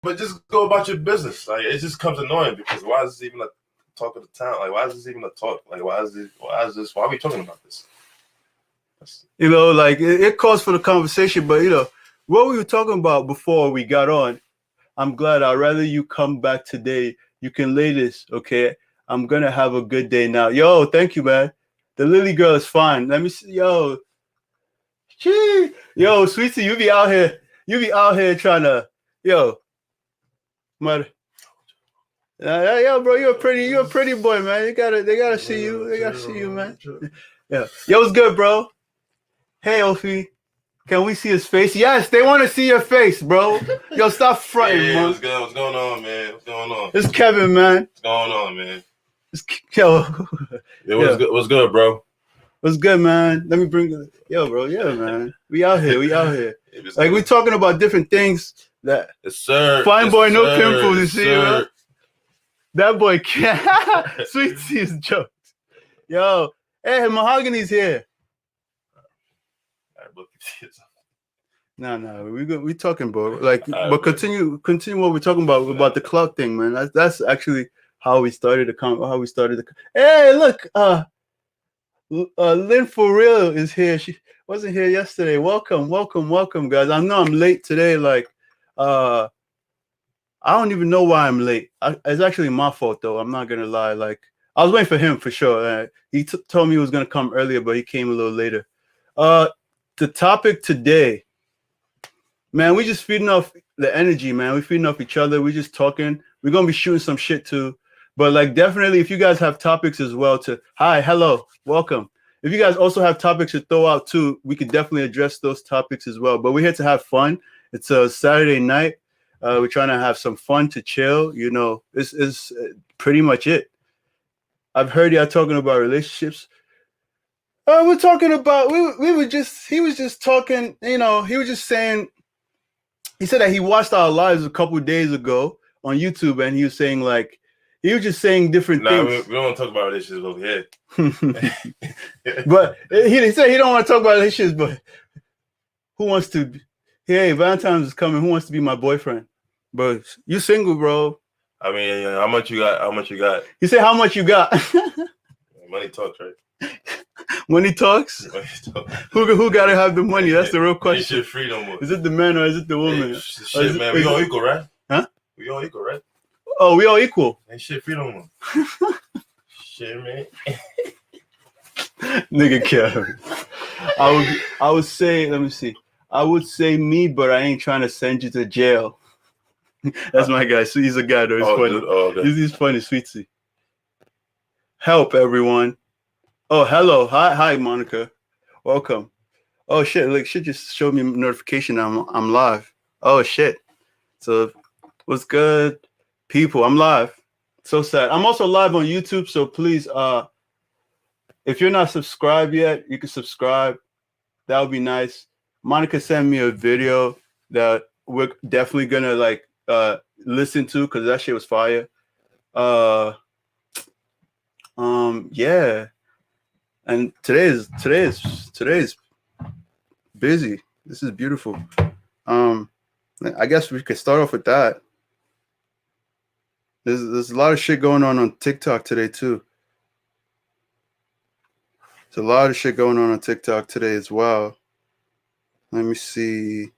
But just go about your business. Like it just comes annoying because why is this even a talk of the town? Like why is this even a talk? Like why are we talking about this? You know, like it calls for the conversation, but you know, what we were talking about before we got on, I'm glad. I'd rather you come back today. You can lay this, okay? I'm gonna have a good day now. Yo, thank you, man. The Lily girl is fine. Let me see. Yo, Sweetie, you be out here trying to, yo, mother. Yo, bro, you're a pretty boy, man. They gotta see you, man. Yeah. Yo, what's good, bro? Hey, Ophi. Can we see his face? Yes, they want to see your face, bro. Yo, stop fronting, man. What's going on, man? What's going on? It's Kevin, man. What's going on, man? What's good, bro? What's good, man? Let me bring it. Yo, bro. Yeah, man. We out here. Like, we talking about different things that. Yes, sir. Fine yes, boy, sir. no pimples, you yes, see, sir. bro? That boy can't. Sweet T's jokes. Yo, hey, Mahogany's here. No, we talking, bro. Like, but continue what we're talking about the clout thing, man. That's actually how we started the. Hey, look, Lynn for real is here. She wasn't here yesterday. Welcome, guys. I know I'm late today. Like, I don't even know why I'm late. It's actually my fault, though. I'm not gonna lie. Like, I was waiting for him for sure. He told me he was gonna come earlier, but he came a little later. The topic today. Man, we just feeding off the energy, man. We're feeding off each other. We're just talking. We're going to be shooting some shit too. But like, definitely, if you guys have topics as well hi, hello, welcome. If you guys also have topics to throw out too, we could definitely address those topics as well. But we're here to have fun. It's a Saturday night. We're trying to have some fun to chill. You know, this is pretty much it. I've heard y'all talking about relationships. We're talking about, he was just talking, you know, he was just saying, he said that he watched our lives a couple of days ago on YouTube, and he was saying like, he was just saying different things. We don't want to talk about relationships over here. But he said he don't want to talk about relationships, but who wants to? Hey, Valentine's is coming. Who wants to be my boyfriend? But you single, bro. I mean, how much you got? He said, how much you got? Money talks, right? Money talks? Who gotta have the money? That's the real question. Ain't shit free no more. Is it the man or is it the woman? Hey, shit, man. We all equal, right? Huh? We all equal, right? Oh, we all equal. Ain't shit free no more. Shit, man. Nigga, Kevin. I would say, let me see. I would say me, but I ain't trying to send you to jail. That's my guy. So he's a guy though. He's funny. Dude. Oh, okay. He's funny, Sweetie. Help, everyone. Oh, hello. Hi, Monica. Welcome. Oh shit! Like shit just showed me a notification. I'm live. Oh shit! So what's good, people? I'm live. So sad. I'm also live on YouTube. So please, if you're not subscribed yet, you can subscribe. That would be nice. Monica sent me a video that we're definitely gonna like listen to because that shit was fire. Yeah. And today is busy. This is beautiful. I guess we could start off with that. There's a lot of shit going on TikTok today too. There's a lot of shit going on TikTok today as well. Let me see.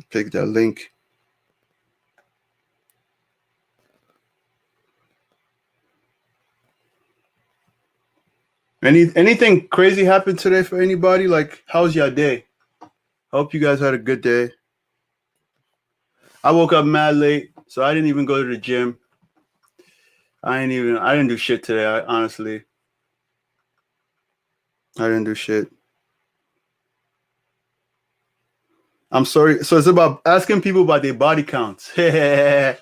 Pick that link. Anything crazy happened today for anybody? Like, how's your day? Hope you guys had a good day. I woke up mad late, so I didn't even go to the gym. I didn't do shit today, honestly. I didn't do shit. I'm sorry. So it's about asking people about their body counts. It's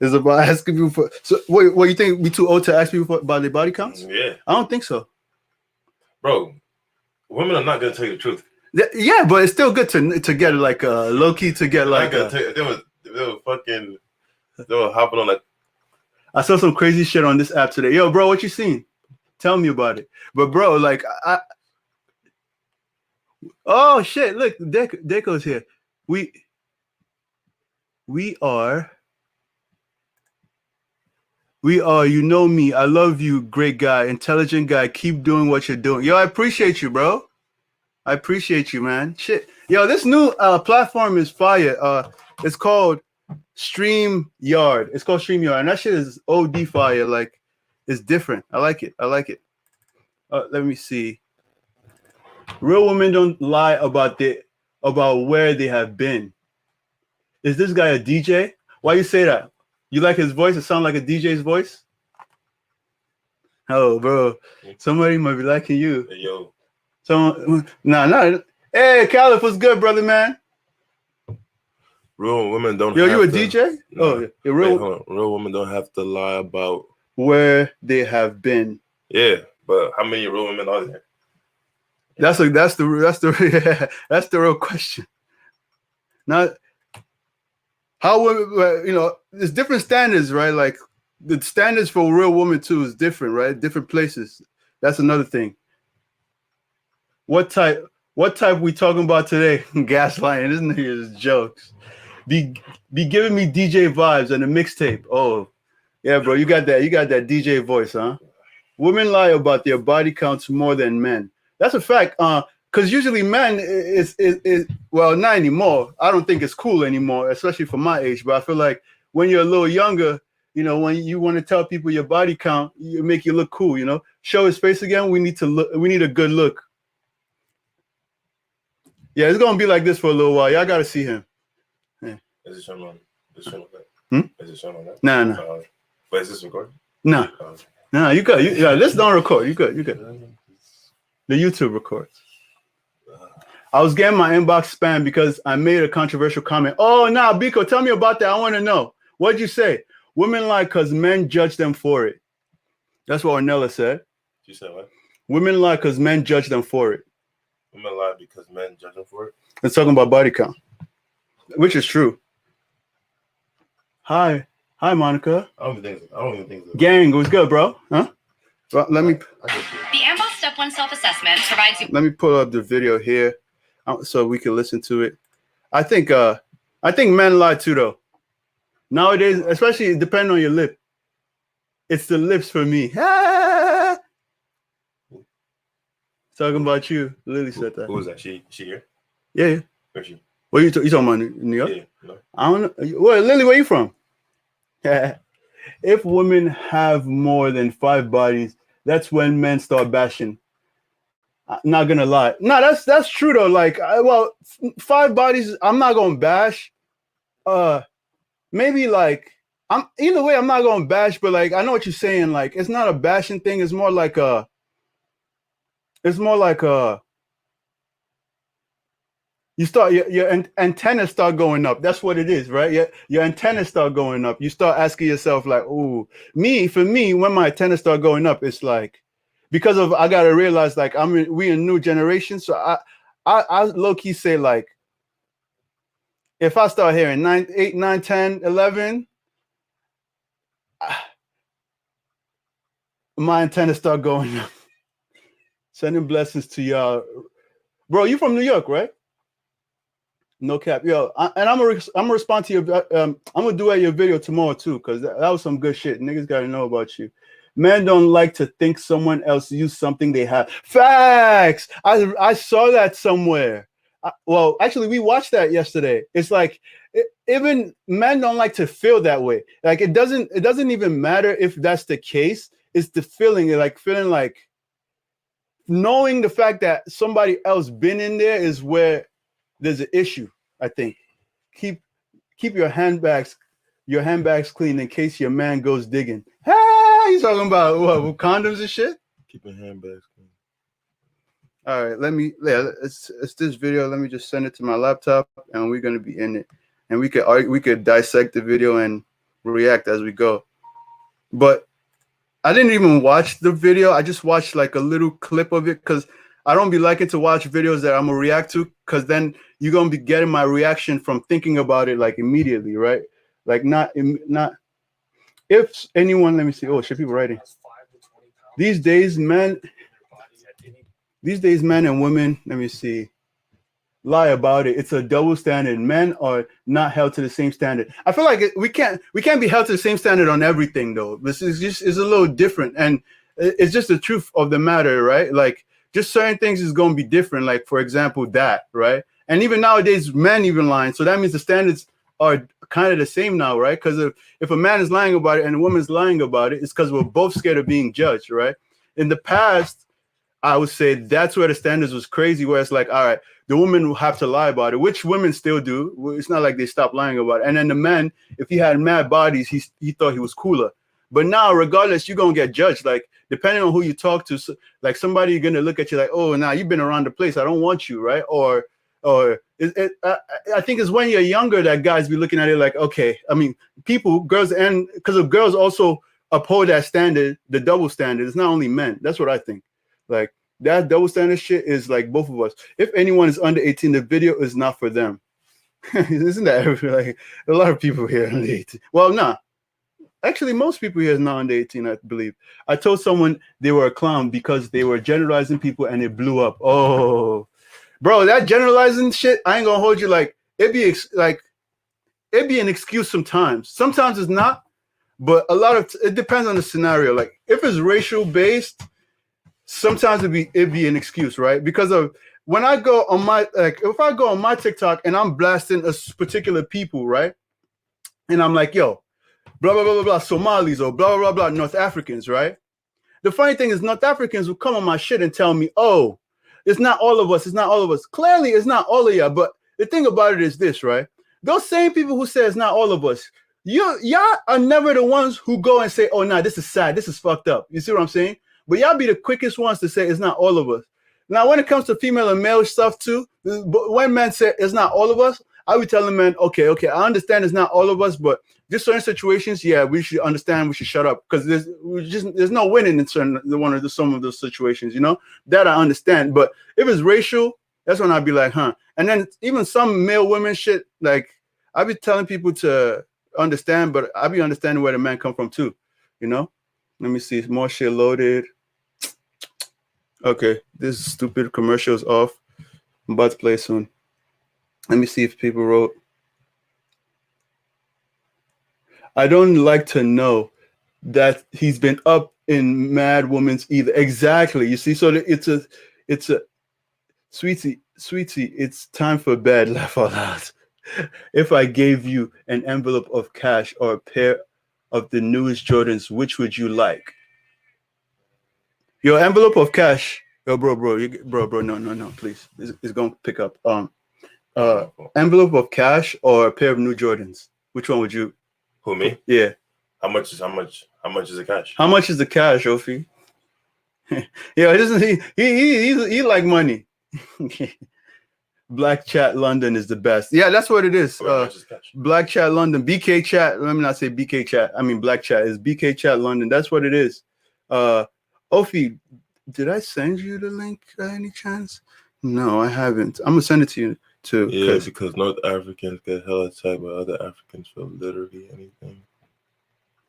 about asking people for. So what you think? We too old to ask people about their body counts? Yeah. I don't think so. Bro, women are not gonna tell you the truth. Yeah, but it's still good to get like low key to get like. They were hopping on like. I saw some crazy shit on this app today. Yo, bro, what you seen? Tell me about it. But bro, like oh shit, look, Deco's here. We are, you know me. I love you, great guy, intelligent guy. Keep doing what you're doing. Yo, I appreciate you, bro. I appreciate you, man. Shit. Yo, this new platform is fire. It's called StreamYard. It's called StreamYard. And that shit is OD fire. Like, it's different. I like it. Let me see. Real women don't lie about where they have been. Is this guy a DJ? Why you say that? You like his voice? It sounds like a DJ's voice? Oh, bro. Somebody might be liking you. Hey, yo. Nah. Hey, Caliph, what's good, brother, man? Real women don't. Yo, you a DJ? Nah. Oh, yeah. Real women don't have to lie about where they have been. Yeah, but how many real women are there? That's the real question. Now, how women, there's different standards, right? Like the standards for real women too is different, right? Different places. That's another thing. What type we talking about today? Gaslighting, isn't it? It's jokes. Be giving me DJ vibes and a mixtape. Oh, yeah, bro, you got that DJ voice, huh? Women lie about their body counts more than men. That's a fact. Because usually men is well, not anymore. I don't think it's cool anymore, especially for my age. But I feel like when you're a little younger, when you want to tell people your body count, you make you look cool. Show his face again. We need a good look. Yeah, it's gonna be like this for a little while. Y'all gotta see him. Yeah. Is it shown on that? Is it shown on that? Nah. But is this recording? No. No, you good. This don't record. You good. The YouTube records. I was getting my inbox spam because I made a controversial comment. Oh, nah, Biko, tell me about that. I want to know. What'd you say? Women lie because men judge them for it. That's what Ornella said. You said what? Women lie because men judge them for it. Women lie because men judge them for it? It's talking about body count, which is true. Hi, Monica. I don't even think so. Gang, what's good, bro? Huh? Well, let me. The Amboss Step 1 self-assessment provides you. Let me pull up the video here, so we can listen to it. I think men lie too, though. Nowadays, especially depending on your lip. It's the lips for me. Talking about you. Lily said that. Who was that? She here? Yeah. Where's she? What you talking about, New York? Yeah. No. I don't know. Well, Lily, where you from? If women have more than 5 bodies, that's when men start bashing. I'm not gonna lie. No, that's true though. Like, 5 bodies, I'm not gonna bash. Maybe like either way, I'm not gonna bash, but like I know what you're saying. Like, it's not a bashing thing. It's more like you start your antennas start going up. That's what it is, right? Your antennas start going up. You start asking yourself like, "Ooh, for me, when my antennas start going up, it's like because of I gotta realize like we in new generation. So I low key say like if I start hearing 9, 8, 9, 10, 11, my antennas start going up. Sending blessings to y'all, bro. You from New York, right? No cap, yo. And I'm gonna respond to your. I'm gonna do your video tomorrow too, cause that was some good shit. Niggas gotta know about you. Men don't like to think someone else used something they have. Facts. I saw that somewhere. Well, actually, we watched that yesterday. It's like even men don't like to feel that way. Like it doesn't even matter if that's the case. It's the feeling like knowing the fact that somebody else been in there is where there's an issue. I think keep your handbags clean in case your man goes digging. Hey, you talking about what, condoms and shit? Keeping handbags clean. All right, it's this video. Let me just send it to my laptop, and we're gonna be in it, and we could dissect the video and react as we go. But I didn't even watch the video. I just watched like a little clip of it because I don't be liking to watch videos that I'm gonna react to because then you're gonna be getting my reaction from thinking about it like immediately, right? Like not if anyone, let me see. Oh, shit, people writing. These days, men and women, let me see, lie about it. It's a double standard. Men are not held to the same standard. I feel like we can't be held to the same standard on everything though. This is just is a little different, and it's just the truth of the matter, right? Like just certain things is going to be different. Like for example, that, right? And even nowadays, men even lying. So that means the standards are kind of the same now, right? Because if a man is lying about it and a woman is lying about it, it's because we're both scared of being judged, right? In the past, I would say that's where the standards was crazy, where it's like, all right, the women will have to lie about it, which women still do. It's not like they stopped lying about it. And then the men, if he had mad bodies, he thought he was cooler. But now, regardless, you're going to get judged. Like, depending on who you talk to, so, like somebody you're going to look at you like, oh, now you've been around the place. I don't want you, right? Or I think it's when you're younger that guys be looking at it like, okay, I mean, people, girls, and because of girls also uphold that standard, the double standard. It's not only men. That's what I think. Like that double standard shit is like both of us. If anyone is under 18, the video is not for them. Isn't that like a lot of people here under 18? Well, nah. Actually, most people here is not under 18, I believe. I told someone they were a clown because they were generalizing people and it blew up. Oh, bro, that generalizing shit, I ain't gonna hold you. Like it'd be an excuse sometimes. Sometimes it's not, but a lot of it depends on the scenario. Like if it's racial based, sometimes it'd be an excuse, right? Because of when I go on my if I go on my TikTok and I'm blasting a particular people, right? And I'm like, yo, blah blah blah blah blah, Somalis or blah blah blah, North Africans, right? The funny thing is, North Africans will come on my shit and tell me, oh, it's not all of us. It's not all of us. Clearly, it's not all of y'all. But the thing about it is this, right? Those same people who say it's not all of us, y'all are never the ones who go and say, oh, nah, this is sad. This is fucked up. You see what I'm saying? But y'all be the quickest ones to say it's not all of us. Now, when it comes to female and male stuff too, when men say it's not all of us, I would tell them, man, okay, I understand it's not all of us, but just certain situations, yeah, we should understand. We should shut up because there's no winning in some of those situations, you know. That I understand. But if it's racial, that's when I'd be like, huh. And then even some male women shit, like I be telling people to understand, but I be understanding where the man come from too, you know. Let me see, more shit loaded. Okay, this stupid commercial is off. I'm about to play soon. Let me see if people wrote. I don't like to know that he's been up in Mad Woman's either. Exactly. You see, so it's a sweetie, it's time for bed, laugh out loud. If I gave you an envelope of cash or a pair of the newest Jordans, which would you like? Your envelope of cash. Oh, bro, no, please. It's going to pick up. Envelope of cash or a pair of new Jordans. Which one would you? Who, me? Yeah. How much is the cash? How much is the cash, Ophi? Yeah, he like money. Black Chat London is the best. Yeah, that's what it is. How much is cash? Black Chat London, BK Chat. Let me not say BK Chat. I mean Black Chat is BK Chat London. That's what it is. Ophi, did I send you the link by any chance? No, I haven't. I'm gonna send it to you too. Yeah, because North Africans get hella attacked by other Africans for literally anything.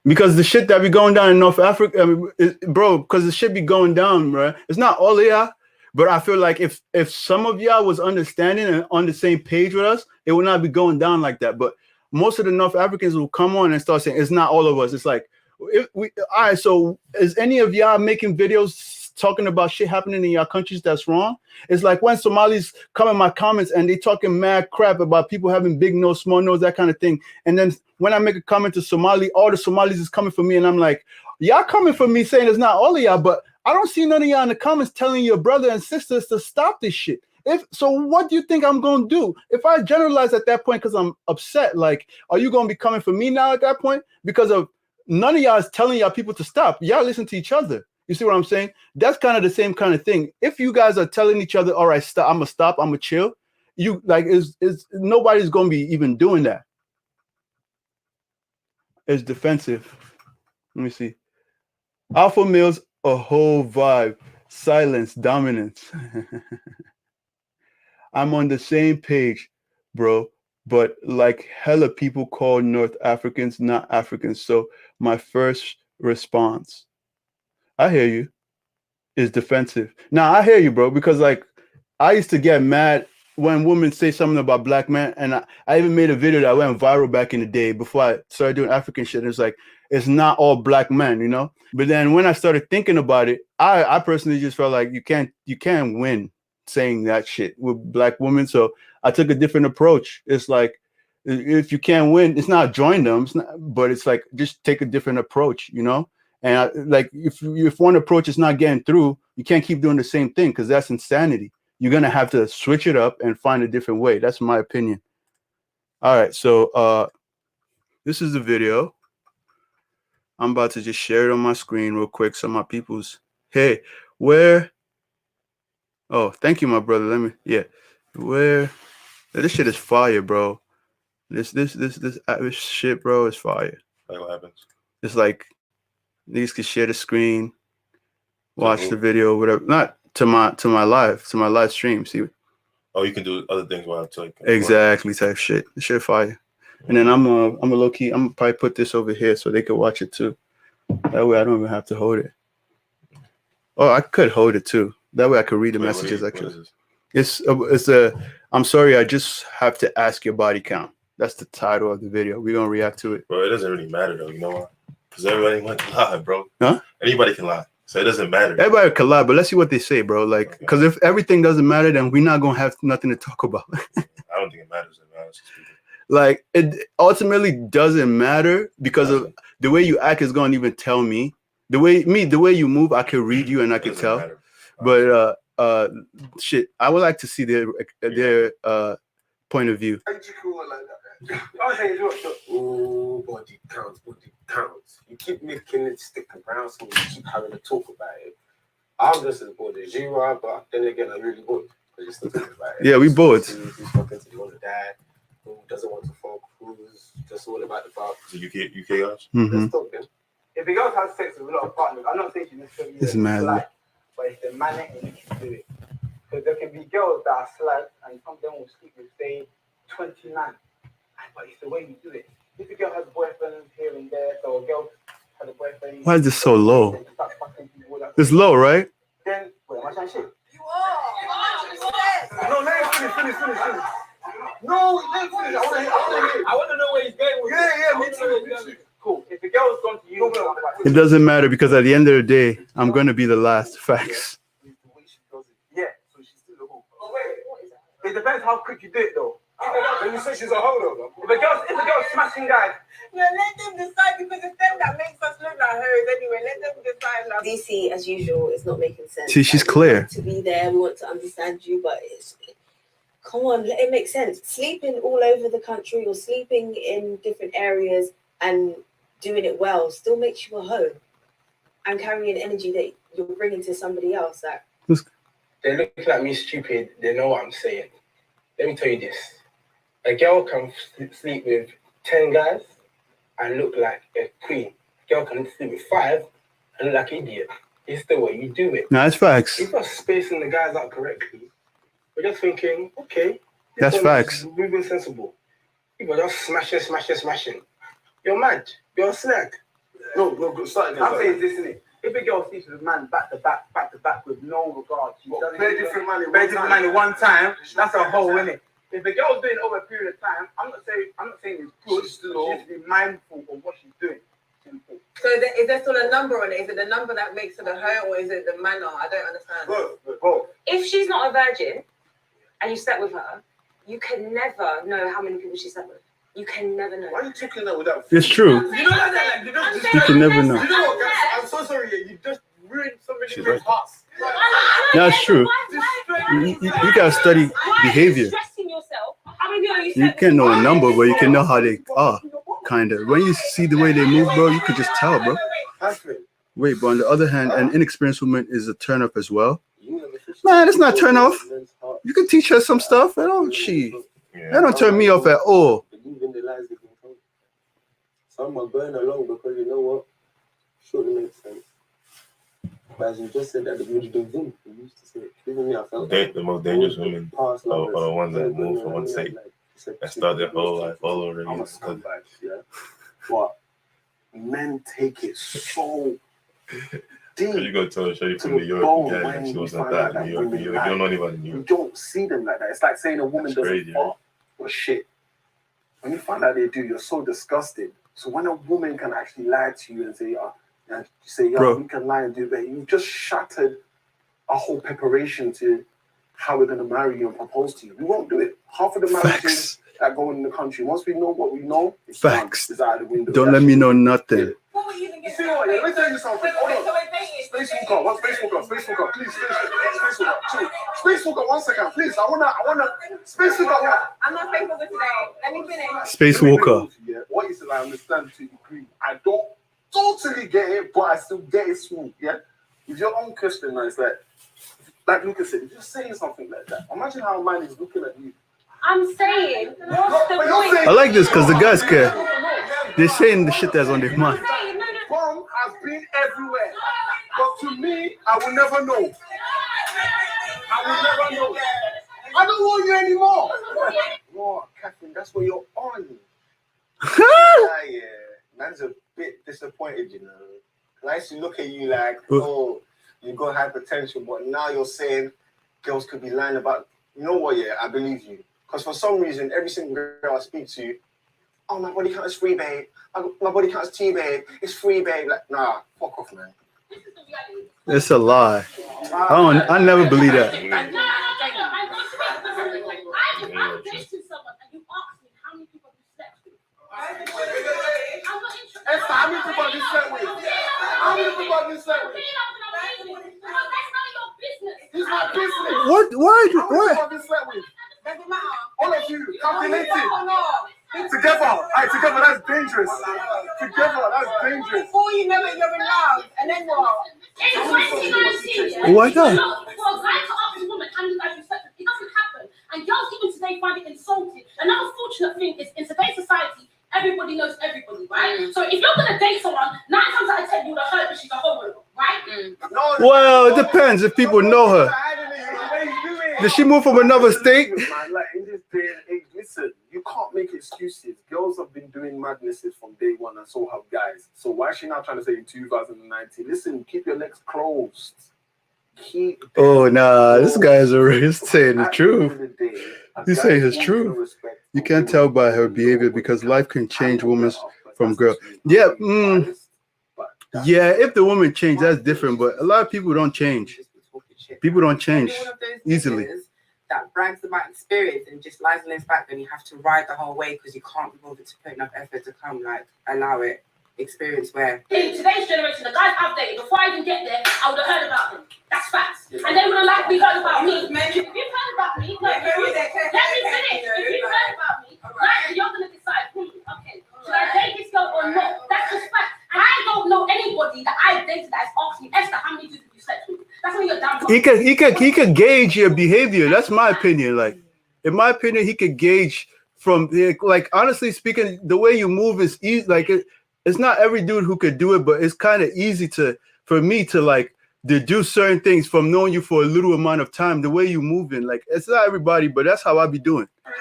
Because the shit that be going down in North Africa, I mean, bro, because the shit be going down, bro. It's not all of y'all, but I feel like if some of y'all was understanding and on the same page with us, it would not be going down like that. But most of the North Africans will come on and start saying, it's not all of us. It's like, all right, so is any of y'all making videos talking about shit happening in your countries that's wrong? It's like when Somalis come in my comments and they talking mad crap about people having big nose, small nose, that kind of thing. And then when I make a comment to Somali, all the Somalis is coming for me. And I'm like, y'all coming for me saying it's not all of y'all, but I don't see none of y'all in the comments telling your brother and sisters to stop this shit. So what do you think I'm going to do? If I generalize at that point because I'm upset, like, are you going to be coming for me now at that point? Because of none of y'all is telling y'all people to stop. Y'all listen to each other. You see what I'm saying? That's kind of the same kind of thing. If you guys are telling each other, all right, stop, I'm gonna stop, I'm gonna chill, you like is nobody's gonna be even doing that. It's defensive. Let me see. Alpha males, a whole vibe. Silence, dominance. I'm on the same page, bro. But like hella people call North Africans not Africans. So my first response, I hear you, is defensive. Now I hear you, bro, because like I used to get mad when women say something about black men, and I even made a video that went viral back in the day before I started doing African shit. It's like it's not all black men, you know. But then when I started thinking about it, I personally just felt like you can't win saying that shit with black women. So I took a different approach. It's like if you can't win, it's not join them, but it's like just take a different approach, you know. And like if one approach is not getting through, you can't keep doing the same thing because that's insanity. You're gonna have to switch it up and find a different way. That's my opinion. All right, so this is the video. I'm about to just share it on my screen real quick so my people's. Hey, where? Oh, thank you, my brother. Let me. Yeah, where? This shit is fire, bro. This shit, bro, is fire. Like what happens? It's like these can share the screen, watch the video, whatever. Not to my live stream. See. Oh, you can do other things while it's like exactly type shit. The shit fire. And then I'm a low key. I'm gonna probably put this over here so they can watch it too. That way I don't even have to hold it. Oh, I could hold it too. That way I could read the messages. It's a. I'm sorry. I just have to ask your body count. That's the title of the video. We're gonna react to it. Bro, it doesn't really matter though. You know why? Because everybody can lie, bro. Huh? Anybody can lie. So it doesn't matter. Everybody can lie, but let's see what they say, bro. Like, because if everything doesn't matter, then we're not gonna have nothing to talk about. I don't think it matters. Like, it ultimately doesn't matter because of the way you act is gonna even tell me. The way you move, I can read you and I can tell. Matter. But shit, I would like to see their point of view. Oh, body counts. You keep making it stick around, so you keep having to talk about it. I'm just as bored as you are, but then again, I'm really bored because you're still talking about it. Yeah, we bored. Who's fucking to want to die? Who doesn't want to fuck? Who's just all about the fuck? So UK guys? Let's talk then. If a girl has sex with a lot of partners, I'm not saying she necessarily is slut, but it's the manner in which you do it. Because there can be girls that are sluts, and some of them will sleep with, say, 29. But it's the way you do it. If a girl has boyfriends here and there, so a girl has a boyfriend. Why is this so low? It's low, right? Then, wait, am I trying shit? You are. No, let him finish. No, let him finish. I want to know where he's going with it. Yeah, me too. Cool. If the girl's gone to you, it doesn't matter because at the end of the day, I'm going to be the last. Facts. Yeah, so she's still a hoe. Oh, wait, what is that? It depends how quick you do it, though. When you say she's a hoe, though. If a girl's smashing guys. No, let them decide because it's them that makes us look like hoes anyway. Let them decide. Like... DC, as usual, is not making sense. See, she's clear. To be there, we want to understand you, but it's... Come on, let it make sense. Sleeping all over the country or sleeping in different areas and doing it well still makes you a hoe. And carrying energy that you're bringing to somebody else. That they look at me stupid. They know what I'm saying. Let me tell you this. A girl can sleep with 10 guys and look like a queen. A girl can sleep with 5 and look like an idiot. It's the way you do it. No, it's facts. If you're spacing the guys out correctly, we're just thinking, okay, that's facts. Moving sensible. People are just smashing. You're mad. You're a snack. No, sorry. I'm saying this, isn't it? If a girl sleeps with a man back to back with no regard, she doesn't very different man at one time. That's a whole, innit? If a girl's doing it over a period of time, I'm not saying it's good. She has to be mindful of what she's doing. Simple. So is there still a number on it? Is it the number that makes her her, or is it the manner? I don't understand. Both. If she's not a virgin and you slept with her, you can never know how many people she slept with. You can never know. Why are you talking that without? It's true. You know that, you can never know. You know what, guys? I'm so sorry. You just ruined so many people's hearts. That's true. You gotta study behavior. You can't know a number, but you can know how they are, kind of. When you see the way they move, bro, you could just tell, bro. Wait, but on the other hand, an inexperienced woman is a turn up as well. Man, it's not turn off. You can teach her some stuff. That don't turn me off at all. Some are going along because you know what? Surely makes sense. But as you just said at the beginning, you used to say, even me, I felt the most dangerous women are the ones that move for one sake. That start their whole life all over again. What? men take it so deep. You go to show you To from the New York bone again, when and she you was like find that. out that New York, women you lie. don't know anybody in New You York. don't see them like that. It's like saying a woman It's doesn't crazy, fuck or shit. When you find out they do, you're so disgusted. So when a woman can actually lie to you and say, Bro. we can lie and do that, you just shattered our whole preparation to how we're going to marry you and propose to you. We won't do it. Half of the marriages Facts. that go in the country, once we know what we know, it's Facts. done. It's out of the window. Don't let me know nothing. What were you even You see what? Let me tell you something. Hold on. Space Hooker. What's Space Hooker? Space Hooker. Please, Space Hooker. Chill. Space Hooker, 1 second. Please. I wanna. Space Hooker, what? I'm not Space Hooker today. Let me finish. Space Walker. Yeah. What you said, I understand to a degree. I don't totally get it, but I still get it smooth. Yeah. With your own question, man, it's like Lucas said, you're saying something like that. Imagine how a man is looking at you. I'm saying, what's the But you're point? saying- I like this because the guys care. They're saying the shit that's on their mind. Bomb has been everywhere. But to me, I will never know. I will never know. I don't want you anymore. No, Catherine, that's what you're on. Yeah, man's a bit disappointed, you know. I used to look at you like, oh, you got high potential, but now you're saying girls could be lying about. You know what? Yeah, I believe you. Because for some reason, every single girl I speak to, oh, my body count is free, babe. My body count is T, babe. It's free, babe. Like, nah, fuck off, man. It's a lie. I never believe that. Esther, how many people have you slept with? How many people have you slept with? It's my business. What? Why? How many Why? people have you slept with? Doesn't matter. All of you, calculated. No. Together. Together, that's dangerous. Together, that's dangerous. Before you know it, you're in love. And then what? In 2019, Why not? For a guy to ask a woman, how many guys you slept with, it doesn't happen. And girls even today find it insulting. Another fortunate thing is in today's society, everybody knows everybody, right? So if you're gonna date someone, 9 times out of 10 you'll have heard that she's a homo, right? Well, it depends if people know her. Did she move from another state? Man, like in this day and age, listen, you can't make excuses. Girls have been doing madnesses from day one, and so have guys. So why is she now trying to say in 2019? Listen, keep your legs closed. Oh nah, this guy is saying the truth. He's saying his truth. You can't tell by her behavior because life can change women from girl. Yeah, yeah. If the woman changed, that's different. But a lot of people don't change. People don't change easily. That brags about experience and just lies on his back, then you have to ride the whole way because you can't be bothered to put enough effort to come, like, allow it. Experience where In today's generation, the guys I've dated, before I even get there, I would have heard about them. That's facts. And they would have likely heard about me. If you've heard about me, let me finish. If you've heard about me, likely you're going to decide, okay, should I date this girl or not? That's just fact. And I don't know anybody that I've dated that has asked me, Esther, how many dudes have you slept with? That's when you're down. He could gauge your behavior. That's my opinion. Like, in my opinion, he could gauge from like, honestly speaking, the way you move is easy. Like it's not every dude who could do it, but it's kind of easy for me to like deduce certain things from knowing you for a little amount of time. The way you move in, like it's not everybody, but that's how I be doing. Now,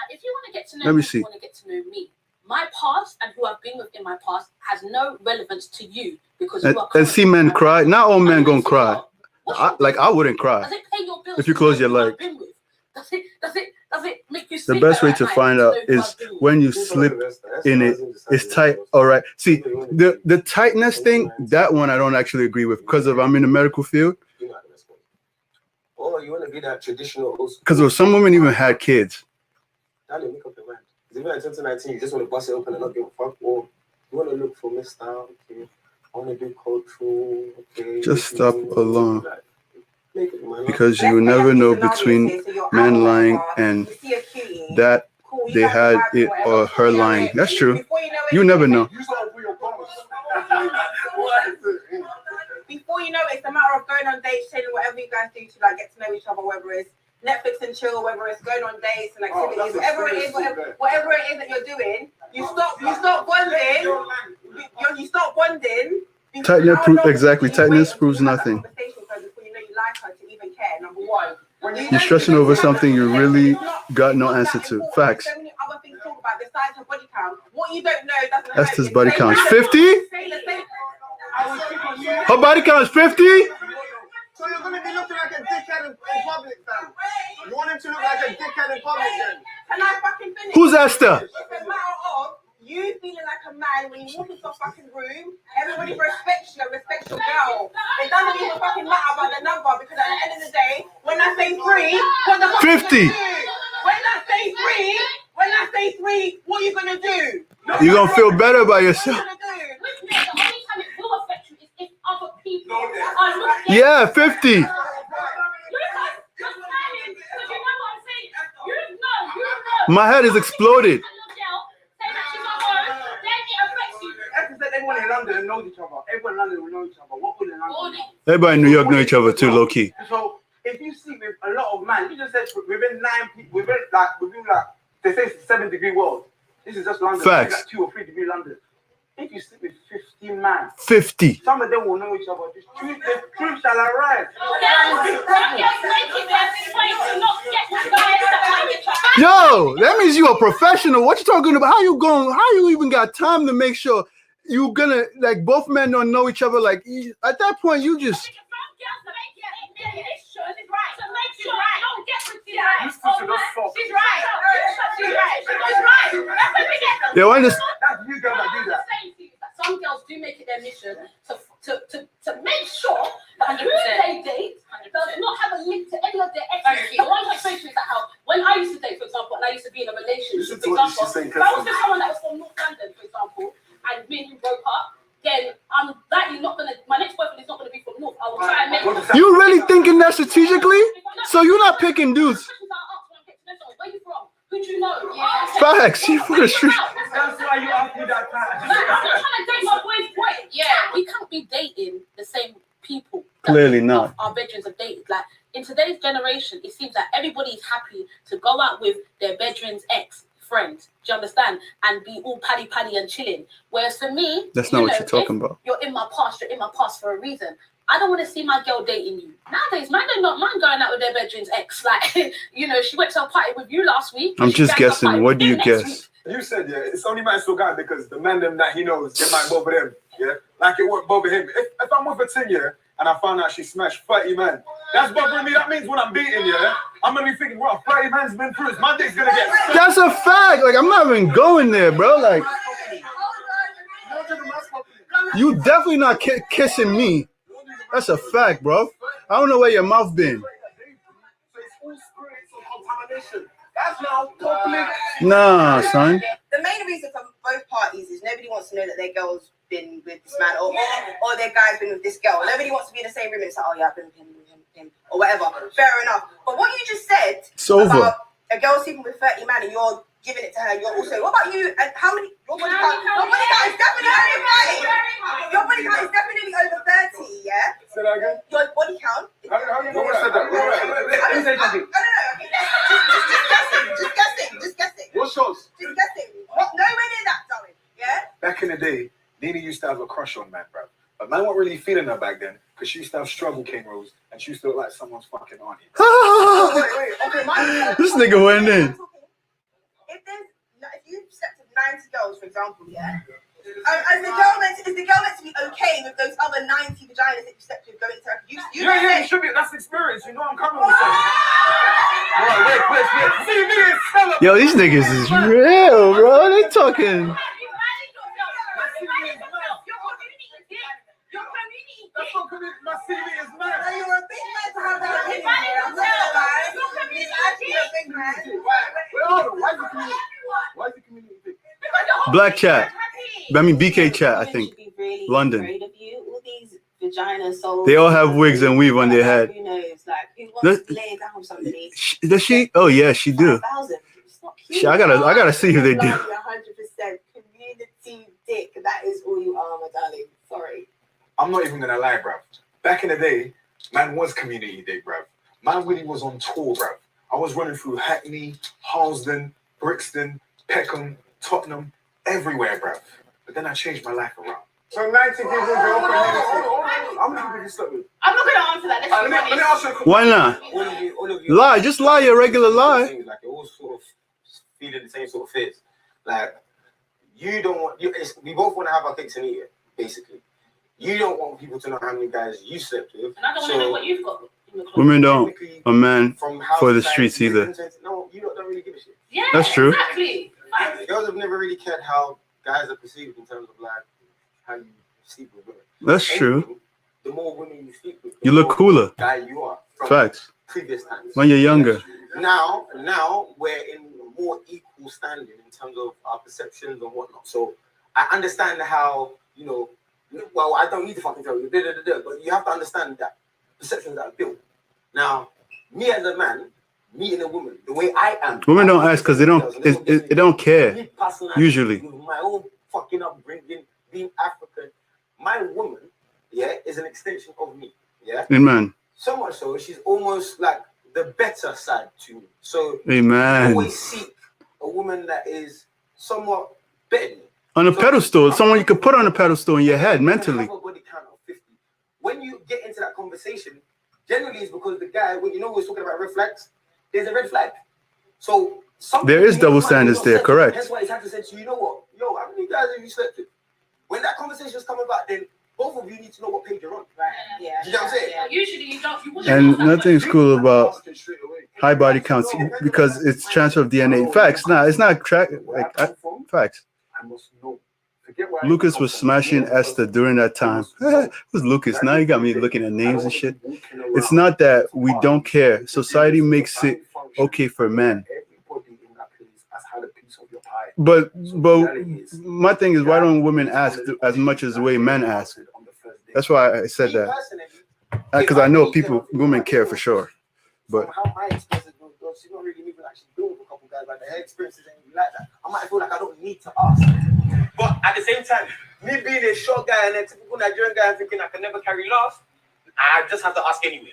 if you want to get to know Let me me, see. you want to get to know me. My past and who I've been with in my past has no relevance to you because you are. And see men cry. Not all men gonna cry. I wouldn't cry Does it pay your bills if you close your leg. Does it make you The sleep best way better to at find night out to know who is I've been with? when you slip in it. It's tight. All right. See, the tightness thing, that one I don't actually agree with because I'm in the medical field. Oh, you want to be that traditional old school? Because some women even had kids. Darling, make up your mind. If you're in 2019, you just want to bust it open and not give a fuck, or you want to look for Mr. Okay, I want to do cultural. Okay, Just stop alone. Make it, man. Because you will never know between man lying and that they had it or her lying. That's true. You never know. Before you know it, it's a matter of going on dates, telling whatever you guys do to like get to know each other, whether it's Netflix and chill, whether it's going on dates and activities, whatever it is that you're doing, you stop bonding. You stop bonding. Tightness proves nothing. Before you know you like her to even care. Number one. You're stressing over something you really got no answer to. Facts. So many other things to talk about besides her body count. What what you don't know doesn't hurt Esther's you. body Say count is that. 50? Say the same. I will pick on you. Her body count is 50? So you're gonna be looking like a dickhead in public, fam. You want him to look like a dickhead in public, then? Can I fucking finish? Who's Esther? It's a matter of you feeling like a man when you walk into a fucking room, everybody respects you, respects your girl. It doesn't even fucking matter about the number because at the end of the day, when I say 3, what the fuck 50. you gonna do? When I say three, what are you gonna do? You're gonna feel better about What are yourself. you gonna do? With me, the only time it will affect you is if other people are looking. Yeah, 50. You guys just smiling because you know what I'm saying. You know. My head is exploded. Say that she's not home, then it affects you. Esther said everyone in London knows each other. Everyone in London will know each other. What will in London? Everybody in New York know each other too, low key. So if you sleep with a lot of men, you just said within 9 people, within they say it's a 7-degree world. This is just London. Facts. Like 2 or 3 degree London. If you sleep with 15 men, 50. some of them will know each other. The truth shall arise. Yo, that means you a professional. What you talking about? How you even got time to make sure you gonna, like, both men don't know each other? Like, at that point, you just... Yeah, I understand. That's you girls that do that. Some girls do make it their mission to make sure that who they date does not have a link to any of their exes. The one situation is that how when I used to date, for example, and I used to be in a relationship, for example, if I was with someone that was from North London, for example, and me and him broke up, then I'm likely not gonna. My next boyfriend is not gonna be from North. I will try and make. You really thinking that strategically? So you're not picking dudes. Where you from? Who do you know? Facts. You for the street. That's why you asked me that time. I'm not trying to date my boy's boy. Yeah, we can't be dating the same people. Clearly not. Our bedrooms are dated. Like in today's generation, it seems that everybody is happy to go out with their bedroom's ex-friend. Do you understand? And be all paddy and chilling. Whereas for me, That's not what you're talking about. You're in my past for a reason. I don't want to see my girl dating you. Nowadays, man, they're not man going out with their bedroom's ex. Like, you know, she went to a party with you last week. I'm just guessing. What do you guess? You said, yeah, it's only matters to a guy because the man them that he knows, it might bother them, yeah? Like it won't bother him. If I'm with a 10, yeah, and I found out she smashed 30 men, that's bothering me. That means when I'm beating, yeah, I'm going to be thinking, well, 30 men's been through this. My dick's going to get... That's a fact. Like, I'm not even going there, bro. Like, you definitely not kissing me. That's a fact, bro. I don't know where your mouth been. That's now public. Nah, son. The main reason for both parties is nobody wants to know that their girl's been with this man or their guy's been with this girl. Nobody wants to be in the same room and say, oh yeah, I've been with him, or whatever. Fair enough. But what you just said It's over. about a girl sleeping with 30 men and you're giving it to her, you're also, what about you? And how many? Your body count is definitely over 30. Your body count is definitely over 30, yeah? Say that again? Your body count. How you know what said that? Who said that? Just guessing. What shows? Just guessing. Nowhere near that, darling. Yeah? Back in the day, Nina used to have a crush on man, bro. But man wasn't really feeling her back then because she used to have struggle cane rolls and she used to look like someone's fucking auntie. Wait. Okay, This nigga went in. If you slept with 90 girls, for example, yeah? Is the girl meant to be okay with those other 90 vaginas that you slept with going to her? Yeah, it should be. That's experience. You know I'm coming with that. Wait. See, nigga, tell her. Yo, these niggas is real, bro. They talking. That's not coming. My CV is mad. You're a big man to have that opinion. I'm telling guys. You're actually a big man. Wait, hold on. Why is the community? Why is the community big? Black chat. I mean, BK chat, I think. Should be really London. afraid of you. All these vagina souls. They all have wigs and weave on their head. Who knows? Like, who wants to lay down with somebody? Does she? Oh, yeah, she do. 5,000. It's not cute. Shit, I gotta see who they do. 100% community dick. That is all you are, my darling. Sorry. I'm not even gonna lie, bruv. Back in the day, man was community day, bruv. Man really was on tour, bruv. I was running through Hackney, Harlesden, Brixton, Peckham, Tottenham, everywhere, bruv. But then I changed my life around. So 90 people go community. How many people you slept with? I'm not gonna answer that. Let me ask you a question. Why not? All of you Lie, just lie your regular lie. Like you're all sort of feeling the same sort of fears. Like You don't want we both want to have our cakes and eat it, basically. You don't want people to know how many guys you slept with. And I don't want to know what you've got. Women don't a man from how for the society streets either. No, you don't really give a shit. Yeah, That's true. Exactly. Girls have never really cared how guys are perceived in terms of like how you sleep with women. That's true. The more women you sleep with, You look cooler. Guy you are. Facts. Previous times. When you're younger. Now we're in more equal standing in terms of our perceptions and whatnot. So I understand how, well, I don't need to fucking tell you, but you have to understand that perceptions are built. Now, me as a man, meeting a woman, the way I am. Women don't ask because they don't care. Me personally, Usually. with my own fucking upbringing, being African, my woman, is an extension of me. Yeah. Amen. So much so, she's almost like the better side to me. So Amen. I always seek a woman that is somewhat better than me. On a pedestal, someone you could put on a pedestal in your head mentally. Have a body count of 50. When you get into that conversation, generally it's because the guy, when we're talking about red flags, there's a red flag. So there is double standards there, correct? That's why he's had to say to you, you know what? Yo, how many guys have you slept with? When that conversation is coming about, then both of you need to know what page you're on. Right. Yeah. Do you know what I'm saying? Yeah. Usually you don't. You And nothing's cool about high body counts because it's transfer of DNA. Facts. Nah, it's not facts. I must know. Lucas was smashing Esther during that time. It was Lucas. Now you got me looking at names and shit. It's not that we don't care. Society makes it okay for men. But my thing is, why don't women ask as much as the way men ask? That's why I said that. Because I know women care for sure. But how my experiences go, she's not really even actually doing with a couple guys like that. Her experiences ain't really like that. I might feel like I don't need to ask. But at the same time, me being a short guy and a typical Nigerian guy thinking I can never carry last, I just have to ask anyway.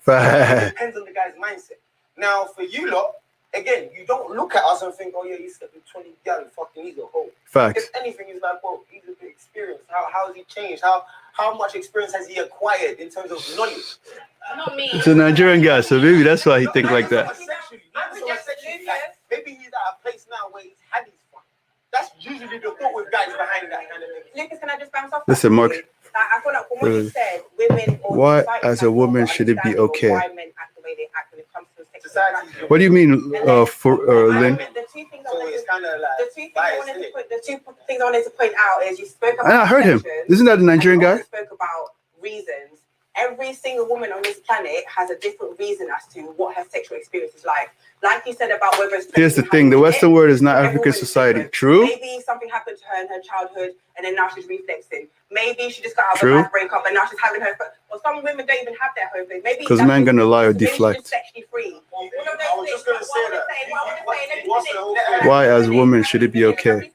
It depends on the guy's mindset. Now, for you lot, again, you don't look at us and think, oh yeah, he's stepping 20 gallons, fucking he's a hoe. Facts. If anything, he's like, well, he's a bit experienced. How has he changed? How much experience has he acquired in terms of knowledge? Not me. It's a Nigerian guy, so maybe that's why he think like that. Maybe he's at a place now where he's had his fun. That's usually the thought with guys behind that kind of thing. Lucas, can I just bounce off? Listen, Mark. I feel like from what you said, women. Why, as a woman, should it be okay? Why men act the way they act when it comes to sexual attraction. What do you mean, for Lynn? The two things So it's kind of like the two things I wanted to point out is you spoke about. I heard him. Isn't that the Nigerian guy? You spoke about reasons. Every single woman on this planet has a different reason as to what her sexual experience is like. Like you said about whether it's. Here's the thing: the Western world is not African society. True. Maybe something happened to her in her childhood, and then now she's reflexing. Maybe she just got out of True. a bad breakup, and now she's having her. Or some women don't even have their home phase. Maybe because men gonna lie or deflect. Sexually free. I was just gonna say that. Why, as a woman, should it be okay?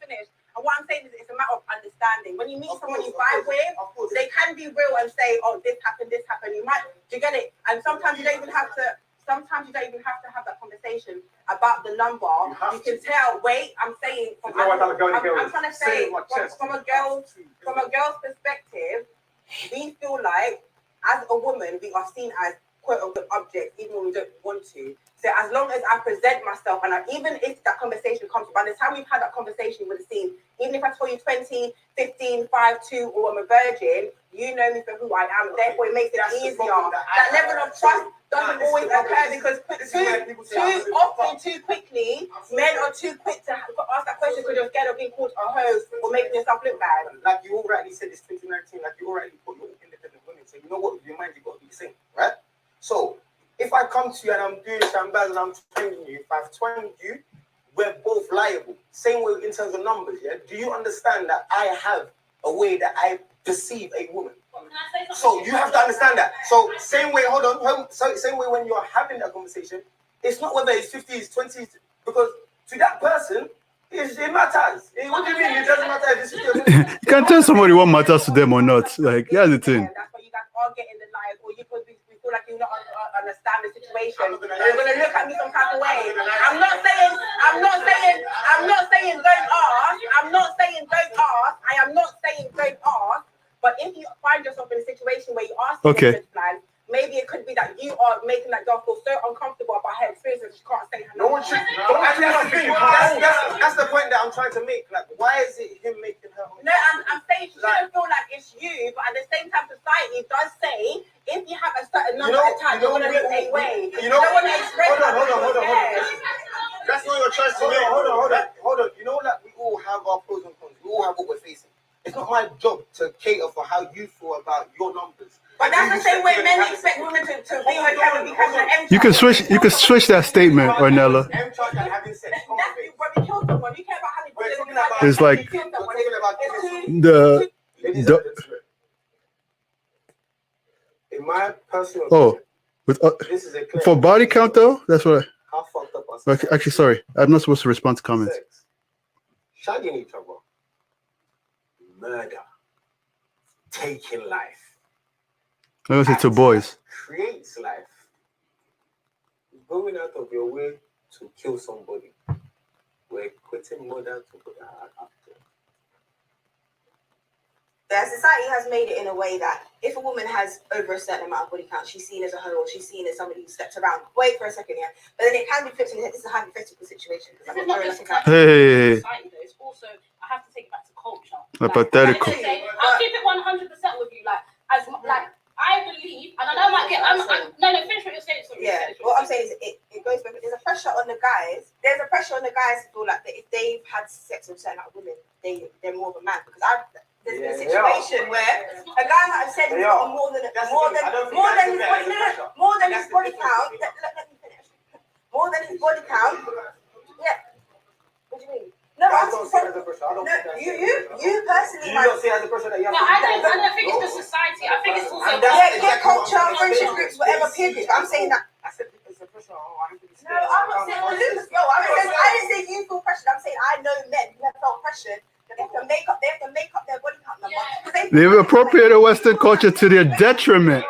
And what I'm saying is, it's a matter of understanding. When you meet someone you vibe with, they can be real and say, "Oh, this happened, this happened." You might, do you get it? And sometimes you don't even have to. Sometimes you don't even have to have that conversation about the number. You can tell. Wait, I'm saying. I'm trying to say from a girl's perspective, we feel like as a woman we are seen as quote unquote objects, even when we don't want to. So as long as I present myself, and even if that conversation comes, by the time we've had that conversation, you would have seen, even if I told you 20, 15, 5, 2, or I'm a virgin, you know me for who I am. Therefore, it makes it easier. That level of trust doesn't always occur because too quickly, men are too quick to ask that question because you're scared of being called a hoe or making yourself look bad. Like you already said, it's 2019. Like you already put your independent women. So you know what? Your mind, you got to be the same, right? So if I come to you and I'm doing shambaz and I'm twanging you, if I've twanged you, we're both liable. Same way in terms of numbers, yeah? Do you understand that I have a way that I perceive a woman? So you have to understand that. So same way, same way when you're having that conversation, it's not whether it's 50s, 20s, because to that person, it matters. What do you mean? It doesn't matter if it's 50 or 20. You can't tell somebody what matters to them or not. Like, yeah, the thing. That's why you guys are getting the lie, or you could be feel like you not understand the situation. You're gonna look at me some type of way. I'm not saying don't ask. I'm not saying don't ask. I am not saying don't ask. But if you find yourself in a situation where you are seeing red flags, maybe it could be that you are making that girl feel so uncomfortable about her experience that she can't say her No number. one should. That's the point that I'm trying to make. Like, why is it him making her? No, I'm saying she shouldn't feel like it's you, but at the same time, society does say if you have a certain number attached, you're going to look a way. You don't want to express that. Hold on. That's not your choice to make. Hold on. You know that we all have our pros and cons. We all have what we're facing. It's not my job to cater for how you feel about your numbers. But that's the same way men expect women to be with them and become an M. You can switch that statement, Ornella. M charge and having sex. When we kill someone, you care about how We're talking about about. It's like We're talking about in my personal opinion, with this is a clear for body count though. That's what. how fucked up us. Actually, sorry, I'm not supposed to respond to comments. Sex, shagging each other, murder, taking life. I was to boys. Creates life. Going out of your way to kill somebody. We're quitting murder to put that after. The society has made it in a way that if a woman has over a certain amount of body count, she's seen as a hoe or she's seen as somebody who steps around. Wait for a second, yeah. But then it can be flipped in the head. This is a hypothetical situation. This is not just Hey. society, though. It's also, I have to take it back to culture. Hypothetical. I'll keep it 100% with you. I believe, and I know I might get. No, finish what you're saying. Sorry. Yeah, what I'm saying is it goes back. There's a pressure on the guys. There's a pressure on the guys to feel like that if they've had sex with certain women, they're more of a man. Because there's been a situation where a guy might have said he's got more than his body count. Let me finish. More than his body count. Yeah. What do you mean? No, you personally. You don't see it as a person that you have No, I don't think it's the society. I think it's also culture, friendship groups, whatever peer groups. I'm saying that. I said it's a person. I have to be No, I'm not saying I didn't say you feel pressured. I'm saying I know men who have felt pressured that they have to make up their body count number. They've appropriated Western culture to their detriment.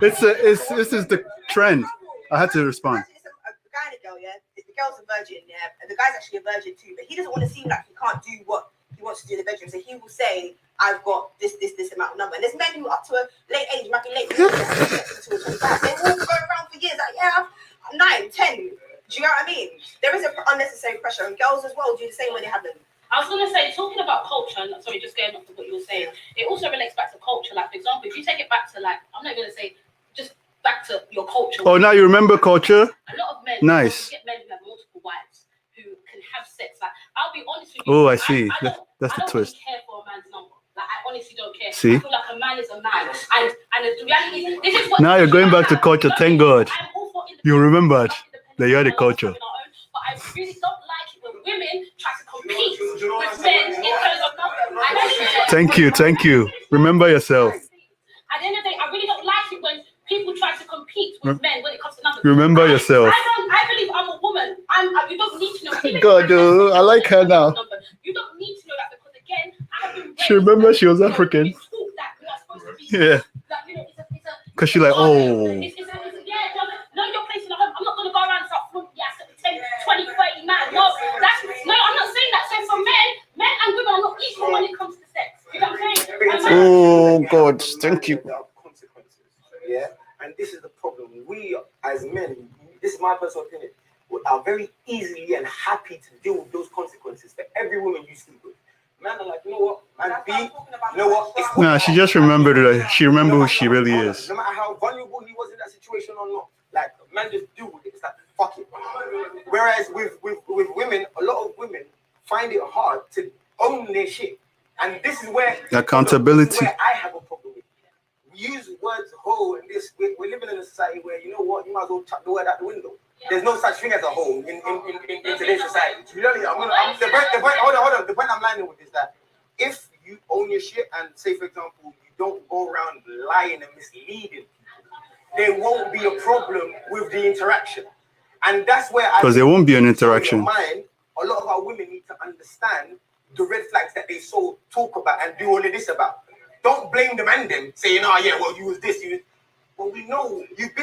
This is the trend. I had to respond. A guy and a girl, yeah. The girl's a virgin, yeah, and the guy's actually a virgin too. But he doesn't want to seem like he can't do what he wants to do in the bedroom. So he will say, "I've got this amount of number." And there's men who, up to a late age, might be late. They will go around for years. Like, yeah, I'm 9, 10. Do you know what I mean? There is an unnecessary pressure, and girls as well do the same when they have them. I was going to say, talking about culture, and sorry, just going off of what you were saying, it also relates back to culture. Like, for example, if you take it back to, I'm not going to say, just back to your culture. Oh, now you remember culture? A lot of men, nice. Get men who have multiple wives, who can have sex. Like, I'll be honest with you. Oh, I see. That's the twist. I don't really care for a man's number. Like, I honestly don't care. See? I feel like a man is a man. And the reality is, this is what... Now you're going back to culture. Thank God. You remembered that you're the culture. But I really don't like it when women try to compete with men in terms of numbers. Thank you. Remember yourself. At the end of the day, I really don't like it when people try to compete with men when it comes to numbers. Remember yourself. I believe I'm a woman. You don't need to know. God, I like her now. You don't need to know that because again, I've been. She remember she was African. Yeah. Because she's like, oh. Know your place in the home. I'm not going to go around and start 10, 20, 30 man. No, I'm not saying that. So for men and women are not equal when it comes to sex. You know what I'm saying? Oh God, thank you. Consequences. Yeah, and this is the problem. We as men, this is my personal opinion, we are very easily and happy to deal with those consequences for every woman you sleep with. Man are like, you know what? Man B, you know what? Nah, she just remembered that. She remembered who she really is. No matter how vulnerable he was in that situation or not, like man just deal with it. It's like fuck it. Whereas with women, a lot of women find it hard to own their shit, and this is where accountability. This is where I have a problem with. We use words "hoe" and this. We're living in a society where you know what, you might as well chuck the word out the window. There's no such thing as a hoe in today's society. Really, hold on. The point I'm landing with is that if you own your shit and say, for example, you don't go around lying and misleading, there won't be a problem with the interaction. And that's where because there won't be an interaction. Mind, a lot of our women need to understand the red flags that they so talk about and do all of this about. Don't blame the man them saying, "Oh yeah, well you was this, you." Well, we know if you've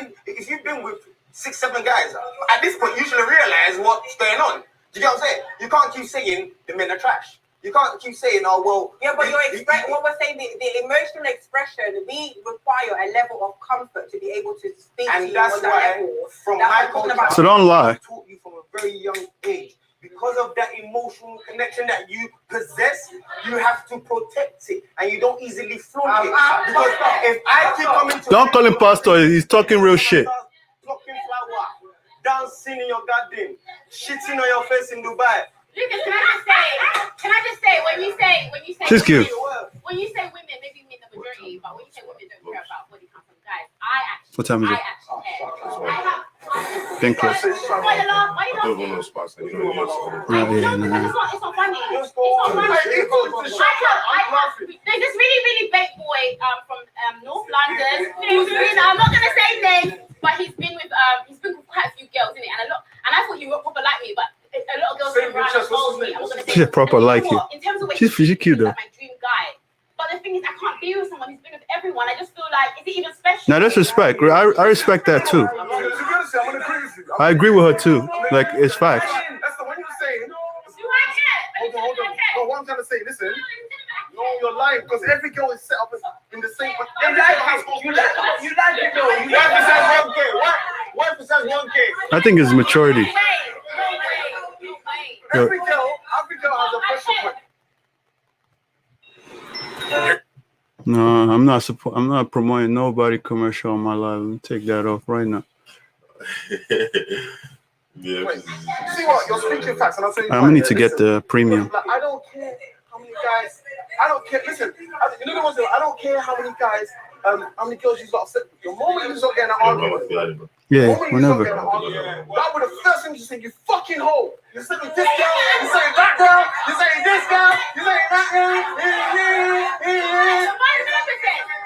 been with 6, 7 guys, at this point you should realize what's going on. Do you get what I'm saying? You can't keep saying the men are trash. You can't keep saying, "Oh well." Yeah, but what we're saying, the emotional expression, we require a level of comfort to be able to speak to And you that's on that why, level. from That's my what I'm talking culture, about. So don't lie. I taught you from a very young age. Because of that emotional connection that you possess, you have to protect it, and you don't easily flaunt it. Because if I keep coming to Don't call him pastor. He's talking real shit. Plucking flower, dancing in your garden, shitting on your face in Dubai. Lucas, can I just say, when you say She's cute. when you say women, maybe mean the majority, but when you say women don't care about body count from guys, What time is it? I actually care. Thank you. Why you laugh? Why you I do laughing? one of those spots that you know you're It's not funny. It's not funny. There's this really big boy from North London who's been, I'm not gonna say names, but he's been with quite a few girls in it, and I thought you were proper like me, but a lot of girls came around and told me. I'm not gonna say. She's proper like you. In terms of She's cute though. like my dream guy. But the thing is, I can't be with someone who's been with everyone. I just feel like, is it even special? Now that's respect. I respect that too. I'm gonna agree with you. I agree with her too. Like it's facts. That's the one you're saying. Do I care? Hold on. No, what I'm trying to say, listen. No, you're lying because every girl is set up in the same. You like it though. You like it. Why besides 1K? I think it's maturity. No way. Every girl has a pressure point. No, I'm not promoting nobody commercial on my live. Let me take that off right now. Yeah. Wait, see what? You're speaking facts, and I'll tell you. I'm gonna need to get the premium. Like, I don't care how many guys. I don't care. Listen, you know the ones that I don't care how many guys. How many girls you got upset with. The moment you start getting an argument. Yeah, The moment you start whenever. getting an argument, that was the first thing you say. You fucking hoe. You say this girl. You say that girl. You say this girl. You say that girl.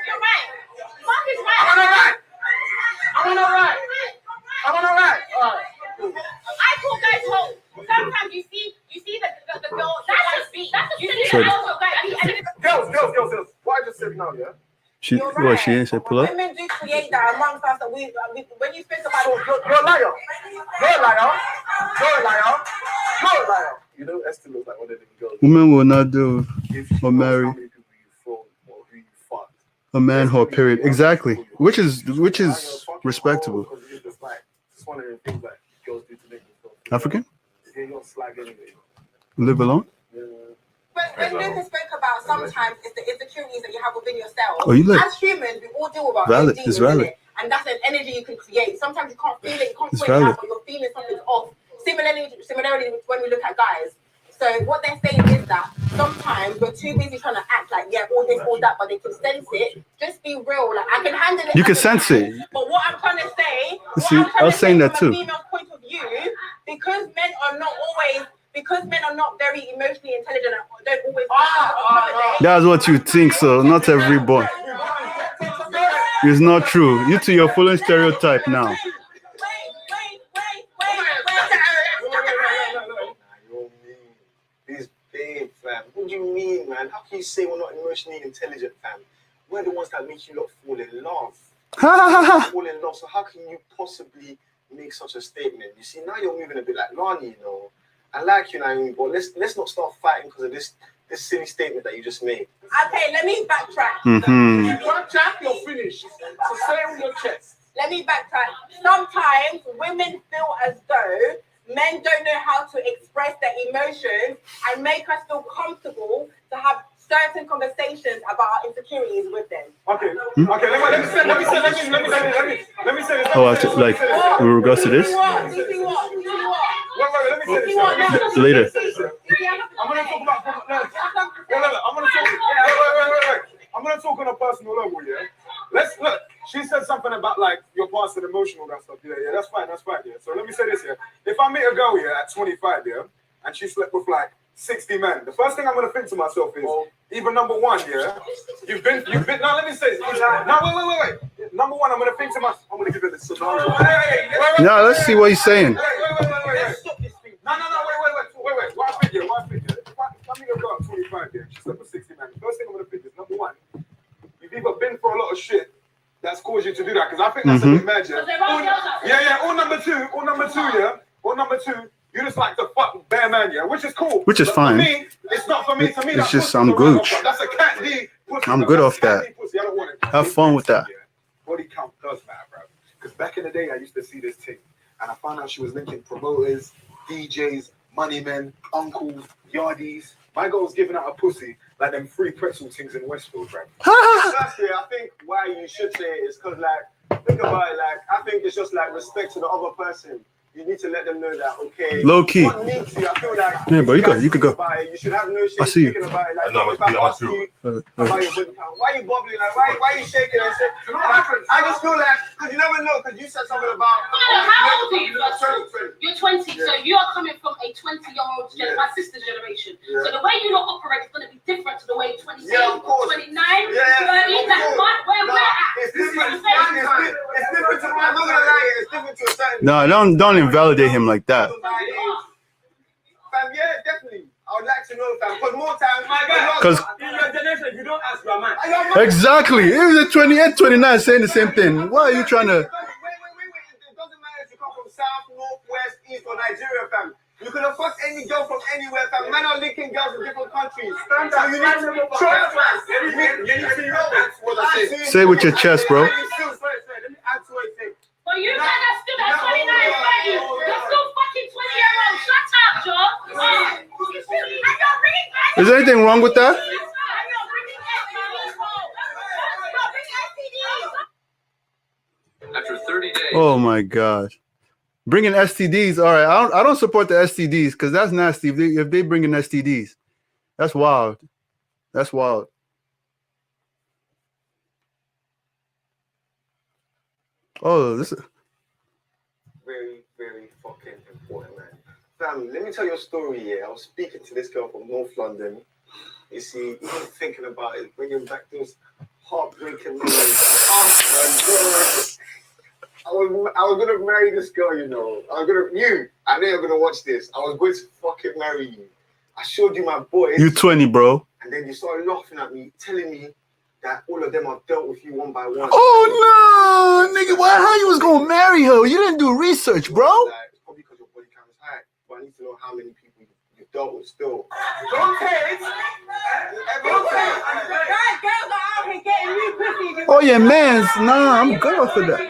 You're right. Mark is right. I'm on all right. All right. I call guys home. Sometimes you see the girl. That's just me. Sure. Girls. What I just said now, yeah. She didn't say pull up. Women do create that amongst us. That we when you think about So you're a liar. You know, Esther looks like one of them girls. Women will not do If she or knows marry how many people you phone or who you fucked. a man whore. Period. Exactly. Which is respectable. It's one of the things that girls do to make themselves. African? Yeah, you're slag anyway. Live alone? Yeah. when Lucas spoke about sometimes it's the insecurities that you have within yourself. Oh, you like as humans, we all deal with our valid. own demons, It's valid. innit? And that's an energy you can create. Sometimes you can't feel it, you can't It's point it valid. out, but you're feeling something's off. Similarly, when we look at guys. So what they're saying is that sometimes we're too busy trying to act like, yeah, all this, all that, but they can sense it. Just be real. Like, I can handle it. You can sense it. But what I'm trying to say, See, I was saying that from too. a female's point of view, because men are not very emotionally intelligent and don't always That's what you think, so not every boy. It's not true. You two, you're following stereotype now. These babe, fam. What do you mean, man? How can you say we're not emotionally intelligent, fam? We're the ones that make you lot fall in love. Fall in love. So how can you possibly make such a statement? You see, now you're moving a bit like Lani, you know. I like you, Naomi, but let's not start fighting because of this silly statement that you just made. Okay, let me backtrack. Mm-hmm. You backtrack, you're finished. So say it with your chest. Let me backtrack. Sometimes women feel as though men don't know how to express their emotions and make us feel comfortable to have certain conversations about our insecurities with them. Okay. Okay. Let me say this. Oh, like with regards to this? Wait, let me say this. Later. I'm gonna talk about. I'm gonna talk on a personal level, yeah. Let's look. She said something about like your past and emotional and stuff. Yeah, that's fine, yeah. So let me say this, yeah. If I meet a girl here at 25, yeah, and she slept with like 60 men, the first thing I'm gonna think to myself is, either number one, yeah, you've been. Now let me say this. Now wait. Number one, I'm gonna think to myself. I'm gonna give it this scenario. Now let's see what he's saying. Wait. Stop this thing. No. Wait. What I figure? If I meet a girl at 25, yeah, she slept with 60 men. The first thing I'm gonna think is, number one, you've either been for a lot of shit that's caused you to do that, because I think that's a bit mad, yeah. Yeah. Or number two, You just like to fuck bare man, yeah, which is cool. Which is But fine. For me, it's not for me. To me, It's that just pussy's I'm a run-off, gooch. but that's a cat D pussy. I'm bro. good That's off cat that. D pussy. I don't want it. Have fun with that. Yeah. Body count does matter, bro. Because back in the day, I used to see this thing, and I found out she was linking promoters, DJs, money men, uncles, yardies. My girl was giving out a pussy like them free pretzel things in Westfield, bro. Firstly, I think why you should say it is because, like, think about it, like, I think it's just like respect to the other person. You need to let them know that, okay, Low key. Not need to, I feel like, Yeah, bro, you could go. about it, you should have no shame I see you. thinking about it. Like, I know, if I I ask do. you about your body count, why are you bubbling? Like, why are you shaking and shit? I just feel like, because you never know, because you said something about. How old are you? Sorry. You're 20, so you are coming from a 20-year-old my sister's generation. Yeah. So the way you lot operate is going to be different to the way 28, Yeah, of course. 29, Yeah, 30, that's where we're at. It's different. It's different to, I'm not gonna lie, it's different to a certain. No, don't invalidate him like that. Fam, yeah, definitely. I would like to know, fam, because more times, Because In your generation, you don't ask your man. exactly, it was a 28, 29 saying the same thing. Why are you trying to? Wait. It doesn't matter if you come from South, North, West, East, or Nigeria, fam. You can have fucked any girl from anywhere, fam. Men are linking girls in different countries. So you need to trust, man. You need to know what I say. Say it with your chest, bro. Let me add to what I say. But you guys are still at 29, 30. You're still fucking 20-year-old. Shut up, John. And you're bringing back. Is there anything wrong with that? After 30 days. Oh my gosh. Bringing STDs. All right. I don't support the STDs because that's nasty. If they bring in STDs, that's wild. That's wild. Oh, this is Very, very fucking important, man. Fam, let me tell you a story here. I was speaking to this girl from North London. You see, even thinking about it, bringing back those heartbreaking memories. Oh my God. I was gonna marry this girl, you know. I know you're gonna watch this. I was going to fucking marry you. I showed you my boys. you 20, bro. And then you started laughing at me, telling me that all of them have dealt with you one by one. Oh no, nigga! How you was gonna marry her? You didn't do research, bro. Like, it's probably because your body count is high, but I need to know how many people you've dealt with still. Don't say it. Don't say it. Guys, girls are out here getting new pussy. Oh yeah, man's. Nah, I'm good off of that.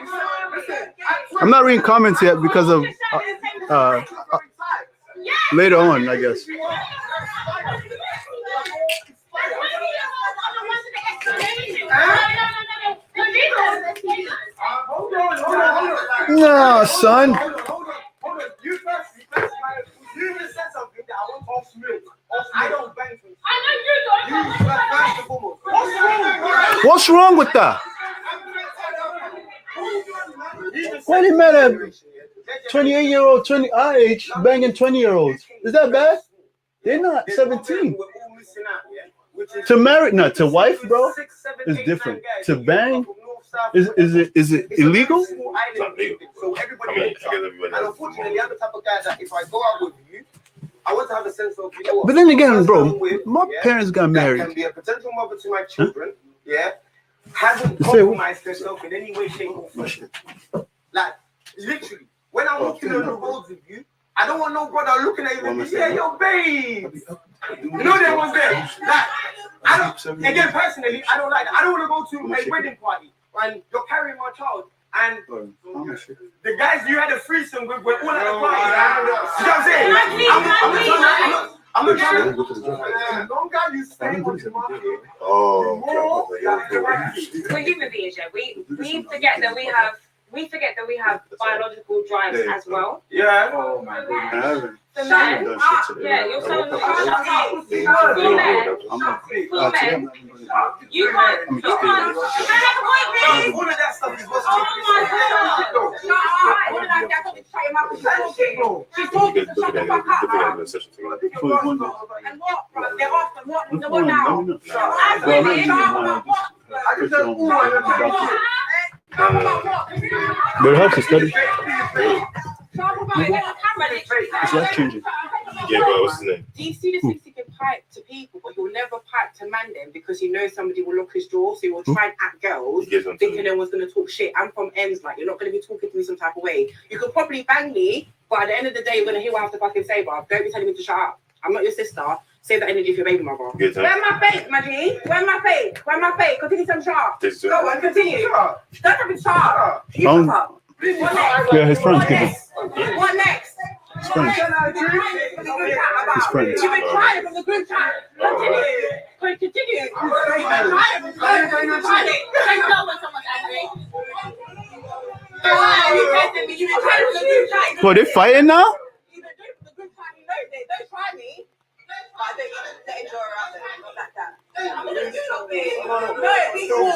I'm not reading comments yet because of later on, I guess. Nah, son. Hold on. You just said something that I want off milk. I don't bang for you. I know you don't. First and foremost. What's wrong with that? What do you mean at 28-year-old, our age, banging 20-year-olds? Is that bad? They're not 17. To marry, no, to wife, bro, is different. To bang, is it illegal? It's not legal. So I everybody mean, wakes I up. guess everybody And has unfortunately, I'm the type of guy that if I go out with you, I want to have a sense of, you know what? But then again, the bro, person I'm with, my yeah, parents got that married. can be a potential mother to my children, yeah, hasn't You say what? compromised herself in any way, shape, or form. Like, literally, when I'm walking on the roads with you, I don't want no brother looking at you and be, yeah, yo, babe. You know they was there. Like, I don't, again, personally, I don't like that. I don't want to go to a wedding party and you're carrying my child and the guys you had a threesome with were all at the party. You know what I'm saying? I'm not trying to. The longer you stay on the market, We're human beings, yeah. We forget that we have biological drives as well. Yeah. Oh my God. For men, yeah, you're so for men, you can't. all of that stuff is what's Oh my God. Shut up. All of that, I thought you shut your mouth and shut up. She's talking to shut the fuck up. And what? Right, they're off and what now? I just said, ooh, I But it helps to study. It's life changing. Yeah, bro, what's his name? Do you see the things you can pipe to people, but you'll never pipe to man then because you know somebody will lock his door, so you'll try and act girls, He gives them to thinking no one's going to talk shit. I'm from ends, like, you're not going to be talking to me some type of way. You could probably bang me, But at the end of the day, you're gonna hear what I have to fucking say, bro. Don't be telling me to shut up. I'm not your sister. Save that energy for your baby mother. Good time. Where's my face, Maggie? Where's my face? Where's my face? Continue some sharp. This is Go on, continue. Don't have it sharp. You Um, fuck up. What next? Yeah, his friends. What next? What next? His friends. His friends. You've been trying from the group chat. Continue. You've been trying from the group chat. Don't know when someone's angry. You've been trying from the group chat. What, they fighting now? You've been doing from the group chat. You know it. Don't try me. I don't let it draw out there. Not like that. No, be cool.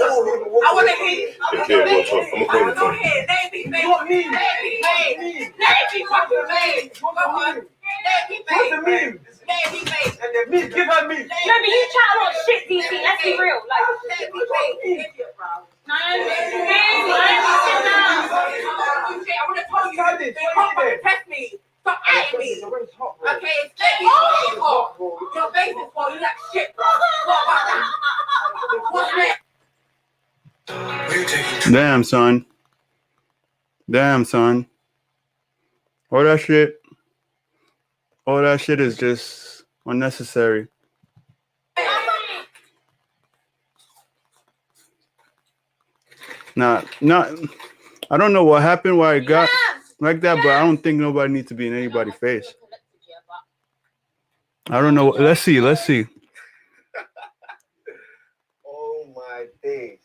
I want to hear. Okay, I want to hear. Let it be made. Let it be made. Let it be fucking made. Come on. Let it be made. Let it be made. And then me, give her me. No, but you chat a lot of shit, DC. Let's be real. Like, Let it be made. Idiot, bro. no, I want to tell you. They can't fucking test me. Stop at me. Okay, it's hot. Your face is hot. You like shit, bro. What about that? What's next? Damn, son. Damn, son. All that shit is just unnecessary. Nah, I don't know what happened, why it got like that, but I don't think nobody needs to be in anybody's face. I don't know. Let's see. Oh my days.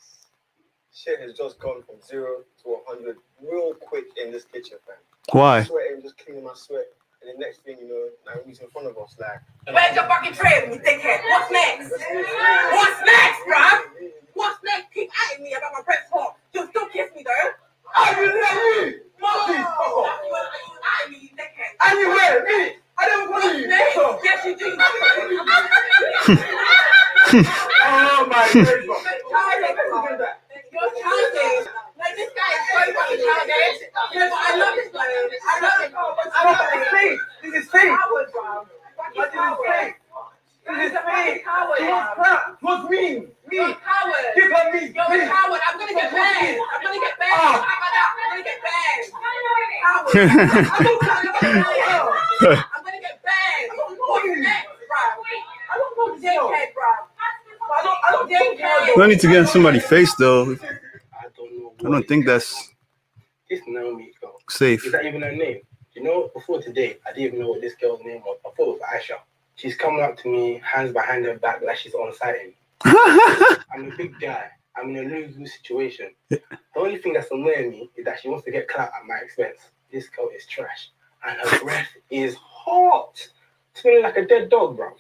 Shit has just gone from 0 to 100 real quick in this kitchen, fam. Why? I'm sweating, just cleaning my sweat. And the next thing you know, now he's in front of us, like. Where's your fucking tray, you dickhead? What's next? What's next, bruv? What's next? Keep at me about my breath hot. You'll still kiss me, though. Are you let me? Mommy, fuck off. At me, you dickhead. Anywhere, me. I don't want you. Next? Fuck off. Yes, you do. Oh my God. You're childish. Like, this guy is so fucking childish. No, but I love this guy. I love it. Stop, it's fake. This is fake. Coward, bro. But this is fake. This is fake. Coward, She was bro. crap. What's mean? You're a Me. coward. Give her me. You're a Me. coward. I'm gonna get banned. I'm gonna get banned. Ah. How about that? I'm gonna get banned. Coward. I'm gonna get banned. What's next, bro? I don't know this girl. Dickhead, bro. I don't Dickhead. No need to get in somebody's face though. I don't know. I don't think that's This Naomi girl. safe. Is that even her name? You know, before today, I didn't even know what this girl's name was. I thought it was Aisha. She's coming up to me, hands behind her back, like she's on sighting. I'm a big guy. I'm in a lose-lose situation. The only thing that's annoying me is that she wants to get clout at my expense. This girl is trash. And her breath is hot. Smelling like a dead dog, bro.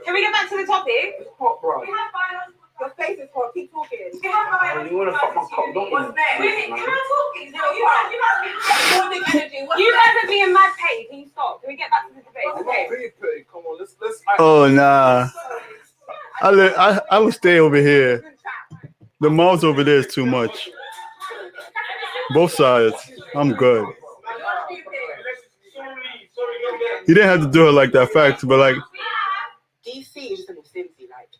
Can we get back to the topic? It's hot, bro. Your face is hot. Keep talking. You want to fuck my cock, don't you? What's next? Wait, Can I talk? You guys are being mad petty. Can you stop? Can we get back to the debate? I'm Okay. not being petty. Come on, let's. Oh nah. I will stay over here. The mouths over there is too much. Both sides. I'm good. You didn't have to do it like that, facts, but like. DC is just a little stingy. Like,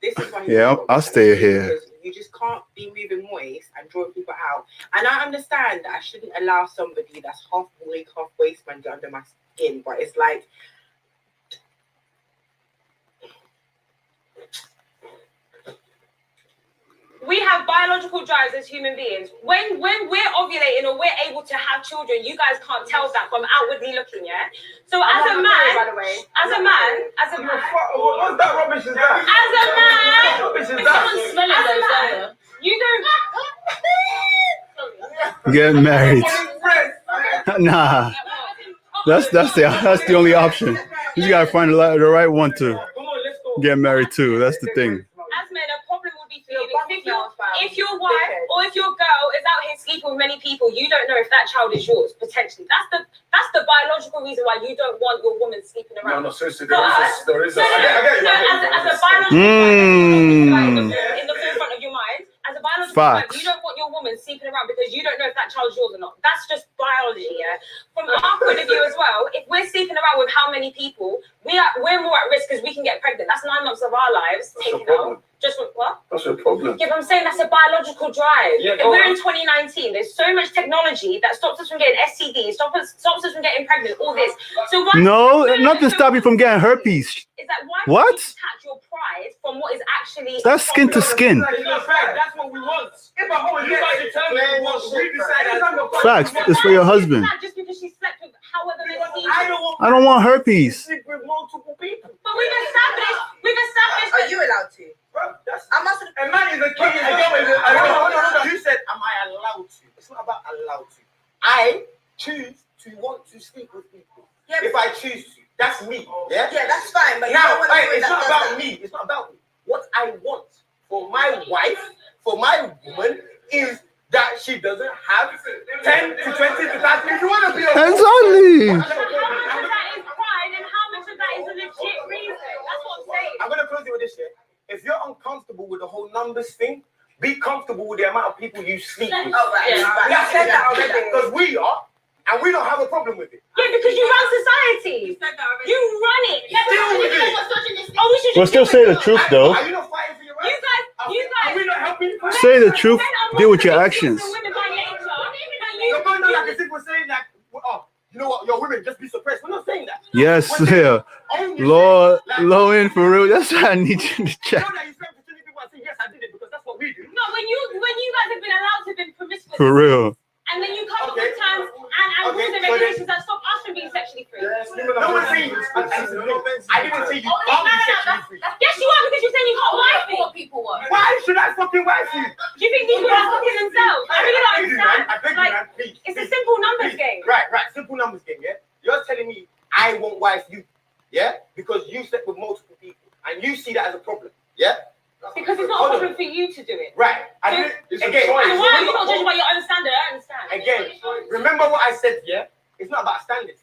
this is why. Yeah, I'll stay here. Because you just can't be moving moist and drawing people out. And I understand that I shouldn't allow somebody that's half boy, half waistband under my skin, but it's like. We have biological drives as human beings. When we're ovulating or we're able to have children, you guys can't tell that from outwardly looking, yeah? So as a man, What's that rubbish is that? as a man, What rubbish is that? you don't. Get married. Nah. That's the only option. You gotta find the right one to get married to. That's the thing. As men, a problem would be for you if your wife or if your girl is out here sleeping with many people, you don't know if that child is yours potentially. That's the biological reason why you don't want your woman sleeping around. No, seriously, But- there is a. As a biological in the forefront of your mind, as a biological wife, Facts. you don't want your woman sleeping around because you don't know if that child's yours or not. That's just biology, yeah. From our point of view as well, if we're sleeping around with how many people, we're more at risk because we can get pregnant. That's 9 months of our lives taken out. Just what? That's a problem. Yeah, but I'm saying that's a biological drive. Yeah, If we're in 2019, there's so much technology that stops us from getting STDs, stops us from getting pregnant, all this. So why? No, nothing stop you from getting herpes. Is that why? What? You detach your pride from what is actually? That's skin to skin. That's what we want. If a whole you guys determine what we decide. Facts. It's for your husband. Just because she slept with however many people. I don't want herpes. Sleep with multiple people. But we've established. Are you allowed to? Bro, that's I must. a man is a king. Hold on. You said, am I allowed to? It's not about allowed to. I choose to want to sleep with people. Yeah, If I choose to, that's me. Yeah. yeah, that's fine. But Now, you don't want to it's not does about that. me. It's not about me. What I want for my wife, for my woman, is that she doesn't have 10 to 20 to 30. If you want to be a Exactly. How much of that is pride and how much of that is a legit reason? That's what I'm saying. I'm gonna close it with this here. If you're uncomfortable with the whole numbers thing, be comfortable with the amount of people you sleep with. Oh, right. Yeah. Right. That's said that already. because we are, and we don't have a problem with it. Yeah, because you run society. said that already. You run it. Yeah, but Still how with do you know it. what's misogynistic? Oh, we should We'll just still do say it. the truth though. Are you not fighting for your rights? You Are we guys. not helping you? Say the truth. Deal with your actions. You're going on like as if we're saying that, oh, you know what, your women just be suppressed. We're not saying that. Yes, We're saying yeah. own your Lord, shit. Like, low in for real. That's why I need you to you check. know that you spend for 20 people and say, yes, I did it because that's what we do. No, when you guys have been allowed to be promiscuous, For real. and then you come up Okay. with terms and Okay, rules and so regulations that stop us from being sexually free. No one's saying you. I didn't say you can't be sexually free. Yes, you are, because you're saying you can't wife it. What people want. Why should I fucking wife you? Do you think these people are fucking themselves? I really don't understand. I beg you, Like, man, please. it's a please, simple numbers please. game. Right. Simple numbers game, yeah? You're telling me I won't wife you, yeah? Because you slept with multiple people and you see that as a problem, yeah? Because it's not a Hold on. problem for you to do it. Right. I didn't, It's a again, choice. And why are you not judging by your own standard? I understand. again, remember what I said, yeah? It's not about standards.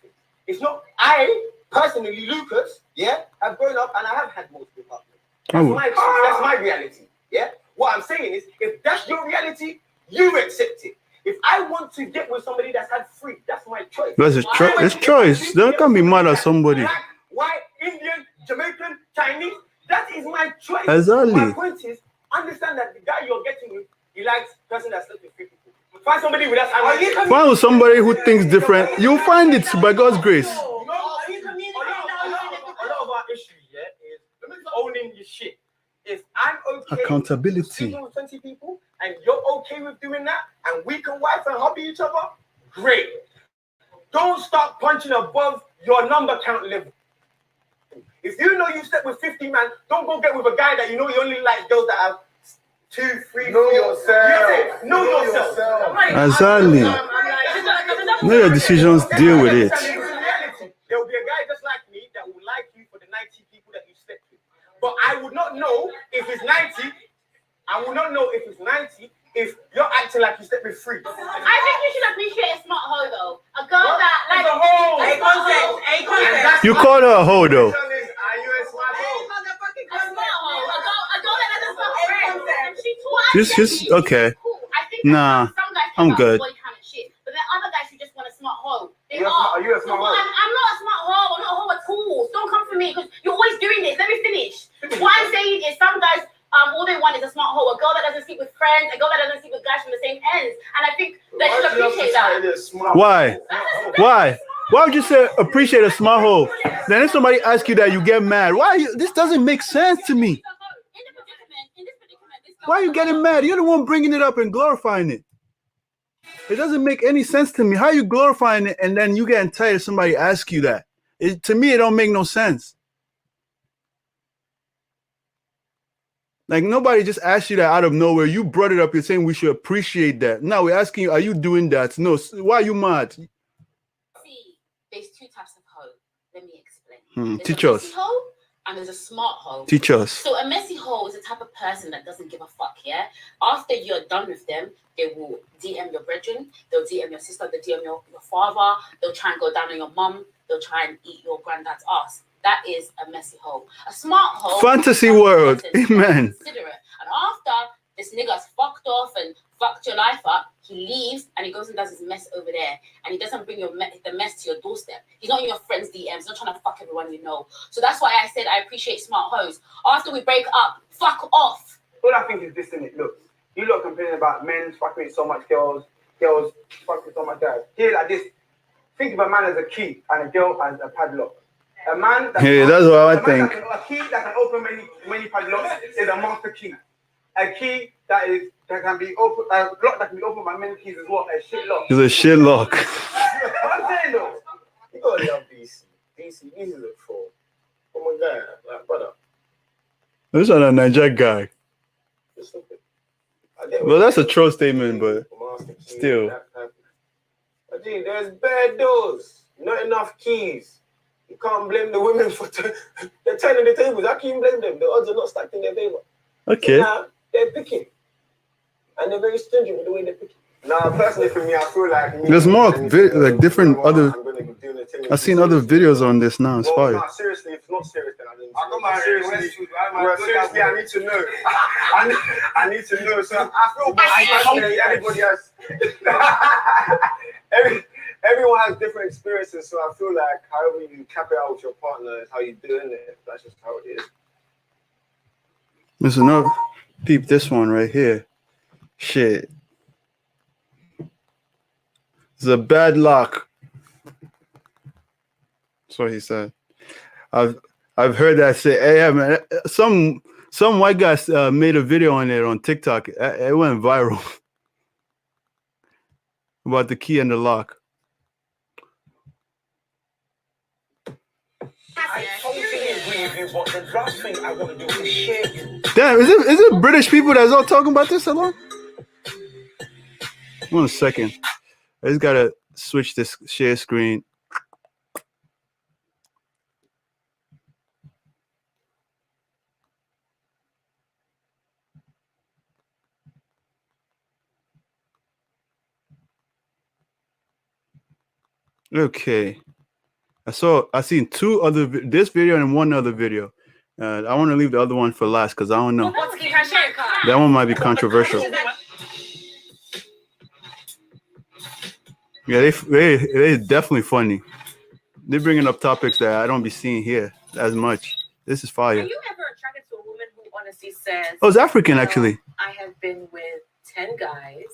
It's not, I personally, Lucas, yeah, have grown up and I have had multiple partners. That's my reality, yeah? What I'm saying is, if that's your reality, you accept it. If I want to get with somebody that's had free, that's my choice. That's it's choice. They can't be mad at somebody. Black, white, Indian, Jamaican, Chinese, that is my choice. Exactly. My point is, understand that the guy you're getting with, he likes person that's slept with free people. Find somebody with that. Find somebody who thinks different. You'll find it by God's grace. A lot of our issue, yeah, is owning your shit. If I'm okay Accountability. sleeping with 20 people and you're okay with doing that and we can wife and hobby each other, great. Don't start punching above your number count level. If you know you slept with 50 man, don't go get with a guy that you know you only like girls that have 2, 3, Know 4. yourself. Know yourself. Exactly. Know your decisions, deal with it. There will be a guy just like me that will like you for the 90 people that you slept with. But I would not know if it's 90. I will not know if it's 90 if you're acting like you slept with 3. I think you should appreciate a smart hoe though. A girl that It's like a whole. A concept. A concept. You called her a hoe though. Are you a smart hoe? a smart hoe. A girl that doesn't fuck friends. And she taught Just okay. cool. I think Nah, some guys I'm good. body kind of shit. But then other guys who just want a smart hoe. They Are you a smart hoe? I'm not a smart hoe. I'm not a hoe at all. Don't come for me because you're always doing this. Let me finish. What I'm saying is some guys all they want is a smart hoe, a girl that doesn't sleep with friends, a girl that doesn't sleep with guys from the same ends. And I think they should appreciate that. Why? Why? Why would you say appreciate a smart hoe? Then if somebody asks you that, you get mad. Why? This doesn't make sense to me. Why are you getting mad? You're the one bringing it up and glorifying it. It doesn't make any sense to me. How are you glorifying it and then you getting tired of somebody ask you that? To me, it don't make no sense. Like nobody just asked you that out of nowhere. You brought it up. You're saying we should appreciate that. Now we're asking you, are you doing that? No. Why are you mad? See, there's two types of hoe. Let me explain. There's Teach a us. messy hoe and there's a smart hoe. Teach us. So a messy hoe is the type of person that doesn't give a fuck, yeah? After you're done with them, they will DM your brethren, they'll DM your sister, they'll DM your father, they'll try and go down on your mum, they'll try and eat your granddad's ass. That is a messy hoe. A smart hoe. Fantasy world. Amen. Considerate. And after this nigga's fucked off and fucked your life up, he leaves and he goes and does his mess over there, and he doesn't bring the mess to your doorstep. He's not in your friends' DMs. He's not trying to fuck everyone you know. So that's why I said I appreciate smart hoes. After we break up, fuck off. All I think is this, innit? Look, you lot complaining about men fucking with so much girls fucking with so much guys. Here, like this, think of a man as a key and a girl as a padlock. A man that's that's what I think. A key that can open many padlocks is a master key. A key that can be open, a lock that can be opened by many keys is what? A shit lock. It's a shit lock. What I'm saying though. You gotta love DC. DC is a troll. Oh my god, like, brother. This is a Niger guy. Just look at- Well, that's a troll statement, but Master key, still. But gee, there's bad doors, not enough keys. You can't blame the women for they're turning the tables. How can you blame them? The odds are not stacked in their favor. Okay. So now they're picking, and they're very stringent with the way they're picking. Now, personally, for me, I feel like There's more like different other. I've seen other videos on this now. It's fire. No, seriously, if it's not serious, then I didn't. I got my Seriously, I need to know. I need to know. So I feel everybody has. Everyone has different experiences, so I feel like however you cap it out with your partner is how you doing it. That's just how it is. There's another. Peep this one right here. Shit. It's a bad lock. That's what he said. I've heard that say. Hey, man, some white guy made a video on it on TikTok. It went viral about the key and the lock. I totally agree with you, but the last thing I want to do is share you. Damn, is it British people that's all talking about this a lot? 1 second. I just gotta switch this share screen. Okay. I seen two other this video and one other video. I want to leave the other one for last because I don't know. That one might be controversial. Yeah, they definitely funny. They're bringing up topics that I don't be seeing here as much. This is fire. Are you ever attracted to a woman who honestly says, Oh, it's African actually. I have been with 10 guys,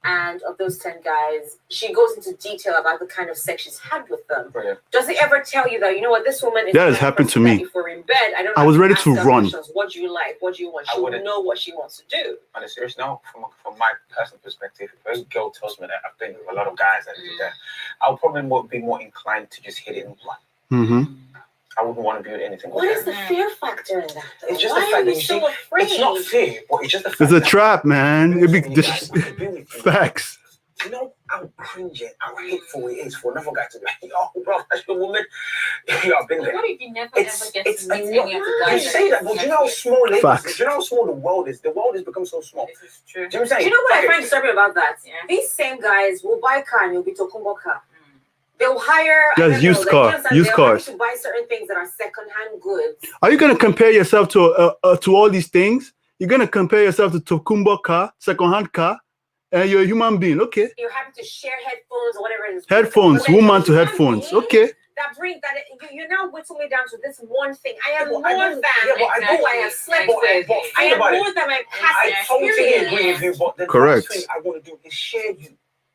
and of those 10 guys, she goes into detail about the kind of sex she's had with them. Brilliant. Does it ever tell you that, you know what, this woman is That has happened to me. if we're in bed, I was ready to run. Questions. What do you like? What do you want? She will know what she wants to do. On a serious note, from my personal perspective, if a girl tells me that I've been with a lot of guys that do that, I'll probably be more inclined to just hit it in one. Mm-hmm. I wouldn't want to be with anything. What is the fear factor in that? Though? It's just Why the fact are you that so afraid? It's not fear, but it's just the fact It's a that trap, man. It'd be just facts. you know how cringy, how hateful it is for another guy to be like, oh, bro, that's your woman. Yeah, I've been there. What if you never ever get to meet You any of the guys? You say that, but do you know how small it is? Facts. Do you know how small the world is? The world has become so small. This is true. Do you know what I'm saying? Do you know what I Okay. find disturbing about that? Yeah. These same guys will buy car and you'll be Tokumbo car. They'll hire Yes, used cars. To buy certain things that are second-hand goods. Are you gonna compare yourself to all these things? You're gonna compare yourself to Tokumbo car, second-hand car, and you're a human being. Okay. You're having to share headphones or whatever it is. Headphones, But woman to human headphones. being, Okay. That brings that you're now whittling me down to this one thing. I am Yeah, more but I than know- who I have slept but with. think I am about it. more than my past I totally experience. agree with you, but the Correct. last thing I want to do is share you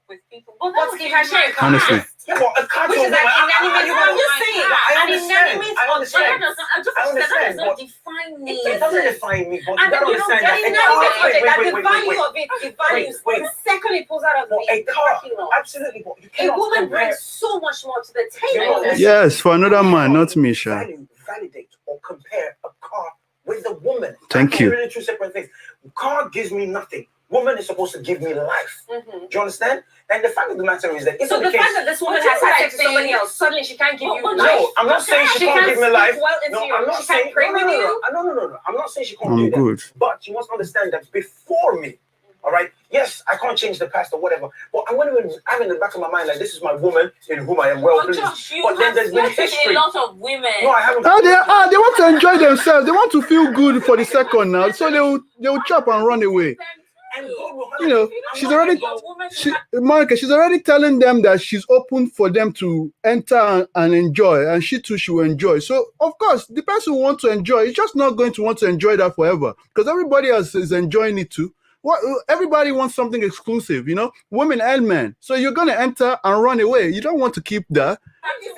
with people. Well, What's that's the share car? Honestly. Yeah, but a car Which to a is like woman, inanimate. I'm just saying. I An understand. inanimate I understand. That does not define me. It doesn't define me, but you And gotta you know, understand that that inanimate object, that the wait. value of it, the value Wait. the second it pulls out of But a the car, parking lot. absolutely, but you A cannot woman compare. brings so much more to the You know, table. Yes, for another man, not me, Sha. Validate or compare a car with a woman. Thank you. They're really two separate things. Car gives me nothing. Woman is supposed to give me life. Mm-hmm. Do you understand? And the fact of the matter is that if So in the the case, fact that this woman But has you had like sex with somebody saying- else, suddenly she can't give you Well, life. no, I'm not saying she can't give me speak life. well into No, you. I'm not She can't saying pray with you. No. I'm not saying she can't I'm do that. good. But you must understand that before me, all right, Yes, I can't change the past or whatever, but I'm going to have in the back of my mind like this is my woman in whom I am well pleased. But then there's been history. A lot of women. No, I haven't. They want to enjoy themselves. They want to feel good for the second now, so they'll chop and run away. And God will You know, Monica, she's already telling them that she's open for them to enter and enjoy, and she too she will enjoy. So of course, the person who wants to enjoy is just not going to want to enjoy that forever, because everybody else is enjoying it too. Everybody wants something exclusive, you know, women and men. So you're gonna enter and run away. You don't want to keep that. Okay,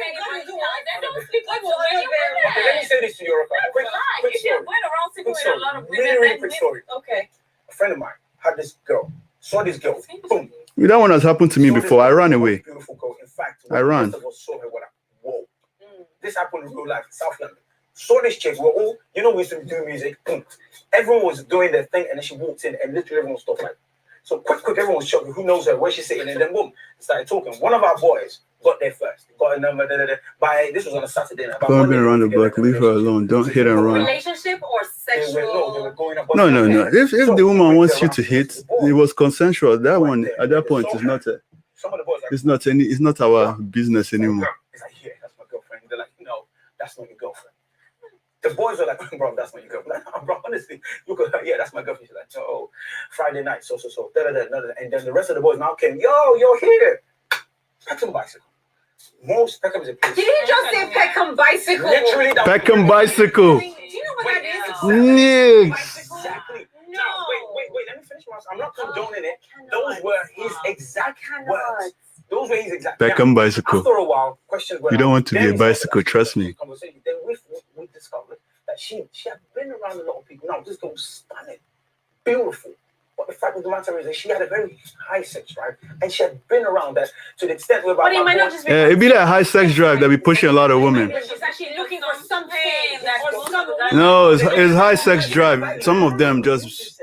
let me say this to you, quick story. Really quick story. Okay. A friend of mine had this girl, saw this girl, boom. That one has happened to me before. I ran away. Beautiful girl. In fact, I ran. Most of us saw her. Whoa. This happened in real life, South London. Saw this chick. We're all, you know, we used to do music. Boom. Everyone was doing their thing, and then she walked in, and literally everyone stopped like. So quick, everyone was shocked. Who knows her? Where she's sitting? And then boom, started talking. One of our boys got there first. Got a number. By this was on a Saturday night. Don't be around the block. Leave her alone. Don't hit and run. Relationship or sexual? They were going up. No. If the woman wants you to hit, it was consensual. That one at that point is not a. Some of the boys like, It's not our business anymore. It's like, yeah, that's my girlfriend. They're like, no, that's not your girlfriend. The boys are like, bro, that's not your girlfriend. Like, bro, honestly, look at her. Yeah, that's my girlfriend. She's like, oh, Friday night, so. And then the rest of the boys now came, yo, you're here. Peckham bicycle. Most Peckham is a place. Did you just say Peckham bicycle? Literally, that Peckham bicycle. Do you know what that is? Exactly. No. Now, wait. Let me finish my. I'm not condoning it. Those were his exact words. Those were his exact. Peckham bicycle. After a while, questions went. You don't want to be a bicycle, trust me. Then we discovered that she had been around a lot of people. Now this girl was stunning, beautiful. But the fact of the matter is that she had a very high sex drive, and she had been around that to the extent where. But it might not just be. Yeah, it'd be that high sex drive that be pushing a lot of women. She's actually looking for something that No, it's high sex drive. Some of them just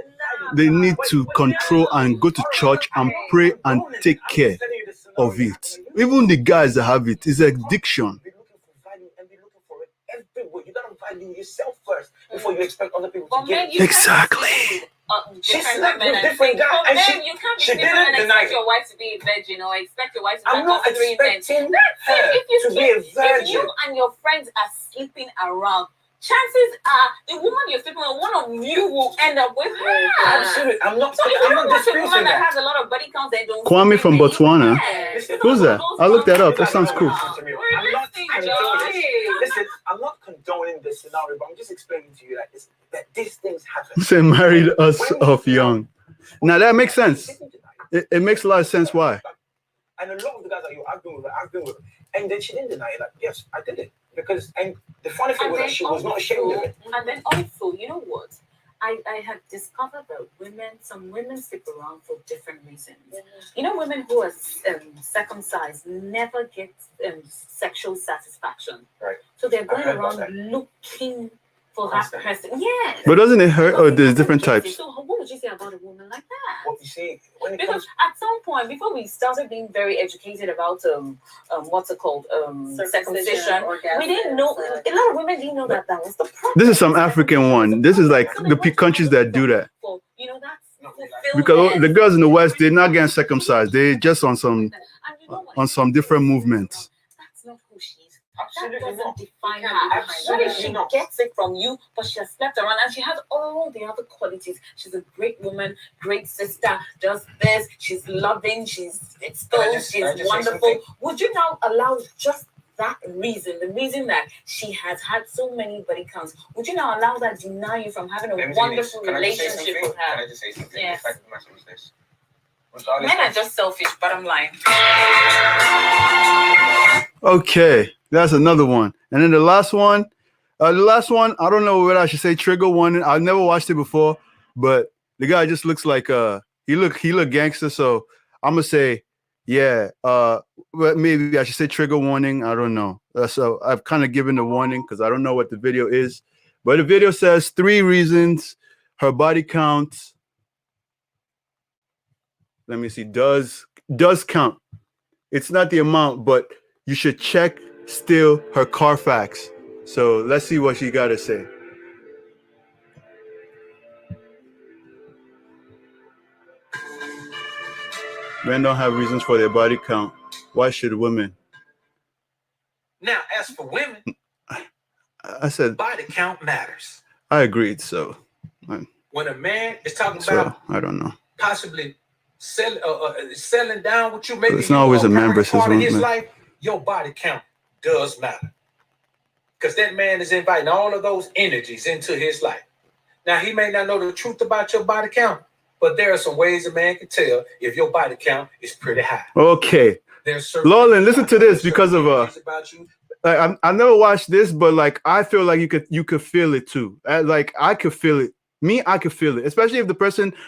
they need to control and go to church and pray and take care of it. Even the guys that have it, it's addiction. Be looking for value and be looking for it everywhere. You gotta value yourself first before you expect other people to give. Exactly. She slept with different guys, and you can't be she different didn't and deny expect it. your wife to be a virgin or expect your wife to be I'm not considering men. expecting That's her it. to be a If virgin. you and your friends are sleeping around, chances are the woman you're sleeping with, one of you will end up with her. Absolutely, I'm not So if you don't want a disputing woman that that. has a lot of body counts, they don't. Kwame from Botswana. Listen, Who's that? I looked that up. That sounds cool. Listen, I'm not condoning this scenario, but I'm just explaining to you that these things happen. Who said married us off young? Now that makes sense. It makes a lot of sense. Why? And a lot of the guys that I've been with, and then she didn't deny it. Like, yes, I did it because. And the funny thing was that she was not ashamed of it. And then also, you know what? I have discovered that some women stick around for different reasons. You know, women who are circumcised never get sexual satisfaction. Right. So they're going heard about around that. looking for that person. Yes. But doesn't it hurt? Or there's different types. So what would you say about a woman like that? What you see when it Because comes. at some point, before we started being very educated about what's it called, circumcision, we didn't know. A lot of women didn't know that was the problem. This is some African one. This is like the countries that do that. You know, that's Because the girls in the West, they're not getting circumcised. They're just on some different movements. That's not who she is. Absolutely That doesn't not. define her. What if she gets it from you, but she has slept around and she has all the other qualities? She's a great woman, great sister, does this, she's loving, she's exposed, she's wonderful. Would you now allow just that reason, the reason that she has had so many body counts, would you now allow that deny you from having a wonderful relationship with her? Can I just say something? Yes. The fact of the matter is this. Men are just selfish, bottom line. Okay, that's another one. And then the last one, I don't know whether I should say trigger warning. I've never watched it before, but the guy just looks like he look gangster. So I'm gonna say, yeah. But maybe I should say trigger warning. I don't know. So I've kind of given the warning because I don't know what the video is. But the video says 3 reasons her body count. Let me see. Does count. It's not the amount, but you should check still her Carfax. So let's see what she got to say. Men don't have reasons for their body count. Why should women? Now, as for women, I said body count matters. I agreed. So when a man is talking about, I don't know, possibly selling down with you, maybe it's not always a man versus part of his woman. life, your body count does matter. Because that man is inviting all of those energies into his life. Now, he may not know the truth about your body count, but there are some ways a man can tell if your body count is pretty high. Okay. Lolin, listen to this because of I never watched this, but like I feel like you could feel it too. Like I could feel it. I could feel it, especially if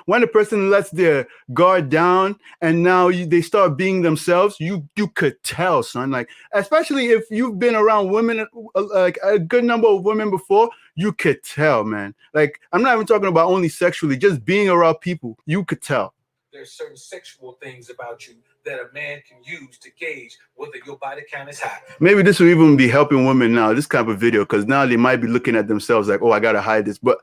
when the person lets their guard down and now they start being themselves. You could tell, son. Like especially if you've been around women, like a good number of women before, you could tell, man. Like I'm not even talking about only sexually, just being around people, you could tell. There's certain sexual things about you that a man can use to gauge whether your body count is high. Maybe this will even be helping women now, this kind of video, because now they might be looking at themselves like, oh, I gotta hide this. But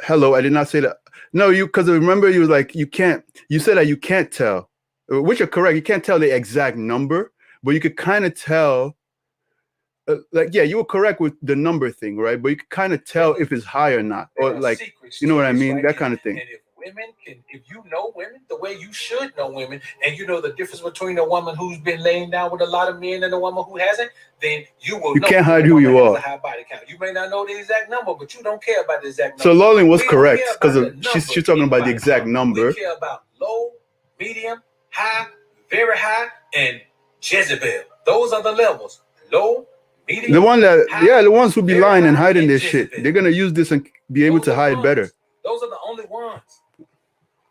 hello, I did not say that. No, because remember you was like, you said that you can't tell, which are correct. You can't tell the exact number, but you could kind of tell, you were correct with the number thing, right? But you could kind of tell if it's high or not, or like, you know what I mean? Right? That kind of thing. And if you know women the way you should know women, and you know the difference between a woman who's been laying down with a lot of men and a woman who hasn't, then you will know. You can't hide who you are. A high body count. You may not know the exact number, but you don't care about the exact number. So Lolin was correct because she's talking about the exact number. We care about low, medium, high, very high, and Jezebel. Those are the levels. Low, medium, the one that high, the ones who be lying and hiding their shit. They're gonna use this and be able to hide better. Those are the only ones.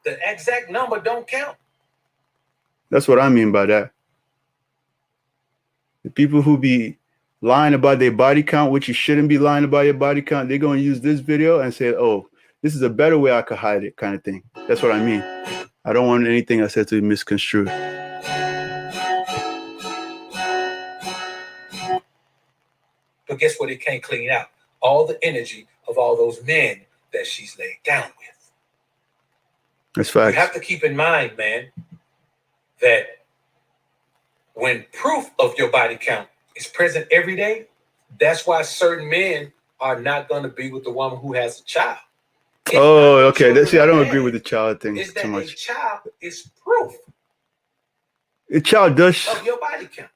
The exact number don't count. That's what I mean by that. The people who be lying about their body count, which you shouldn't be lying about your body count, they're going to use this video and say, oh, this is a better way I could hide it, kind of thing. That's what I mean. I don't want anything I said to be misconstrued. But guess what? It can't clean out all the energy of all those men that she's laid down with. That's facts. You have to keep in mind, man, that when proof of your body count is present every day, that's why certain men are not going to be with the woman who has a child. Okay. I don't agree with the child thing too much. A child is proof. A child does of your body count.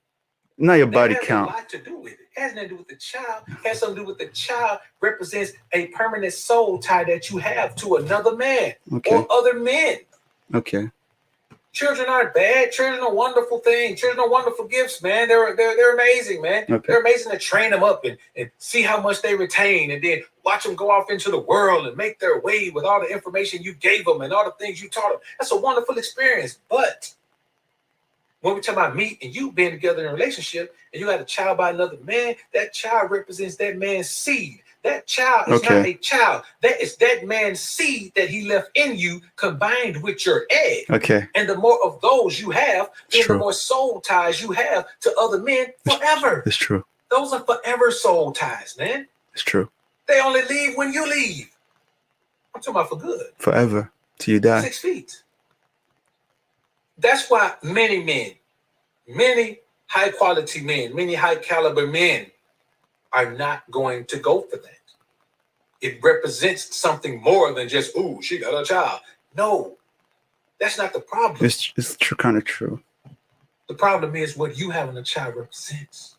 Not your body count. It has a lot to do with it. It has nothing to do with the child. It has something to do with the child represents a permanent soul tie that you have to another man or other men. Okay. Children aren't bad. Children are wonderful things. Children are wonderful gifts, man. They're amazing, man. Okay. They're amazing to train them up and see how much they retain and then watch them go off into the world and make their way with all the information you gave them and all the things you taught them. That's a wonderful experience. But when we talk about me and you being together in a relationship and you got a child by another man, that child represents that man's seed. That child is not a child. That is that man's seed that he left in you combined with your egg. Okay. And the more of those you have, then the more soul ties you have to other men forever. It's true. Those are forever soul ties, man. It's true. They only leave when you leave. I'm talking about for good. Forever. Till you die. 6 feet. That's why many men, many high quality men, many high caliber men are not going to go for that. It represents something more than just, ooh, she got a child. No, that's not the problem. It's true, kind of true. The problem is what you having a child represents.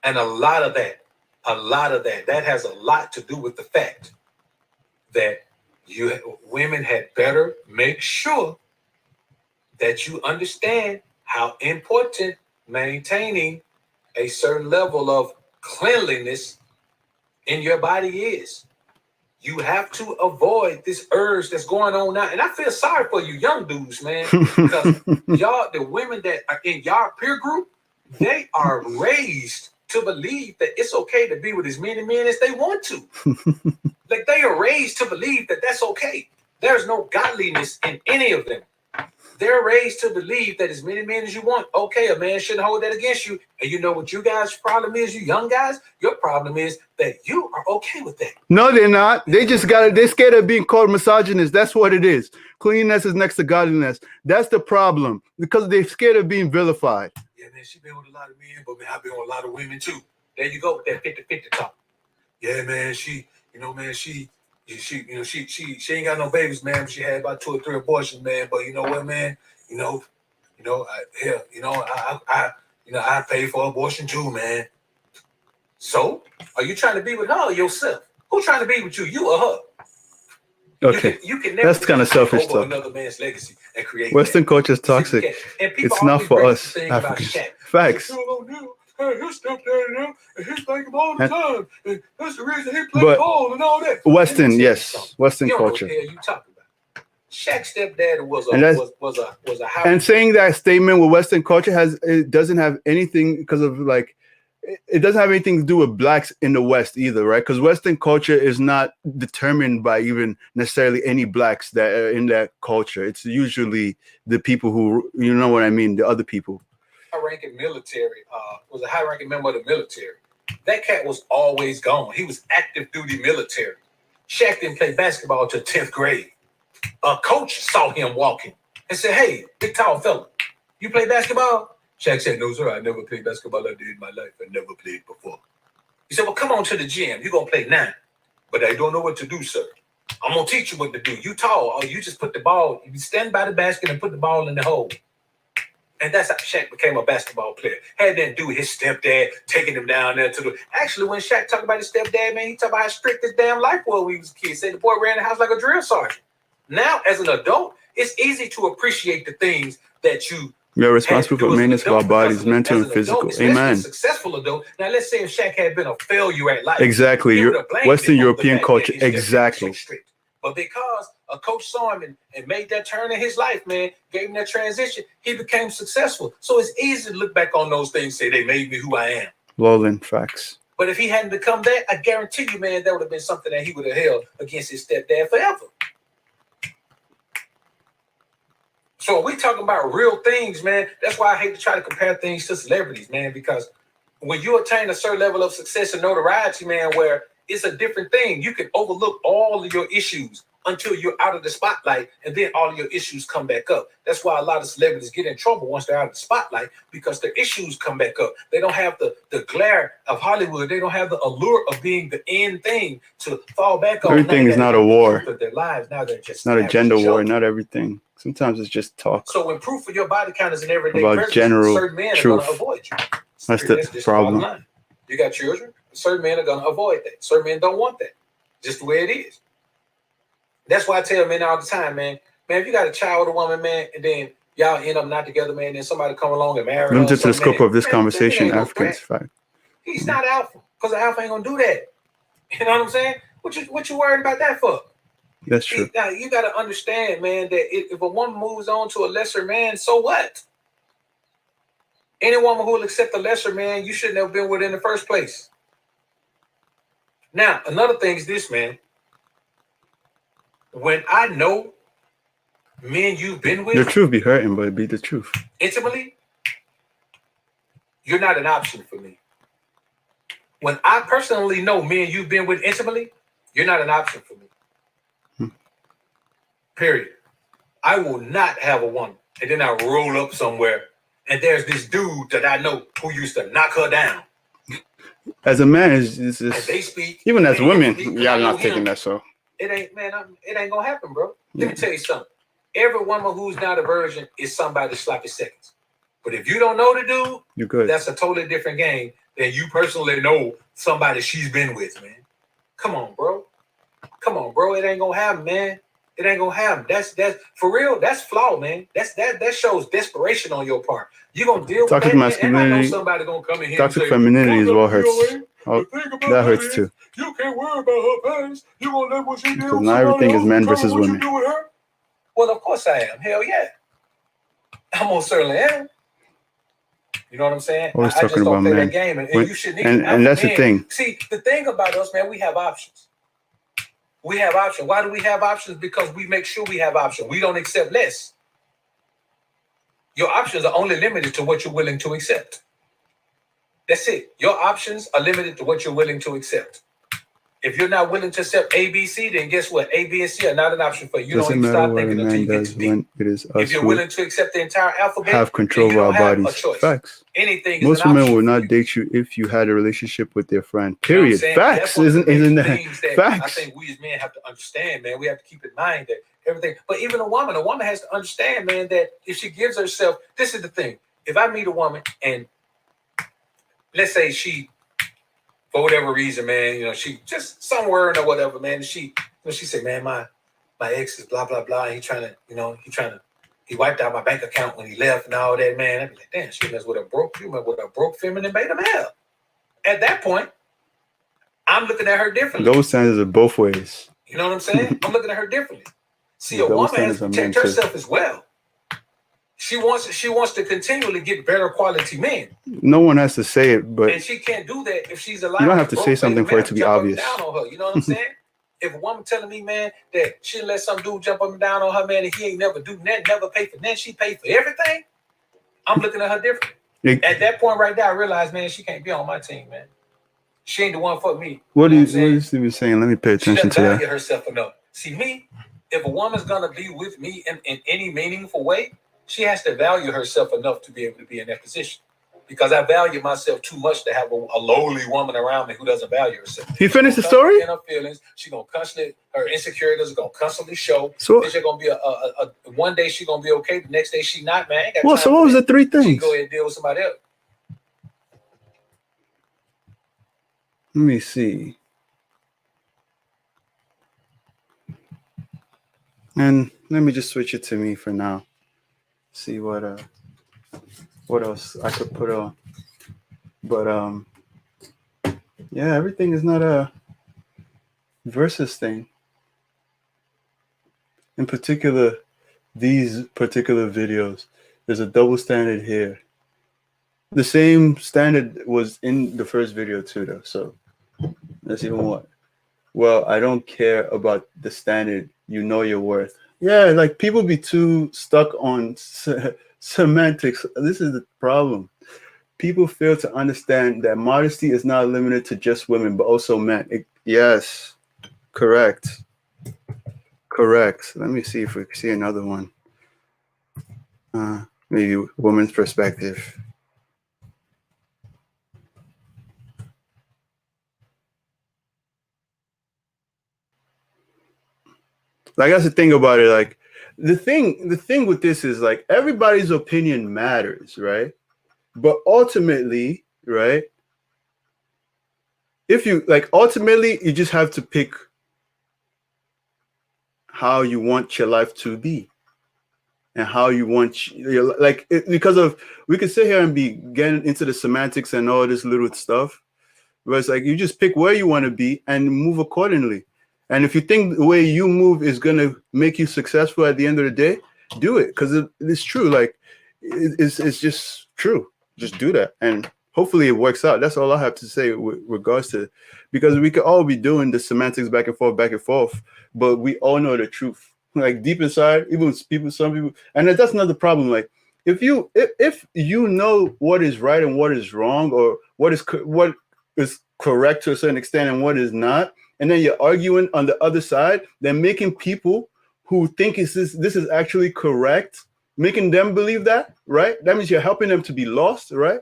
And a lot of that has a lot to do with the fact that women had better make sure that you understand how important maintaining a certain level of cleanliness in your body is. You have to avoid this urge that's going on now. And I feel sorry for you young dudes, man, because the women that are in y'all peer group, they are raised to believe that it's okay to be with as many men as they want to. Like they are raised to believe that that's okay. There's no godliness in any of them. they're raised to believe that as many men as you want, okay, a man shouldn't hold that against you. And you know what you guys' problem is, you young guys? Your problem is that you are okay with that. No, they're not. They just they're scared of being called misogynist. That's what it is. Cleanliness is next to godliness. That's the problem, because they're scared of being vilified. Yeah, man, she been with a lot of men, but man, I've been with a lot of women too. There you go with that 50-50 talk. Yeah, man, she ain't got no babies, man. But she had about 2 or 3 abortions, man. But you know what, man? I pay for abortion too, man. So, are you trying to be with her or yourself? Who's trying to be with you or her? Okay, you can never that's kind of selfish over stuff. another man's legacy and create Western that. culture is toxic. It's not for us Africans. Facts. His stepdad now, and he's like him all the time, and that's the reason he played ball and all that. Western, yes, Western culture. What the hell you talking about? Shaq's stepdad was a high. And saying that statement with Western culture it doesn't have anything, because of like, it doesn't have anything to do with blacks in the West either, right? Because Western culture is not determined by even necessarily any blacks that are in that culture. It's usually the people who, you know what I mean, the other people. High-ranking military, was a high-ranking member of the military. That cat was always gone. He was active duty military. Shaq didn't play basketball till 10th grade. A coach saw him walking and said, "Hey, big tall fella, you play basketball?" Shaq said, "No, sir, I never played basketball like that in my life. I never played before." He said, "Well, come on to the gym. You're going to play 9. But I don't know what to do, sir. I'm going to teach you what to do. You tall. Oh, you just put the ball, you stand by the basket and put the ball in the hole." And that's how Shaq became a basketball player. Had nothing to do with his stepdad taking him down there to the... Actually, when Shaq talked about his stepdad, man, he talked about how strict his damn life was when he was a kid. Said the boy ran the house like a drill sergeant. Now, as an adult, it's easy to appreciate the things that we are responsible for maintenance of our bodies, mental and physical. Amen. Successful adult. Now, let's say if Shaq had been a failure at life. Exactly. Western European culture. Exactly. But because a coach saw him and made that turn in his life, man, gave him that transition, he became successful. So it's easy to look back on those things and say they made me who I am. Lowland, facts. But if he hadn't become that, I guarantee you, man, that would have been something that he would have held against his stepdad forever. So we talking about real things, man. That's why I hate to try to compare things to celebrities, man, because when you attain a certain level of success and notoriety, man, where it's a different thing. You can overlook all of your issues until you're out of the spotlight, and then all of your issues come back up. That's why a lot of celebrities get in trouble once they're out of the spotlight, because their issues come back up. They don't have the glare of Hollywood. They don't have the allure of being the end thing to fall back on. Everything is not a war. Their lives. Now they're just not a gender war, not everything. Sometimes it's just talk. So when proof of your body count is an everyday about presence, general certain men truth. are going to avoid you. That's the problem. You got children. Certain men are going to avoid that. Certain men don't want that. Just the way it is. That's why I tell men all the time, man, if you got a child with a woman, man, and then y'all end up not together, man, then somebody come along and marry. Limited to the scope of this conversation, Africans. Fact. He's not alpha, because the alpha ain't going to do that. You know what I'm saying? What you worried about that for? That's true. Now, you got to understand, man, that if a woman moves on to a lesser man, so what? Any woman who will accept a lesser man, you shouldn't have been with in the first place. Now, another thing is this, man. When I know men you've been with, the truth be hurting, but it be the truth. Intimately, you're not an option for me. When I personally know men you've been with intimately, you're not an option for me. Period. I will not have a woman, and then I roll up somewhere, and there's this dude that I know who used to knock her down. As a man, it's they speak, even as women, y'all not taking that so. It ain't, man. It ain't gonna happen, bro. Let me tell you something. Every woman who's not a virgin is somebody sloppy seconds. But if you don't know the dude, you're good. That's a totally different game than you personally know somebody she's been with, man. Come on, bro. It ain't gonna happen, man. It ain't gonna happen. That's for real. That's flawed, man. That shows desperation on your part. You gonna deal toxic with that, masculinity. I know somebody gonna come in here. Toxic femininity is what hurts. That hurts too. You can't worry about her past. You gonna let what she do. Because not everything is men versus women. Well, of course I am. Hell yeah. I most certainly am. You know what I'm saying? Always talking about men. And that's the thing. See, the thing about us, man, we have options. We have options. Why do we have options? Because we make sure we have options. We don't accept less. Your options are only limited to what you're willing to accept. That's it. Your options are limited to what you're willing to accept. If you're not willing to accept A, B, C, then guess what? A, B, and C are not an option for you. You don't Doesn't even matter start what a thinking until man you get does to D. when it is If us you're who willing to accept the entire alphabet, have control then of you our don't have a bodies. choice. Facts. Anything is Most an women option will for not you. date you if you had a relationship with their friend. You know what I'm Period. saying? Facts. That's one of the Isn't that things that I facts? think we as men have to understand, man. We have to keep in mind that everything. But even a woman has to understand, man, that if she gives herself, this is the thing. If I meet a woman and let's say she, for whatever reason, man, you know, she just some word or whatever, man. She said, man, my ex is blah blah blah. And he wiped out my bank account when he left and all that, man. I'd be like, damn, she messed with a broke feminine beta male. At that point, I'm looking at her differently. Those standards are both ways. You know what I'm saying? I'm looking at her differently. See, a Those woman has standards to are protect meant to- herself as well. She wants to continually get better quality men. No one has to say it, but And she can't do that if she's allowed. you don't have to say something for it to be jump up and obvious. down on her. You know what I'm saying? If a woman telling me, man, that she let some dude jump up and down on her, man, and he ain't never do nothing, never pay for nothing, she pay for everything, I'm looking at her differently. At that point right there, I realize, man, she can't be on my team, man. She ain't the one for me. What you are you saying? Let me pay She attention doesn't to value that. herself enough. See, me, if a woman's gonna be with me in any meaningful way, she has to value herself enough to be able to be in that position. Because I value myself too much to have a lowly woman around me who doesn't value herself. He finished the story? In her feelings, she gonna constantly, her insecurities are gonna constantly show. So There's gonna be a one day she gonna be okay, the next day she not, man. Well, so what was the three things? She go ahead and deal with somebody else. Let me see. And let me just switch it to me for now. See what else I could put on. But yeah, everything is not a versus thing. In particular, these particular videos, there's a double standard here. The same standard was in the first video too, though. So that's even what. Well, I don't care about the standard. You know your worth. Yeah, like people be too stuck on semantics. This is the problem. People fail to understand that modesty is not limited to just women, but also men. Yes, correct. Let me see if we can see another one. Maybe woman's perspective. Like that's the thing about it. Like the thing with this is like everybody's opinion matters, right? But ultimately, right? Ultimately, you just have to pick how you want your life to be, and how you want because of we could sit here and be getting into the semantics and all this little stuff, but it's like you just pick where you want to be and move accordingly. And if you think the way you move is going to make you successful at the end of the day, do it. Because it's true. Like, it's just true. Just do that. And hopefully it works out. That's all I have to say with regards to it. Because we could all be doing the semantics back and forth. But we all know the truth. Like, deep inside, even some people. And that's not the problem. Like, if you know what is right and what is wrong, or what is correct to a certain extent and what is not, and then you're arguing on the other side, then making people who think this is actually correct, making them believe that, right? That means you're helping them to be lost, right?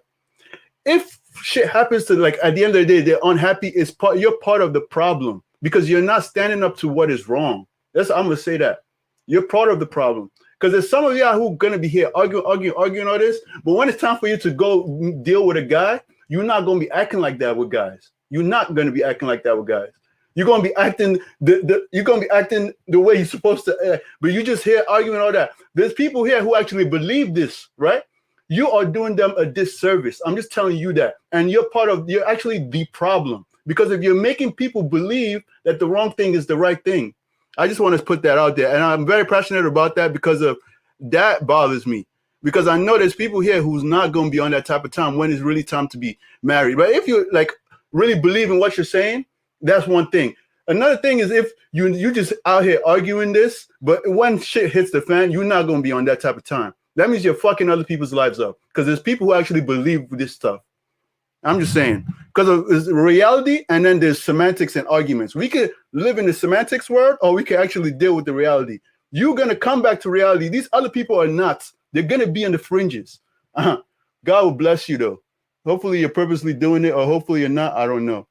If shit happens to, like, at the end of the day, they're unhappy, you're part of the problem because you're not standing up to what is wrong. I'm gonna say that. You're part of the problem. Because there's some of y'all who are gonna be here arguing all this, but when it's time for you to go deal with a guy, you're not gonna be acting like that with guys. You're not gonna be acting like that with guys. You're gonna be acting the way you're supposed to act, but you just here arguing all that. There's people here who actually believe this, right? You are doing them a disservice. I'm just telling you that, and you're actually the problem, because if you're making people believe that the wrong thing is the right thing, I just want to put that out there, and I'm very passionate about that because of that bothers me. Because I know there's people here who's not gonna be on that type of time when it's really time to be married. But if you like really believe in what you're saying, that's one thing. Another thing is if you just out here arguing this, but when shit hits the fan, you're not going to be on that type of time. That means you're fucking other people's lives up. Because there's people who actually believe this stuff. I'm just saying. Because there's reality and then there's semantics and arguments. We could live in the semantics world or we could actually deal with the reality. You're going to come back to reality. These other people are not. They're going to be in the fringes. God will bless you, though. Hopefully you're purposely doing it, or hopefully you're not. I don't know.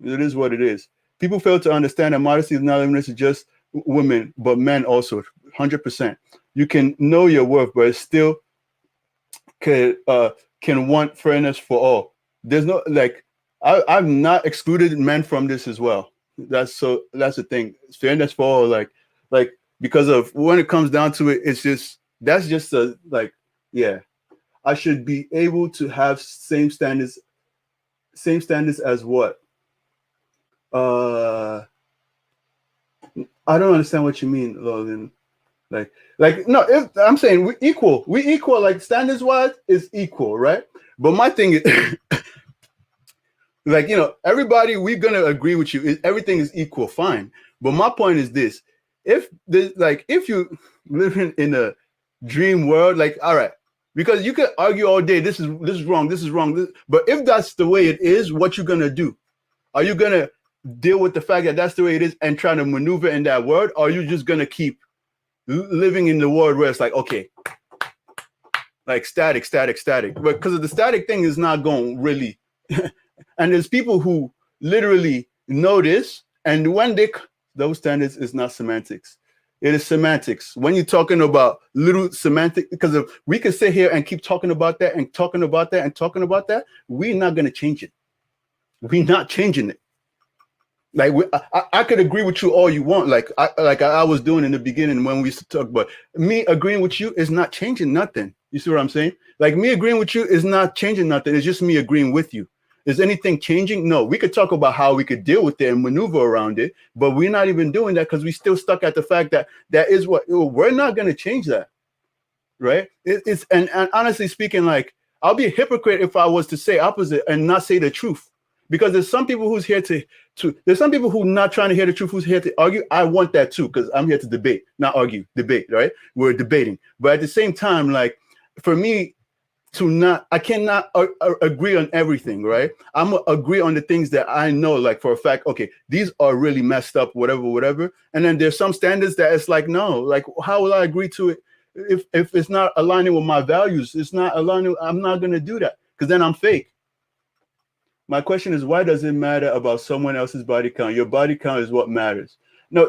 It is what it is. People fail to understand that modesty is not limited to just women, but men also. 100%. You can know your worth, but it still can want fairness for all. There's no I've not excluded men from this as well. That's the thing. Fairness for all, like because of when it comes down to it, it's just that's just a I should be able to have same standards as what? I don't understand what you mean, Logan. No, if I'm saying we equal, like standards wise is equal, right? But my thing is everybody, we're gonna agree with you. Everything is equal, fine. But my point is this: if you living in a dream world, all right, because you can argue all day, this is wrong, this is wrong. But if that's the way it is, what you gonna do? Are you gonna deal with the fact that that's the way it is and try to maneuver in that world, or are you just gonna keep living in the world where it's okay, static, but because of the static thing is not going really. And there's people who literally know this, and when those standards is not semantics, it is semantics. When you're talking about little semantic, because if we can sit here and keep talking about that and talking about that and talking about that, we're not going to change it. We're not changing it. I could agree with you all you want, I was doing in the beginning when we used to talk, but me agreeing with you is not changing nothing. You see what I'm saying? Me agreeing with you is not changing nothing. It's just me agreeing with you. Is anything changing? No. We could talk about how we could deal with it and maneuver around it, but we're not even doing that because we still stuck at the fact that is what we're not going to change that, right? And honestly speaking, I'll be a hypocrite if I was to say opposite and not say the truth. Because there's some people who's here to there's some people who not trying to hear the truth, who's here to argue. I want that too, because I'm here to debate, not argue, debate, right? We're debating. But at the same time, for me I cannot agree on everything, right? I'm gonna agree on the things that I know, for a fact, okay, these are really messed up, whatever. And then there's some standards that it's no, how will I agree to it if it's not aligning with my values? It's not aligning. I'm not gonna do that because then I'm fake. My question is, why does it matter about someone else's body count? Your body count is what matters. No,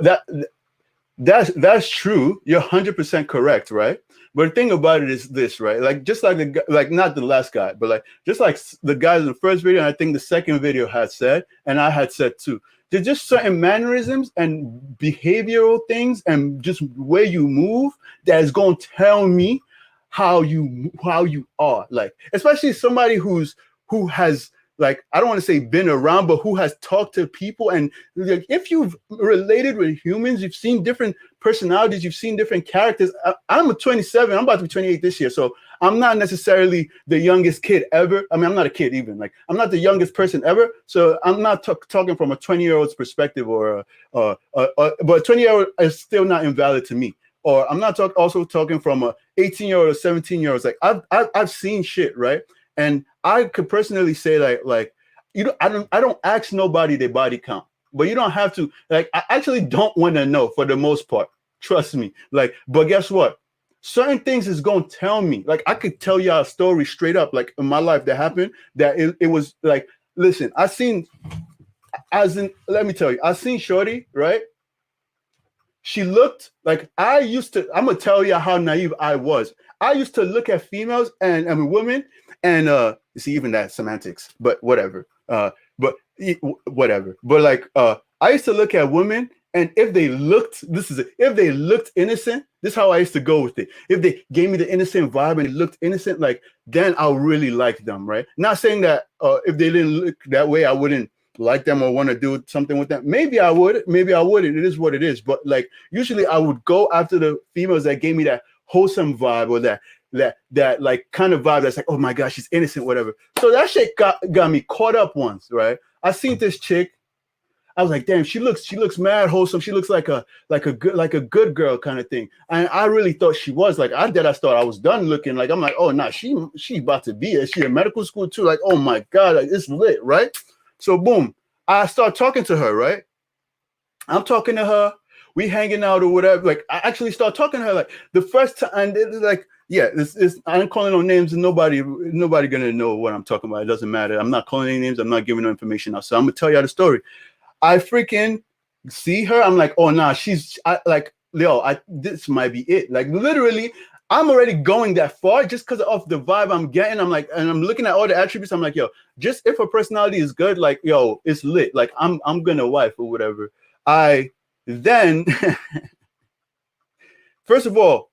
that's true. You're 100% correct, right? But the thing about it is this, right? Just like not the last guy, but just like the guys in the first video, and I think the second video had said, and I had said too, there's just certain mannerisms and behavioral things and just where you move that is going to tell me how you are. Especially somebody who has I don't want to say been around, but who has talked to people. And if you've related with humans, you've seen different personalities, you've seen different characters. I'm 27, I'm about to be 28 this year. So I'm not necessarily the youngest kid ever. I mean, I'm not a kid even. I'm not the youngest person ever. So I'm not talking from a 20-year-old's perspective but a 20-year-old is still not invalid to me. Or I'm not also talking from a 18-year-old or 17-year-old. I've seen shit, right? And I could personally say I don't ask nobody their body count, but you don't have to. I actually don't want to know for the most part. Trust me. But guess what? Certain things is gonna tell me. I could tell y'all a story straight up, in my life that happened. That it was listen. Let me tell you. I seen Shorty, right? She looked I'm gonna tell you how naive I was. I used to look at females and women. And you see, even that semantics, but whatever. Whatever. But I used to look at women, and if they looked innocent, this is how I used to go with it. If they gave me the innocent vibe and it looked innocent, then I'll really like them, right? Not saying that if they didn't look that way, I wouldn't like them or want to do something with them. Maybe I would, maybe I wouldn't. It is what it is. But usually I would go after the females that gave me that wholesome vibe or that kind of vibe that's oh my gosh, she's innocent, whatever. So that shit got me caught up once, right? I seen this chick. I was like, damn, she looks mad wholesome. She looks like a good girl kind of thing. And I really thought she was like, I thought I was done looking. Like, I'm like, oh nah, she about to be it. She in medical school too. Like, oh my God, like it's lit, right? So boom, I start talking to her, right? I'm talking to her, we hanging out or whatever. Like, I actually start talking to her like the first time, and it's like, yeah, this I ain't calling no names, and nobody gonna know what I'm talking about. It doesn't matter. I'm not calling any names. I'm not giving no information out. So I'm gonna tell you the story. I freaking see her. I'm like, oh nah, this might be it. Like literally, I'm already going that far just because of the vibe I'm getting. I'm like, and I'm looking at all the attributes. I'm like, yo, just if her personality is good, like, yo, it's lit. Like I'm gonna wife or whatever. Then first of all,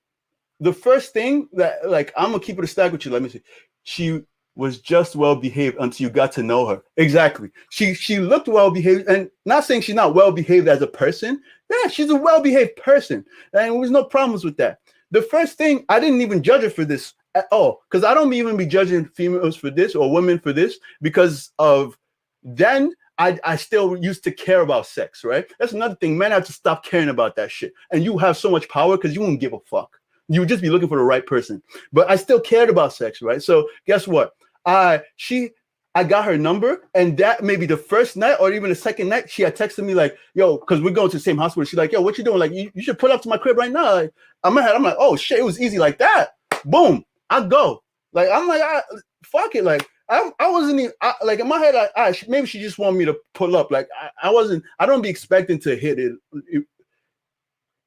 the first thing that, like, I'm gonna keep it a stack with you. Let me see. She was just well behaved until you got to know her. Exactly. She looked well behaved, and not saying she's not well behaved as a person. Yeah, she's a well behaved person, and there was no problems with that. The first thing, I didn't even judge her for this at all, because I don't even be judging females for this or women for this, because of then I still used to care about sex, right? That's another thing. Men have to stop caring about that shit, and you have so much power because you won't give a fuck. You would just be looking for the right person. But I still cared about sex, right? So guess what? I got her number, and that maybe the first night or even the second night, she had texted me like, yo, because we're going to the same hospital. She's like, yo, what you doing? Like, you should pull up to my crib right now. Like, I'm like, oh shit, it was easy like that. Boom, I go. Like, I'm like, fuck it. Like, I wasn't even, like in my head, maybe she just wanted me to pull up. Like, I don't be expecting to hit it.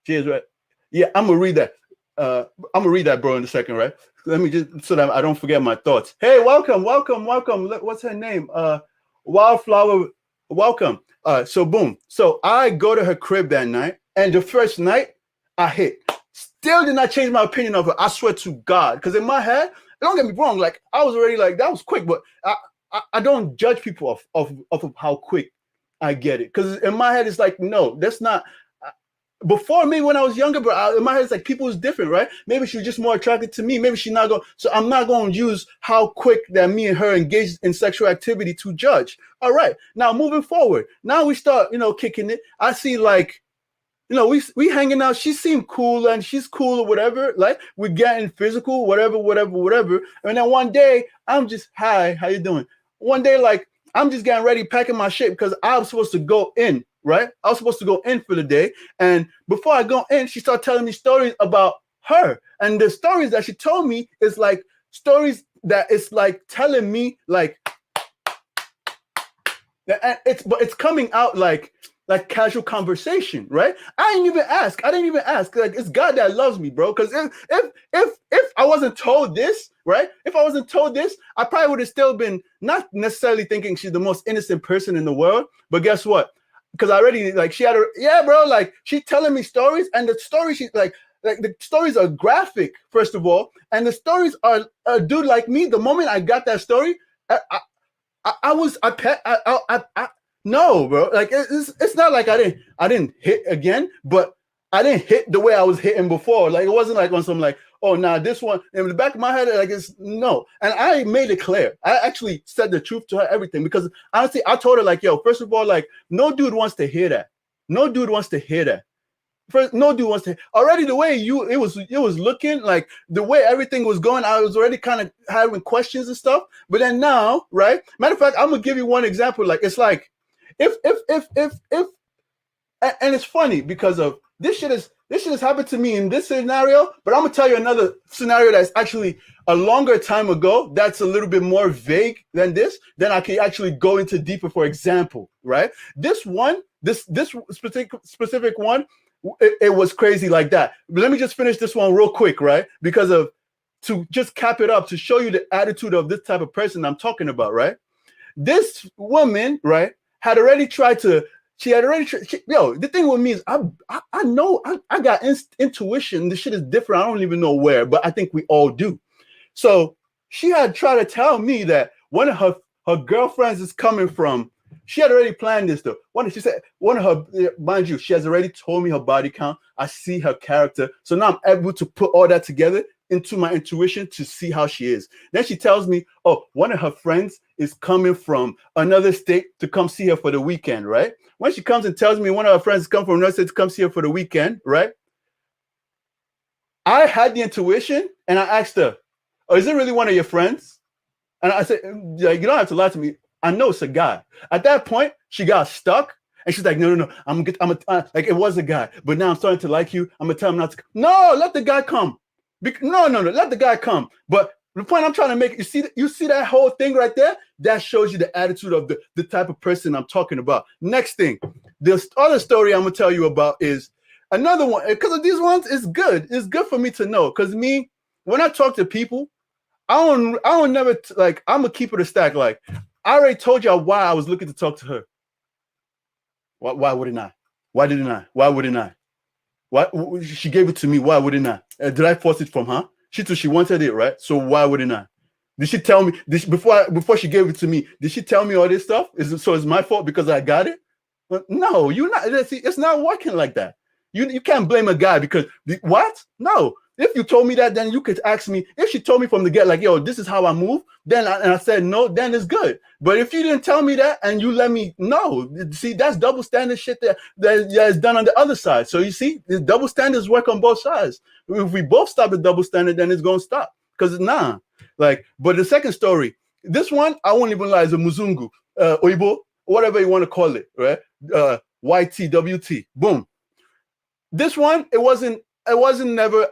Cheers, right? Yeah, I'm gonna read that, bro, in a second, right? Let me just, so that I don't forget my thoughts. Hey, welcome. What's her name? Wildflower, welcome. So boom. So I go to her crib that night, and the first night I hit. Still did not change my opinion of her. I swear to God. Because in my head, don't get me wrong, like I was already like, that was quick, but I don't judge people of how quick I get it. Because in my head, it's like, no, that's not. Before me, when I was younger, but in my head, it's like people is different, right? Maybe she was just more attracted to me. Maybe she not going. So I'm not going to use how quick that me and her engaged in sexual activity to judge. All right, now moving forward. Now we start, kicking it. I see like, we hanging out. She seemed cool and she's cool or whatever. Like we're getting physical, whatever. And then one day I'm just, hi, how you doing? One day, like I'm just getting ready, packing my shit because I was supposed to go in. Right? I was supposed to go in for the day. And before I go in, she started telling me stories about her. And the stories that she told me is like stories that it's like telling me like, and it's coming out like casual conversation, right? I didn't even ask. Like it's God that loves me, bro. Because if I wasn't told this, right? If I wasn't told this, I probably would have still been not necessarily thinking she's the most innocent person in the world. But guess what? Because I already like she had bro, like she telling me stories, and the stories she's like the stories are graphic, first of all, and the stories are a dude like me. The moment I got that story, no, bro. Like it's not like I didn't hit again, but I didn't hit the way I was hitting before. Like it wasn't like on some like, oh nah, this one in the back of my head, like it's no. And I made it clear. I actually said the truth to her, everything, because honestly, I told her like, yo, first of all, like no dude wants to hear that. First, no dude wants to already the way it was looking, like the way everything was going, I was already kind of having questions and stuff. But then now, right? Matter of fact, I'm gonna give you one example. Like it's like if and it's funny because of this shit has happened to me in this scenario, but I'm gonna tell you another scenario that's actually a longer time ago that's a little bit more vague than this. Then I can actually go into deeper. For example, right? This specific one, it was crazy like that. But let me just finish this one real quick, right? Because of to just cap it up to show you the attitude of this type of person I'm talking about, right? This woman, right, had already tried to. The thing with me is I know I got intuition. This shit is different. I don't even know where, but I think we all do. So she had tried to tell me that one of her girlfriends is coming from. She had already planned this though. She said one of her, mind you, she has already told me her body count. I see her character. So now I'm able to put all that together. into my intuition to see how she is. Then she tells me, oh, one of her friends is coming from another state to come see her for the weekend, right? When she comes and tells me one of her friends come from another state to come see her for the weekend, right? I had the intuition and I asked her, oh, is it really one of your friends? And I said, like, you don't have to lie to me. I know it's a guy. At that point, she got stuck. And she's like, no. Like, it was a guy. But now I'm starting to like you. I'm going to tell him not to. No, let the guy come. No, let the guy come. But the point I'm trying to make, you see that whole thing right there? That shows you the attitude of the type of person I'm talking about. Next thing, this other story I'm going to tell you about is another one. Because of these ones, it's good. It's good for me to know. Because me, when I talk to people, I don't never, like, I'm going to keep it a stack. Like, I already told y'all why I was looking to talk to her. Why wouldn't I? Why didn't I? Why wouldn't I? Why she gave it to me? Why wouldn't I? Did I force it from her? She wanted it, right? So why wouldn't I? Did she tell me before she gave it to me? Did she tell me all this stuff? It's my fault because I got it? No, you're not. See, it's not working like that. You can't blame a guy because what? No. If you told me that, then you could ask me. If she told me from the get, like, yo, this is how I move, then I said no, then it's good. But if you didn't tell me that and you let me know, see, that's double standard shit that is done on the other side. So you see, the double standards work on both sides. If we both stop the double standard, then it's gonna stop. Because like, but the second story, this one, I won't even lie, is a Muzungu, Oibo, whatever you want to call it, right? YTWT, boom. This one, it wasn't never.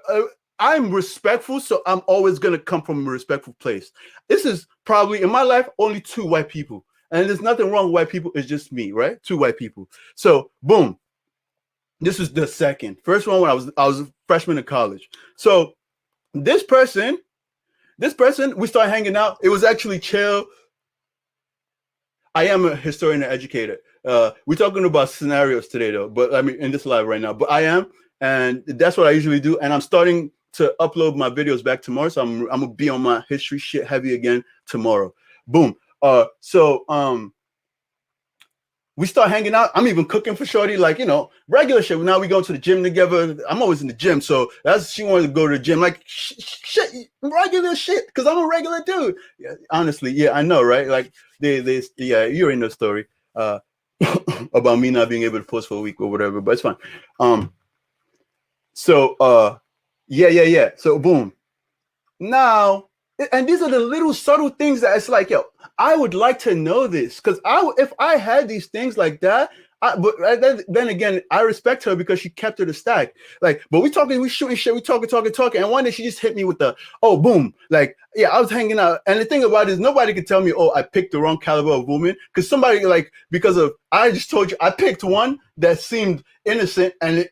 I'm respectful, so I'm always gonna come from a respectful place. This is probably in my life only 2 white people, and there's nothing wrong with white people. It's just me, right? 2 white people. So boom, this is the second. First one when I was a freshman in college. So this person, we started hanging out. It was actually chill. I am a historian and educator. We're talking about scenarios today, though. But I mean, in this live right now. But I am. And that's what I usually do. And I'm starting to upload my videos back tomorrow. So I'm gonna be on my history shit heavy again tomorrow. Boom. So we start hanging out. I'm even cooking for shorty, like, regular shit. Now we go to the gym together. I'm always in the gym. So she wanted to go to the gym, like shit, regular shit. Cause I'm a regular dude. Yeah, honestly, yeah, I know, right? Like you're in the story about me not being able to post for a week or whatever, but it's fine. So yeah. So boom. Now, and these are the little subtle things that it's like, yo, I would like to know this because if I had these things like that, but then again, I respect her because she kept it a stack. Like, but we shooting shit, we talking, and one day she just hit me with the, oh, boom. Like, yeah, I was hanging out, and the thing about it is nobody could tell me, oh, I picked the wrong caliber of woman, because somebody I just told you, I picked one that seemed innocent, and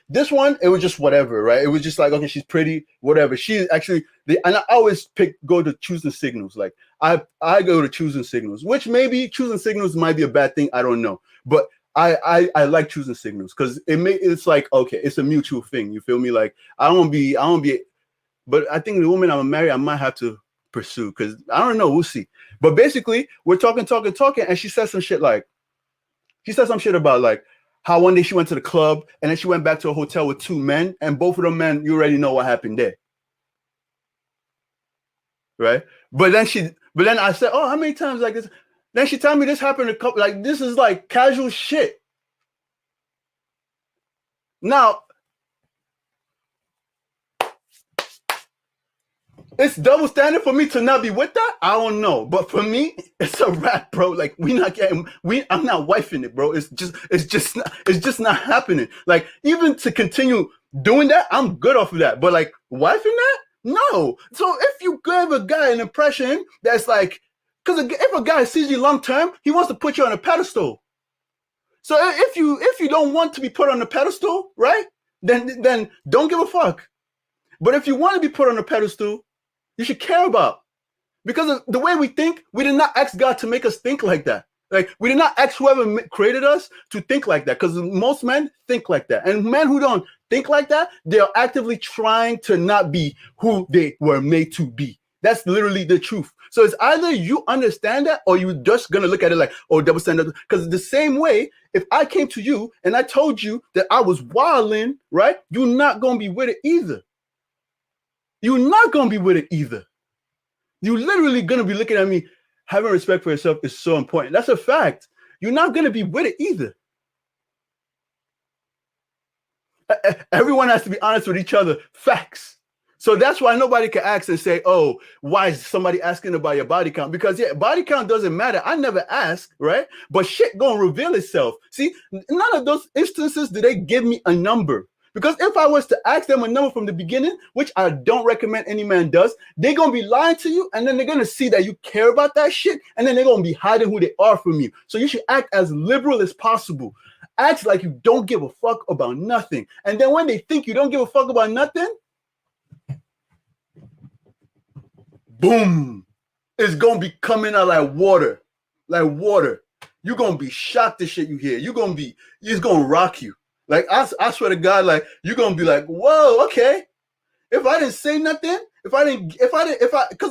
this one, it was just whatever, right? It was just like, okay, she's pretty, whatever. She actually, and I always go to choosing signals. Like, I go to choosing signals, which maybe choosing signals might be a bad thing. I don't know, but I like choosing signals because it's like, okay, it's a mutual thing. You feel me? Like, I don't be, but I think the woman I'm married, I might have to pursue because I don't know. We'll see. But basically, we're talking, and she said some shit about like how one day she went to the club and then she went back to a hotel with 2 men, and both of them men, you already know what happened there, right? But then I said, oh, how many times like this? Then she told me this happened a couple, like this is like casual shit. Now, it's double standard for me to not be with that. I don't know, but for me, it's a wrap, bro. Like I'm not wifing it, bro. It's just not happening. Like, even to continue doing that, I'm good off of that. But like wifing that, no. So if you give a guy an impression that's like, because if a guy sees you long term, he wants to put you on a pedestal. So if you don't want to be put on a pedestal, right? Then don't give a fuck. But if you want to be put on a pedestal, you should care about. Because of the way we think, we did not ask God to make us think like that. Like, we did not ask whoever created us to think like that. Because most men think like that. And men who don't think like that, they are actively trying to not be who they were made to be. That's literally the truth. So it's either you understand that or you're just going to look at it like, oh, double standard. Because the same way, if I came to you and I told you that I was wilding, right? You're not going to be with it either. you're not gonna be with it either. You're literally gonna be looking at me. Having respect for yourself is so important. That's a fact. You're not gonna be with it either. Everyone has to be honest with each other. Facts. So that's why nobody can ask and say, oh, why is somebody asking about your body count? Because yeah, body count doesn't matter. I never ask, right? But shit gonna reveal itself. See, none of those instances did they give me a number. Because if I was to ask them a number from the beginning, which I don't recommend any man does, they're gonna be lying to you, and then they're gonna see that you care about that shit, and then they're gonna be hiding who they are from you. So you should act as liberal as possible. Act like you don't give a fuck about nothing. And then when they think you don't give a fuck about nothing, boom, it's gonna be coming out like water. Like water. You're gonna be shocked at shit you hear. It's gonna rock you. Like I swear to God, like you're gonna be like, whoa, okay. If I didn't say nothing, because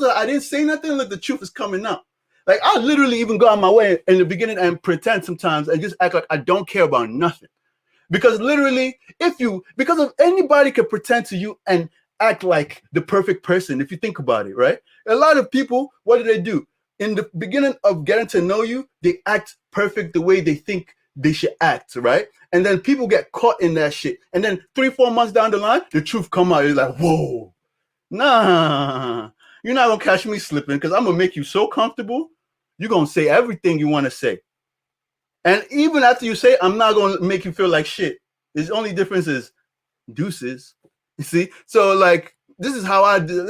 I didn't say nothing, like the truth is coming out. Like I literally even go out my way in the beginning and pretend sometimes and just act like I don't care about nothing. Because literally, because if anybody can pretend to you and act like the perfect person, if you think about it, right? A lot of people, what do? In the beginning of getting to know you, they act perfect the way they think they should act, right? And then people get caught in that shit. And then 3-4 months down the line, the truth come out. You're like, whoa, nah, you're not gonna catch me slipping because I'm gonna make you so comfortable. You're gonna say everything you want to say. And even after you say, I'm not gonna make you feel like shit. The only difference is deuces. You see? So like this is how I do.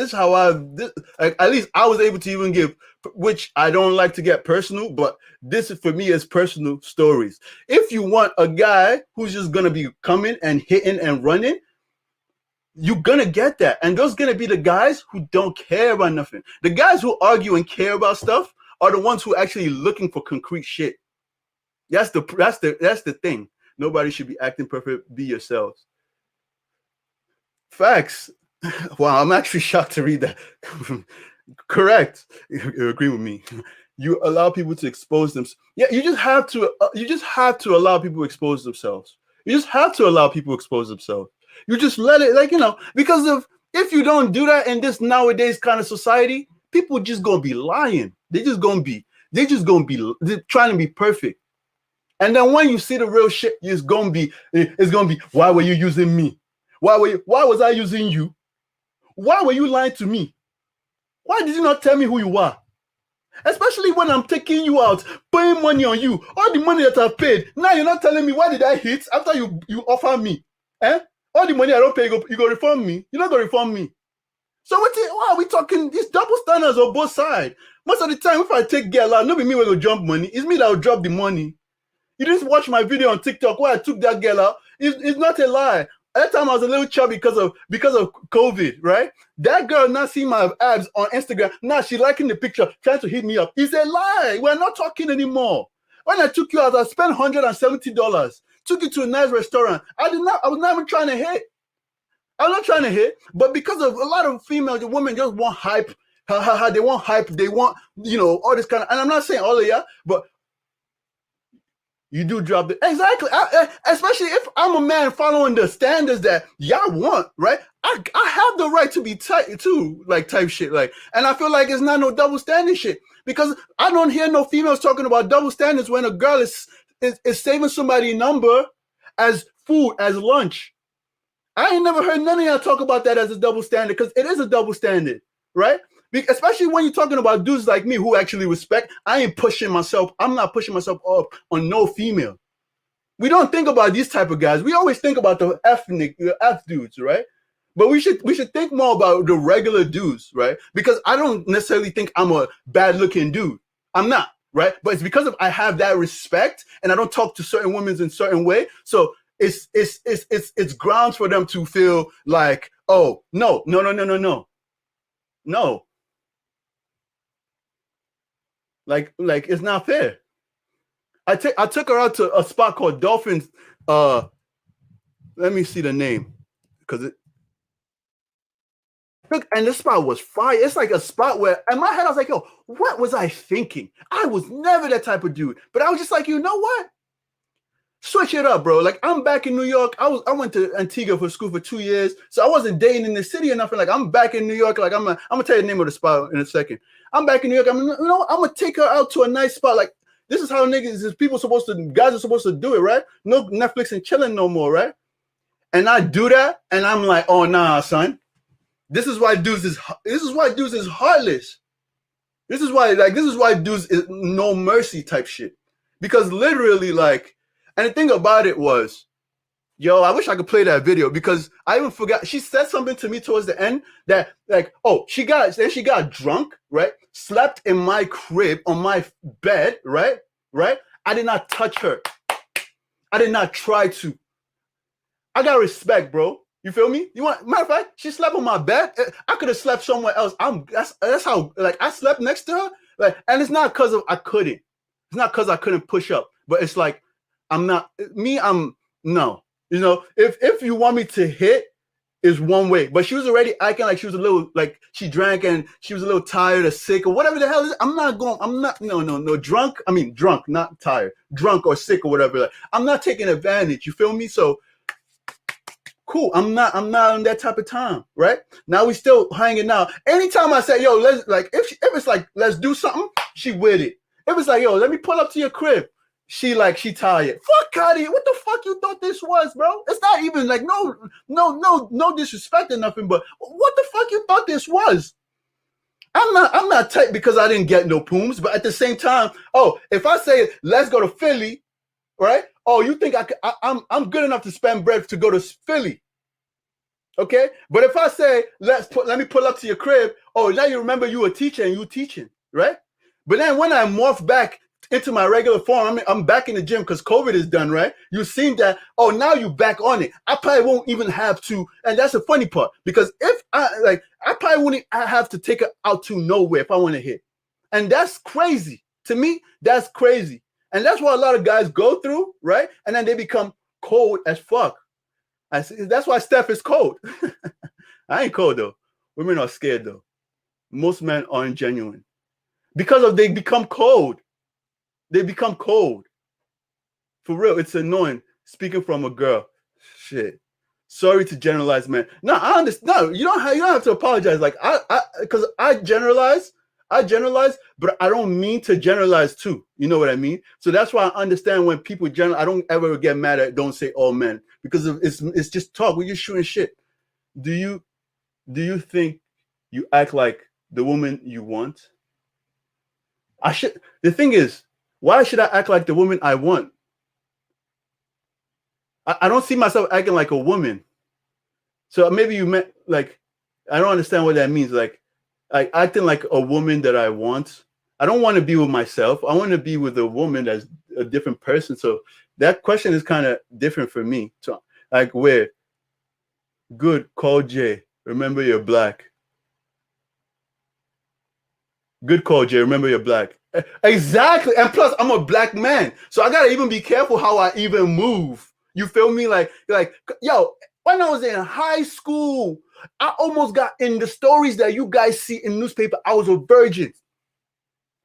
Like, at least I was able to even give, which I don't like to get personal, but this for me is personal stories. If you want a guy who's just gonna be coming and hitting and running, you're gonna get that. And those gonna be the guys who don't care about nothing. The guys who argue and care about stuff are the ones who are actually looking for concrete shit. That's the thing. Nobody should be acting perfect. Be yourselves. Facts. Wow, I'm actually shocked to read that. Correct. You agree with me. You allow people to expose themselves. Yeah, you just have to allow people to expose themselves. You just have to allow people to expose themselves. You just let it, because if you don't do that in this nowadays kind of society, people just gonna be lying. They're just gonna be trying to be perfect. And then when you see the real shit, it's gonna be, why were you using me? Why was I using you? Why were you lying to me? Why did you not tell me who you are? Especially when I'm taking you out, paying money on you, all the money that I've paid. Now you're not telling me why did I hit after you offer me? All the money I don't pay, you go refund me. You're not gonna refund me. So why are we talking? These double standards on both sides. Most of the time, if I take girl out, not be me will jump money. It's me that will drop the money. You didn't watch my video on TikTok where I took that girl out. It's not a lie. That time I was a little chubby because of COVID, right? That girl not seeing my abs on Instagram. Now she liking the picture, trying to hit me up. It's a lie. We're not talking anymore. When I took you out, I spent $170. Took you to a nice restaurant. I was not even trying to hit. I'm not trying to hit, but because of a lot of female women just want hype. They want hype. They want, all this kind of, and I'm not saying all of you, but you do drop it. Exactly. Especially if I'm a man following the standards that y'all want, right? I have the right to be tight too, like type shit. Like, and I feel like it's not no double standard shit because I don't hear no females talking about double standards when a girl is saving somebody's number as food, as lunch. I ain't never heard none of y'all talk about that as a double standard because it is a double standard, right? Especially when you're talking about dudes like me who actually respect. I ain't pushing myself. I'm not pushing myself up on no female. We don't think about these type of guys. We always think about the F dudes, right? But we should think more about the regular dudes, right? Because I don't necessarily think I'm a bad looking dude. I'm not, right? But it's because I have that respect and I don't talk to certain women in a certain way. So it's grounds for them to feel like, oh, no. Like it's not fair. I took her out to a spot called Dolphins. Let me see the name, and this spot was fire. It's like a spot where in my head I was like, yo, what was I thinking? I was never that type of dude, but I was just like, you know what? Switch it up, bro. Like, I'm back in New York. I went to Antigua for school for 2 years, so I wasn't dating in the city or nothing. Like, I'm back in New York. Like, I'm gonna tell you the name of the spot in a second. I'm back in New York. I'm gonna take her out to a nice spot. Like, this is how guys are supposed to do it, right? No Netflix and chilling no more, right? And I do that, and I'm like, oh nah, son. This is why dudes is heartless. This is why dudes is no mercy type shit. Because literally, like, and the thing about it was, yo, I wish I could play that video because I even forgot. She said something to me towards the end that, like, oh, she got drunk, right? Slept in my crib on my bed, right? Right? I did not touch her. I did not try to. I got respect, bro. You feel me? Matter of fact, she slept on my bed. I could have slept somewhere else. That's how, like, I slept next to her. Like, and it's not because I couldn't. It's not because I couldn't push up, but it's like, no. You know, if you want me to hit, is one way. But she was already acting like she was a little, like, she drank and she was a little tired or sick or whatever the hell it is. Drunk, not tired. Drunk or sick or whatever. Like, I'm not taking advantage. You feel me? So cool. I'm not on that type of time, right? Now we still hanging out. Anytime I say, yo, let's, like, if it's like, let's do something, she with it. If it's like, yo, let me pull up to your crib, she tired. Fuck out of here. What the fuck you thought this was, bro? It's not even like no disrespect or nothing, but what the fuck you thought this was? I'm not tight because I didn't get no pooms, but at the same time, oh, if I say let's go to Philly, right? Oh, you think I'm good enough to spend bread to go to Philly? Okay, but if I say let me pull up to your crib, oh, now you remember you were teaching and you teaching, right? But then when I morph back into my regular form, I'm back in the gym because COVID is done, right? You've seen that. Oh, now you back on it. I probably won't even have to, and that's the funny part, because if I probably wouldn't have to take it out to nowhere if I want to hit, and that's crazy to me. That's crazy, and that's what a lot of guys go through, right? And then they become cold as fuck. That's why Steph is cold. I ain't cold though. Women are scared though. Most men aren't genuine because they become cold. They become cold. For real, it's annoying. Speaking from a girl. Shit. Sorry to generalize, man. No, I understand. No, you don't have to apologize. Like, because I generalize, but I don't mean to generalize too. You know what I mean? So that's why I understand when people generalize. I don't ever get mad at don't say all men, because it's just talk. We're just shooting shit. Do you think you act like the woman you want? The thing is, why should I act like the woman I want? I don't see myself acting like a woman. So maybe you meant, like, I don't understand what that means. Like acting like a woman that I want. I don't want to be with myself. I want to be with a woman that's a different person. So that question is kind of different for me. So, like, where? Good, call Jay. Remember you're black. Good call, Jay. Remember you're black. Exactly. And plus, I'm a black man. So I got to even be careful how I even move. You feel me? Like, yo, when I was in high school, I almost got in the stories that you guys see in newspaper. I was a virgin.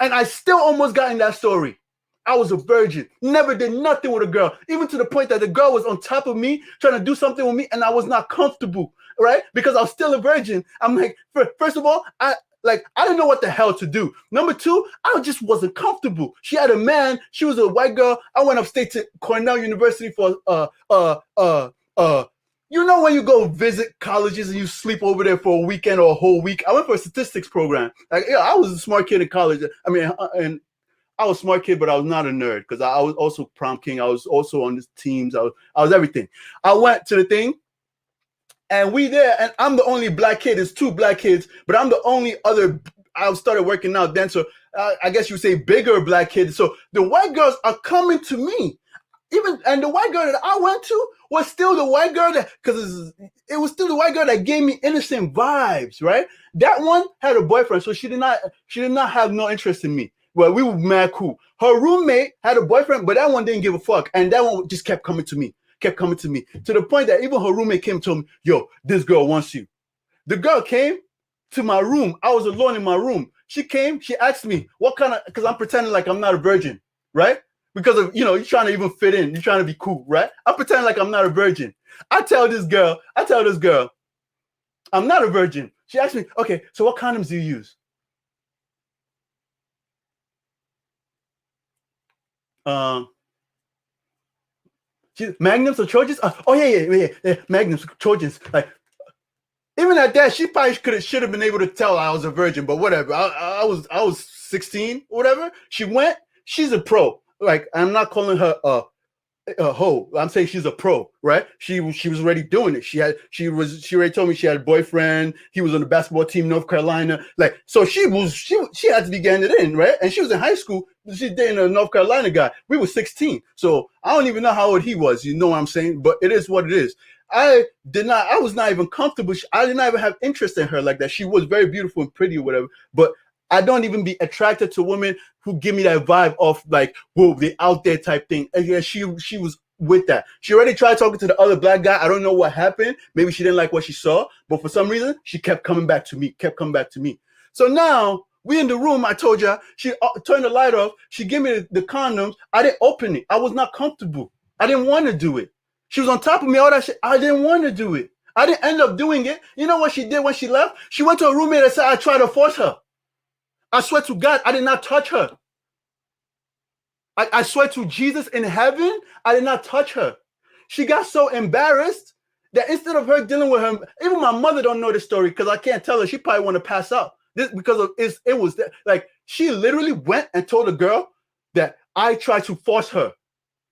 And I still almost got in that story. I was a virgin. Never did nothing with a girl. Even to the point that the girl was on top of me, trying to do something with me, and I was not comfortable, right? Because I was still a virgin. I'm like, first of all, I didn't know what the hell to do. Number two, I just wasn't comfortable. She had a man. She was a white girl. I went upstate to Cornell University for you know, when you go visit colleges and you sleep over there for a weekend or a whole week. I went for a statistics program. Like, yeah, I was a smart kid in college. I mean, and I was a smart kid, but I was not a nerd because I was also prom king. I was also on the teams. I was everything. I went to the thing. And we there, and I'm the only black kid. There's two black kids, but I'm the only other. I started working out then, so I guess you say bigger black kids. So the white girls are coming to me, and the white girl that I went to was still the white girl because it was still the white girl that gave me innocent vibes, right? That one had a boyfriend, so she did not have no interest in me. Well, we were mad cool. Her roommate had a boyfriend, but that one didn't give a fuck, and that one just kept coming to me to the point that even her roommate came and told me, yo, this girl wants you. The girl came to my room. I was alone in my room. She came, she asked me what kind of, because I'm pretending like I'm not a virgin, right? because of, you're trying to even fit in. You're trying to be cool, right? I pretend like I'm not a virgin. I tell this girl, I'm not a virgin. She asked me, okay, so what condoms do you use? Magnums or Trojans? Oh yeah, Magnums, Trojans. Like, even at that, she probably should have been able to tell I was a virgin, but whatever. I was 16, whatever. She went. She's a pro. Like, I'm not calling her a hoe. I'm saying she's a pro, right? She was already doing it. She already told me she had a boyfriend. He was on the basketball team, North Carolina. Like, so she had to be getting it in, right? And she was in high school. She's dating a North Carolina guy. We were 16, so I don't even know how old he was. You know what I'm saying? But it is what it is. I was not even comfortable. I did not even have interest in her like that. She was very beautiful and pretty or whatever, but I don't even be attracted to women who give me that vibe of like, whoa, they out there type thing. And yeah, she was with that. She already tried talking to the other black guy. I don't know what happened. Maybe she didn't like what she saw, but for some reason, she kept coming back to me. So now we in the room. I told you, she turned the light off. She gave me the condoms. I didn't open it. I was not comfortable. I didn't want to do it. She was on top of me, all that shit. I didn't want to do it. I didn't end up doing it. You know what she did when she left? She went to a roommate and said, I tried to force her. I swear to God, I did not touch her. I swear to Jesus in heaven, I did not touch her. She got so embarrassed that instead of her dealing with her, even my mother don't know the story because I can't tell her. She probably want to pass out. This because of it was that, like, she literally went and told a girl that I tried to force her.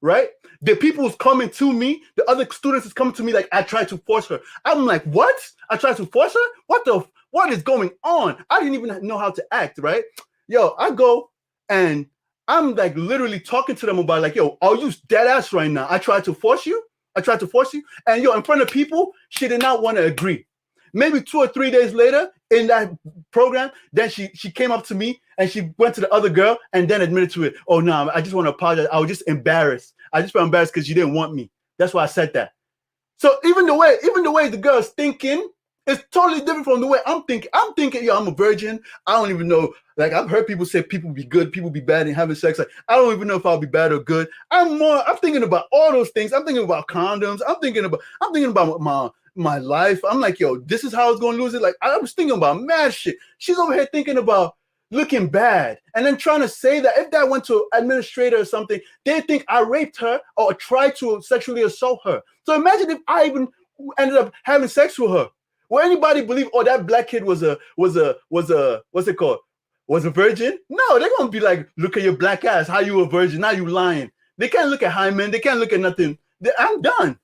Right? The people who's coming to me, the other students is coming to me like I tried to force her. I'm like, what? I tried to force her? What is going on? I didn't even know how to act, right? Yo, I go and I'm like literally talking to them about like, yo, are you dead ass right now? I tried to force you. And yo, in front of people, she did not want to agree. Maybe 2 or 3 days later in that program, then she came up to me and she went to the other girl and then admitted to it. Oh no, I just want to apologize. I was just embarrassed. I just felt embarrassed because you didn't want me. That's why I said that. So even the way the girl's thinking is totally different from the way I'm thinking. I'm thinking, yo, I'm a virgin. I don't even know. Like, I've heard people say people be good, people be bad and having sex. Like, I don't even know if I'll be bad or good. I'm thinking about all those things. I'm thinking about condoms. I'm thinking about my life. I'm like, yo, this is how I was going to lose it. Like, I was thinking about mad shit. She's over here thinking about looking bad and then trying to say that if that went to administrator or something, they think I raped her or tried to sexually assault her. So imagine if I even ended up having sex with her. Will anybody believe, oh, that black kid was a what's it called? Was a virgin? No, they're gonna be like, look at your black ass. How you a virgin? Now you lying. They can't look at hymen. They can't look at nothing. I'm done.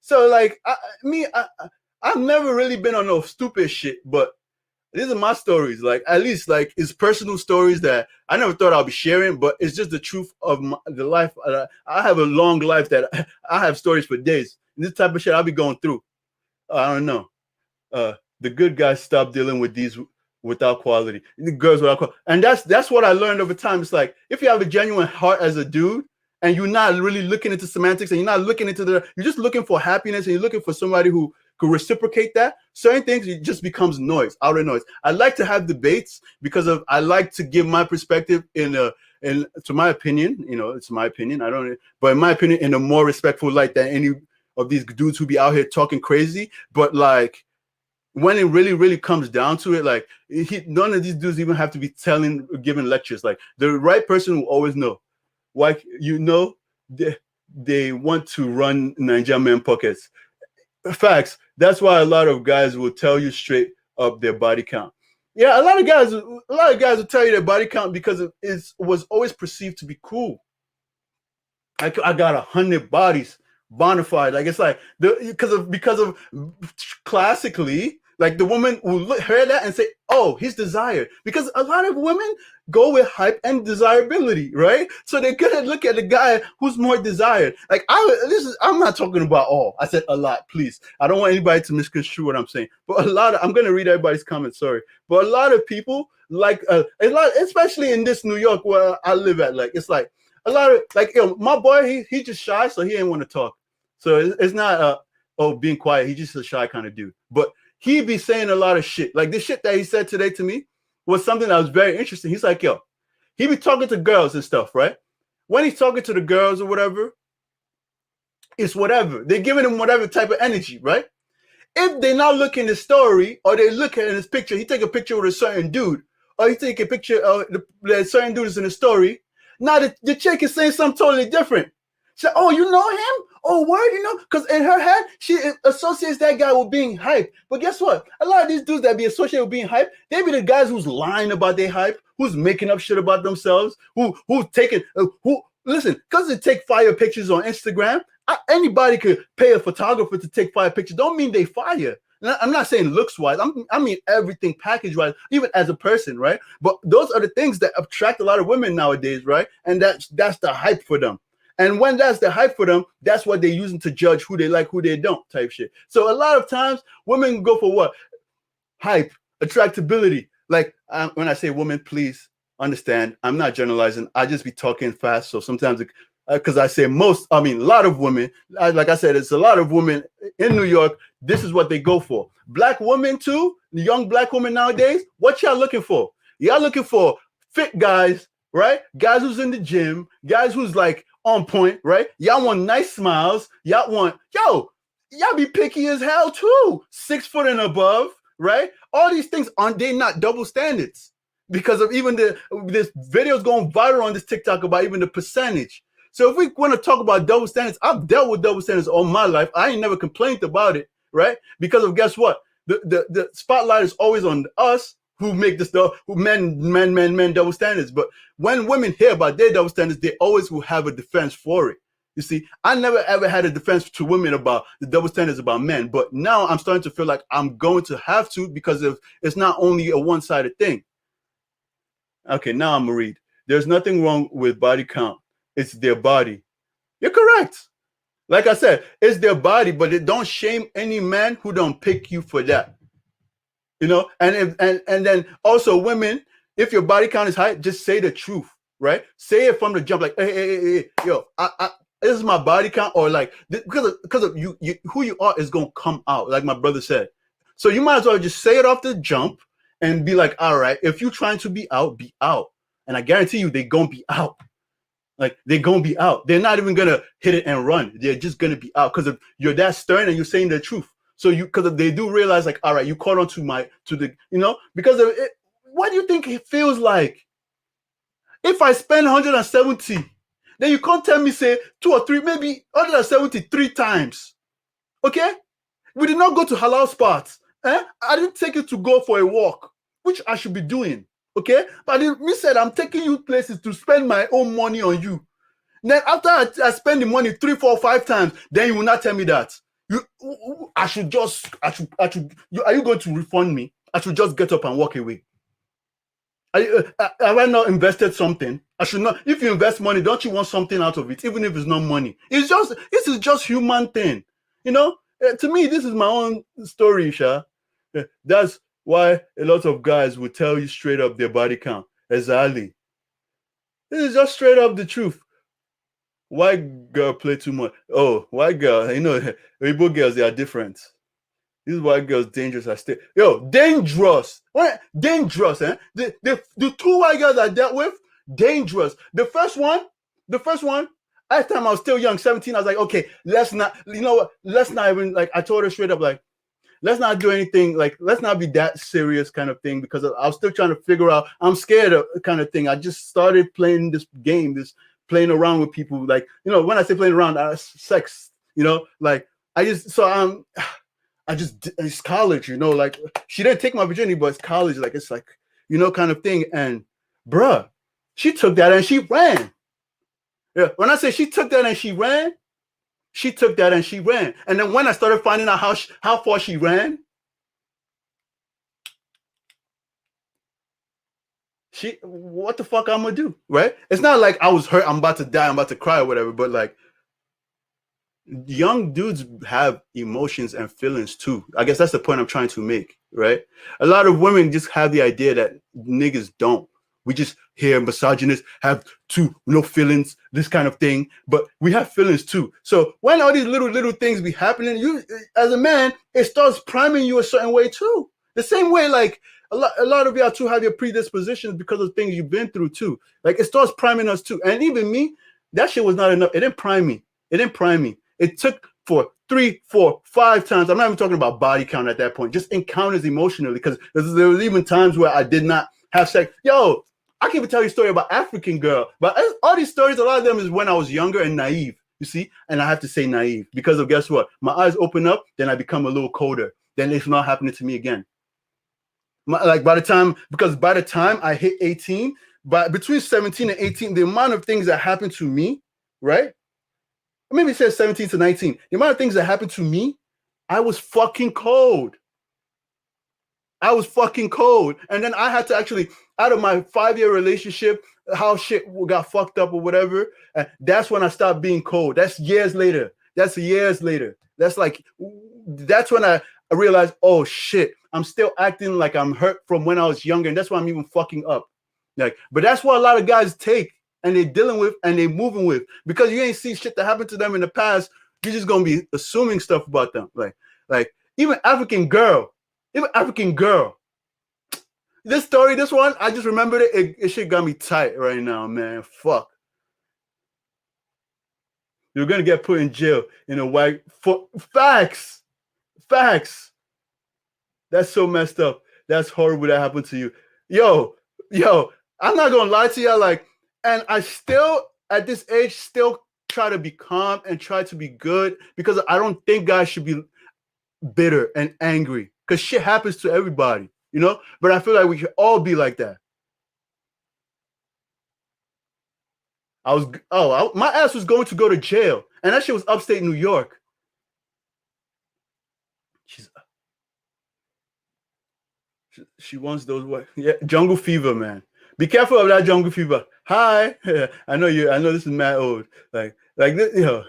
So like I've never really been on no stupid shit, but these are my stories. Like, at least like it's personal stories that I never thought I'd be sharing, but it's just the truth of the life. I have a long life that I have stories for days. And this type of shit I'll be going through. I don't know. The good guys stop dealing with these without quality. The girls without quality. And that's what I learned over time. It's like, if you have a genuine heart as a dude and you're not really looking into semantics and you're not looking into you're just looking for happiness and you're looking for somebody who could reciprocate that, certain things, it just becomes noise, outer noise. I like to have debates because I like to give my perspective to my opinion, it's my opinion. But in my opinion, in a more respectful light than any of these dudes who be out here talking crazy. But like, when it really, really comes down to it, like none of these dudes even have to be giving lectures. Like, the right person will always know. Why, they want to run Nigerian men pockets. Facts. That's why a lot of guys will tell you straight up their body count. Yeah, a lot of guys will tell you their body count because it was always perceived to be cool. I got 100 bodies bona fide. Like, it's like because of classically, like, the woman will hear that and say, oh, he's desired, because a lot of women go with hype and desirability, right? So they're gonna look at the guy who's more desired. Like, I'm not talking about all. I said a lot, please. I don't want anybody to misconstrue what I'm saying. But I'm gonna read everybody's comments, sorry. But a lot of people like especially in this New York where I live at, like, it's like a lot of, like, my boy, he just shy, so he ain't want to talk. So it's not being quiet. He's just a shy kind of dude. But he be saying a lot of shit. Like, this shit that he said today to me was something that was very interesting. He's like, yo, he be talking to girls and stuff, right? when he's talking to the girls or whatever, it's whatever. They're giving him whatever type of energy, right? If they not look in the story or they look at his picture, he take a picture with a certain dude, or he take a picture of the certain dude is in the story. Now the chick is saying something totally different. She said, oh, you know him? Oh, word, you know? Because in her head, she associates that guy with being hype. But guess what? A lot of these dudes that be associated with being hype, they be the guys who's lying about their hype, who's making up shit about themselves, who taking, listen, because they take fire pictures on Instagram, anybody could pay a photographer to take fire pictures. Don't mean they fire. I'm not saying looks-wise. I mean everything package-wise, even as a person, right? But those are the things that attract a lot of women nowadays, right? And that's the hype for them. And when that's the hype for them, that's what they're using to judge who they like, who they don't type shit. So a lot of times, women go for what? Hype, attractability. Like when I say women, please understand, I'm not generalizing. I just be talking fast. So sometimes, because I say a lot of women, like I said, it's a lot of women in New York. This is what they go for. Black women too, the young black women nowadays, what y'all looking for? Y'all looking for fit guys, right? Guys who's in the gym, guys who's like on point, right? Y'all want nice smiles. Y'all be picky as hell too. 6 foot and above, right? All these things, aren't they not double standards? Because of even this videos going viral on this TikTok about even the percentage. So if we want to talk about double standards, I've dealt with double standards all my life. I ain't never complained about it, right? Because of guess what? The spotlight is always on us who make this who men double standards. But when women hear about their double standards, they always will have a defense for it. You see, I never ever had a defense to women about the double standards about men. But now I'm starting to feel like I'm going to have to, because it's not only a one-sided thing. Okay, now I'm gonna read. There's nothing wrong with body count. It's their body. You're correct. Like I said, it's their body, but it don't shame any man who don't pick you for that. You know, and then also women, if your body count is high, just say the truth, right? Say it from the jump, like, hey, yo, this is my body count, or like because of you who you are is gonna come out, like my brother said. So you might as well just say it off the jump and be like, all right, if you're trying to be out, and I guarantee you they're gonna be out. Like they're gonna be out. They're not even gonna hit it and run. They're just gonna be out because you're that stern and you're saying the truth. So because they do realize, like, all right, you caught on to the, you know, because of it. What do you think it feels like? If I spend 170, then you can't tell me say 2 or 3, maybe 173 times. Okay, we did not go to halal spots. I didn't take you to go for a walk, which I should be doing. Okay, but me said I'm taking you places to spend my own money on you. Then after I spend the money 3, 4, 5 times, then you will not tell me that. Are you going to refund me? I should just get up and walk away. Have I not invested something? I should not. If you invest money, don't you want something out of it, even if it's not money? This is just human thing, you know. To me, this is my own story, Sha. That's why a lot of guys will tell you straight up their body count. Exactly. This is just straight up the truth. White girl play too much. Oh, white girl, you know, Igbo girls, they are different. These white girls dangerous. Dangerous. What? Dangerous, eh? The 2 white girls I dealt with, dangerous. The first one, at the time I was still young, 17, I was like, okay, let's not even, like, I told her straight up, like, let's not do anything, like, let's not be that serious kind of thing, because I was still trying to figure out, I'm scared of kind of thing. I just started playing this game, playing around with people, like, you know, when I say playing around, sex, you know, like, it's college, you know, like, she didn't take my virginity, but it's college, like, it's like, you know, kind of thing. And bruh, she took that and she ran. Yeah, when I say she took that and she ran, and then when I started finding out how far she ran, what the fuck I'm gonna do, right? It's not like I was hurt, I'm about to die, I'm about to cry or whatever, but like, young dudes have emotions and feelings too. I guess that's the point I'm trying to make, right? A lot of women just have the idea that niggas don't. We just hear misogynists have no feelings, this kind of thing, but we have feelings too. So when all these little things be happening, you as a man, it starts priming you a certain way too. The same way, like, a lot of y'all too have your predispositions because of things you've been through too. Like, it starts priming us too. And even me, That shit was not enough. It didn't prime me. It took for 3, 4, 5 times. I'm not even talking about body count at that point. Just encounters emotionally, because there was even times where I did not have sex. Yo, I can even tell you a story about African girl, but all these stories, a lot of them is when I was younger and naive. You see, and I have to say naive because of, guess what? My eyes open up, then I become a little colder. Then it's not happening to me again. By the time I hit 18, but between 17 and 18, the amount of things that happened to me, right? Maybe it says 17 to 19. The amount of things that happened to me, I was fucking cold. And then I had to actually, out of my 5-year relationship, how shit got fucked up or whatever, and that's when I stopped being cold. That's years later. That's when I realized, oh shit, I'm still acting like I'm hurt from when I was younger, and that's why I'm even fucking up. But that's what a lot of guys take, and they're dealing with, and they're moving with, because you ain't see shit that happened to them in the past. You're just gonna be assuming stuff about them. Like even African girl. This one, I just remembered it. It shit got me tight right now, man. Fuck. You're gonna get put in jail in a white facts. That's so messed up. That's horrible that happened to you. Yo, I'm not gonna lie to you. And I still, at this age, still try to be calm and try to be good, because I don't think guys should be bitter and angry, because shit happens to everybody. But I feel like we should all be like that. My ass was going to go to jail, and that shit was upstate New York. She wants those what? Yeah, jungle fever, man. Be careful of that jungle fever. Hi, I know this is mad old. Like this,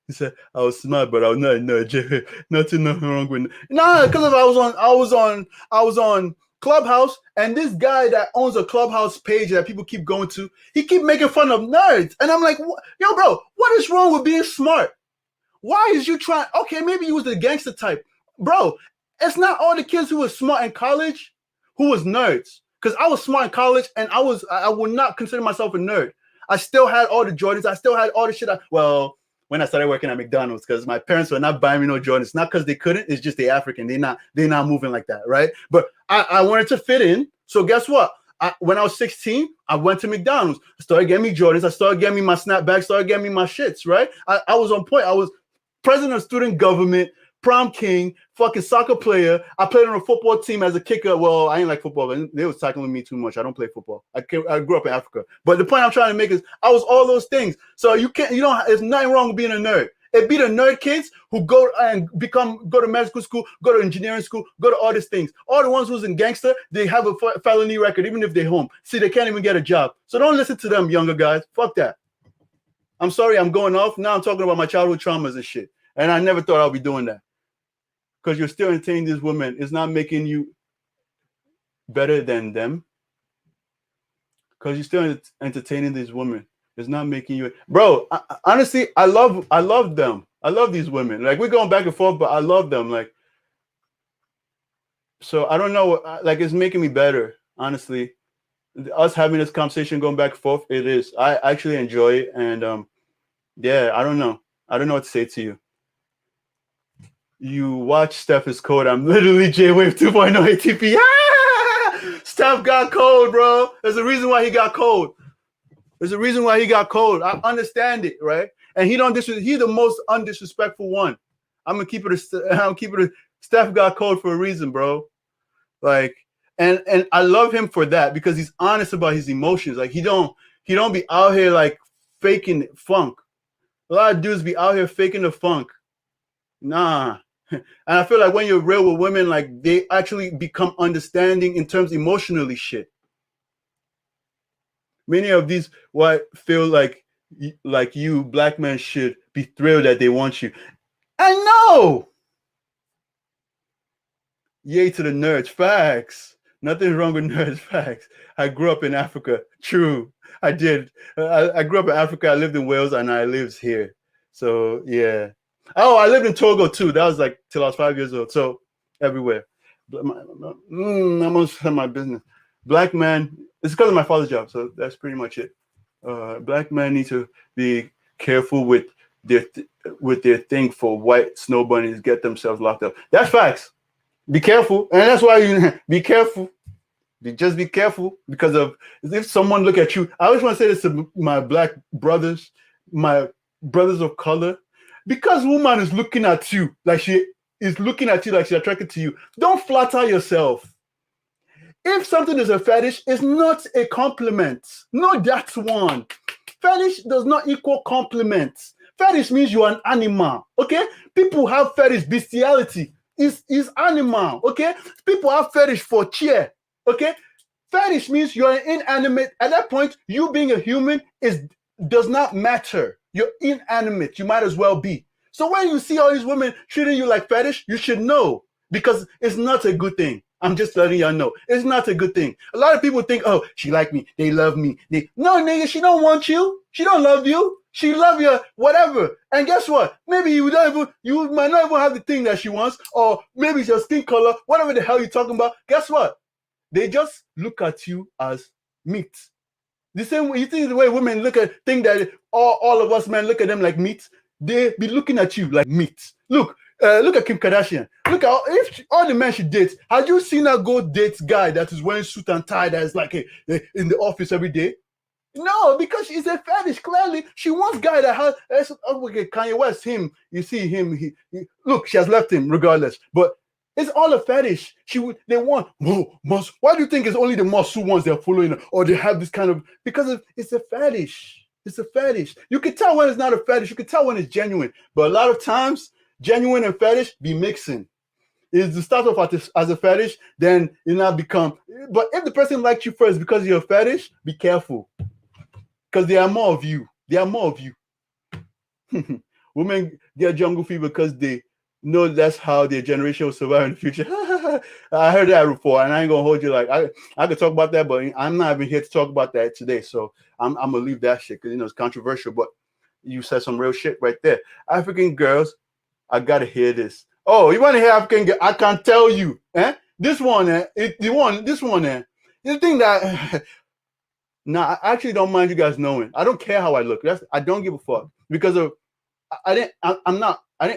He said I was smart, but I was not nothing wrong with because I was on Clubhouse, and this guy that owns a Clubhouse page that people keep going to, he keep making fun of nerds, and I'm like, yo, bro, what is wrong with being smart? Why is you trying? Okay, maybe you was the gangster type, bro. It's not all the kids who were smart in college who was nerds. Because I was smart in college, and I would not consider myself a nerd. I still had all the Jordans. I still had all the shit. When I started working at McDonald's, because my parents were not buying me no Jordans. Not because they couldn't. It's just they African. They're not moving like that, right? But I wanted to fit in. So guess what? When I was 16, I went to McDonald's. I started getting me Jordans. I started getting me my snapbacks. Started getting me my shits, right? I was on point. I was president of student government, prom king, fucking soccer player. I played on a football team as a kicker. Well, I ain't like football. They was tackling me too much. I don't play football. I grew up in Africa. But the point I'm trying to make is I was all those things. So there's nothing wrong with being a nerd. It be the nerd kids who go to medical school, go to engineering school, go to all these things. All the ones who's in gangster, they have a felony record, even if they're home. See, they can't even get a job. So don't listen to them, younger guys. Fuck that. I'm sorry, I'm going off. Now I'm talking about my childhood traumas and shit. And I never thought I'd be doing that. Because you're still entertaining these women. It's not making you better than them. Because you're still entertaining these women. It's not making you... Bro, honestly, I love them. I love these women. Like, we're going back and forth, but I love them. Like, so I don't know. Like, it's making me better, honestly. Us having this conversation going back and forth, it is. I actually enjoy it. And, yeah, I don't know. I don't know what to say to you. You watch Steph is cold. I'm literally J-Wave 2.0 ATP. Ah! Steph got cold, bro. There's a reason why he got cold. I understand it, right? And he's the most undisrespectful one. I'm gonna keep it. Steph got cold for a reason, bro. Like, and I love him for that, because he's honest about his emotions. Like, he don't be out here like faking funk. A lot of dudes be out here faking the funk. Nah. And I feel like when you're real with women, like, they actually become understanding in terms emotionally shit. Many of these feel like you black men should be thrilled that they want you. I know. Yay to the nerds. Facts. Nothing wrong with nerds. Facts. I grew up in Africa. True. I did. I grew up in Africa. I lived in Wales, and I lived here. So yeah. Oh, I lived in Togo too. That was like till I was 5 years old. So everywhere. I'm gonna say my business. Black man. It's because of my father's job. So that's pretty much it. Black men need to be careful with their thing for white snow bunnies get themselves locked up. That's facts. Be careful, and that's why you be careful. Just be careful because of if someone look at you. I always want to say this to my black brothers, my brothers of color, because woman is looking at you like she is looking at you like she's attracted to you. Don't flatter yourself. If something is a fetish, it's not a compliment. No, that's one. Fetish does not equal compliment. Fetish means you are an animal. Okay, people have fetish bestiality. Is animal. Okay, people have fetish for cheer. Okay, fetish means you're an inanimate. At that point, you being a human does not matter. You're inanimate. You might as well be. So when you see all these women treating you like fetish, you should know because it's not a good thing. I'm just letting y'all know it's not a good thing. A lot of people think, oh, she like me, they love me. No, nigga, she don't want you. She don't love you. She love you, whatever. And guess what? Maybe you might not even have the thing that she wants, or maybe it's your skin color, whatever the hell you're talking about. Guess what? They just look at you as meat. The same way you think the way women think that all of us men look at them like meat, they be looking at you like meat. Look at Kim Kardashian. Look at all the men she dates. Have you seen her go date guy that is wearing suit and tie that is like in the office every day? No, because she's a fetish. Clearly, she wants guy that has. Okay, Kanye West, him. You see him. Look, she has left him regardless. But it's all a fetish. They want. Why do you think it's only the Mosu ones they're following, or they have this kind of? Because it's a fetish. It's a fetish. You can tell when it's not a fetish. You can tell when it's genuine. But a lot of times, genuine and fetish be mixing. Is to start off as a fetish, then it now become. But if the person liked you first because you're a fetish, be careful. Because there are more of you. There are more of you. Women get jungle fever because they know that's how their generation will survive in the future. I heard that before, and I ain't gonna hold you like I could talk about that, but I'm not even here to talk about that today. So I'm gonna leave that shit because it's controversial. But you said some real shit right there. African girls, I gotta hear this. Oh, you want to hear African girl? I can tell you. This one, this one, the thing that. Nah, I actually don't mind you guys knowing. I don't care how I look. I don't give a fuck because of I didn't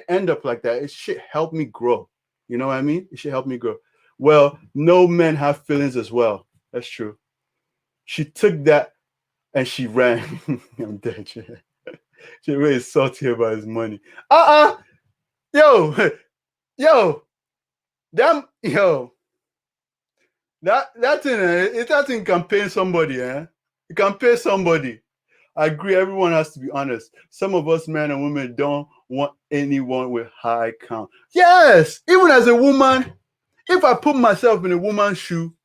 end up like that. It should help me grow. You know what I mean? It should help me grow. Well, no men have feelings as well. That's true. She took that and she ran. I'm dead. She really salty about his money. Yo, damn, yo. That thing can pay somebody, It can pay somebody. I agree, everyone has to be honest. Some of us men and women don't want anyone with high count. Yes, even as a woman, if I put myself in a woman's shoe,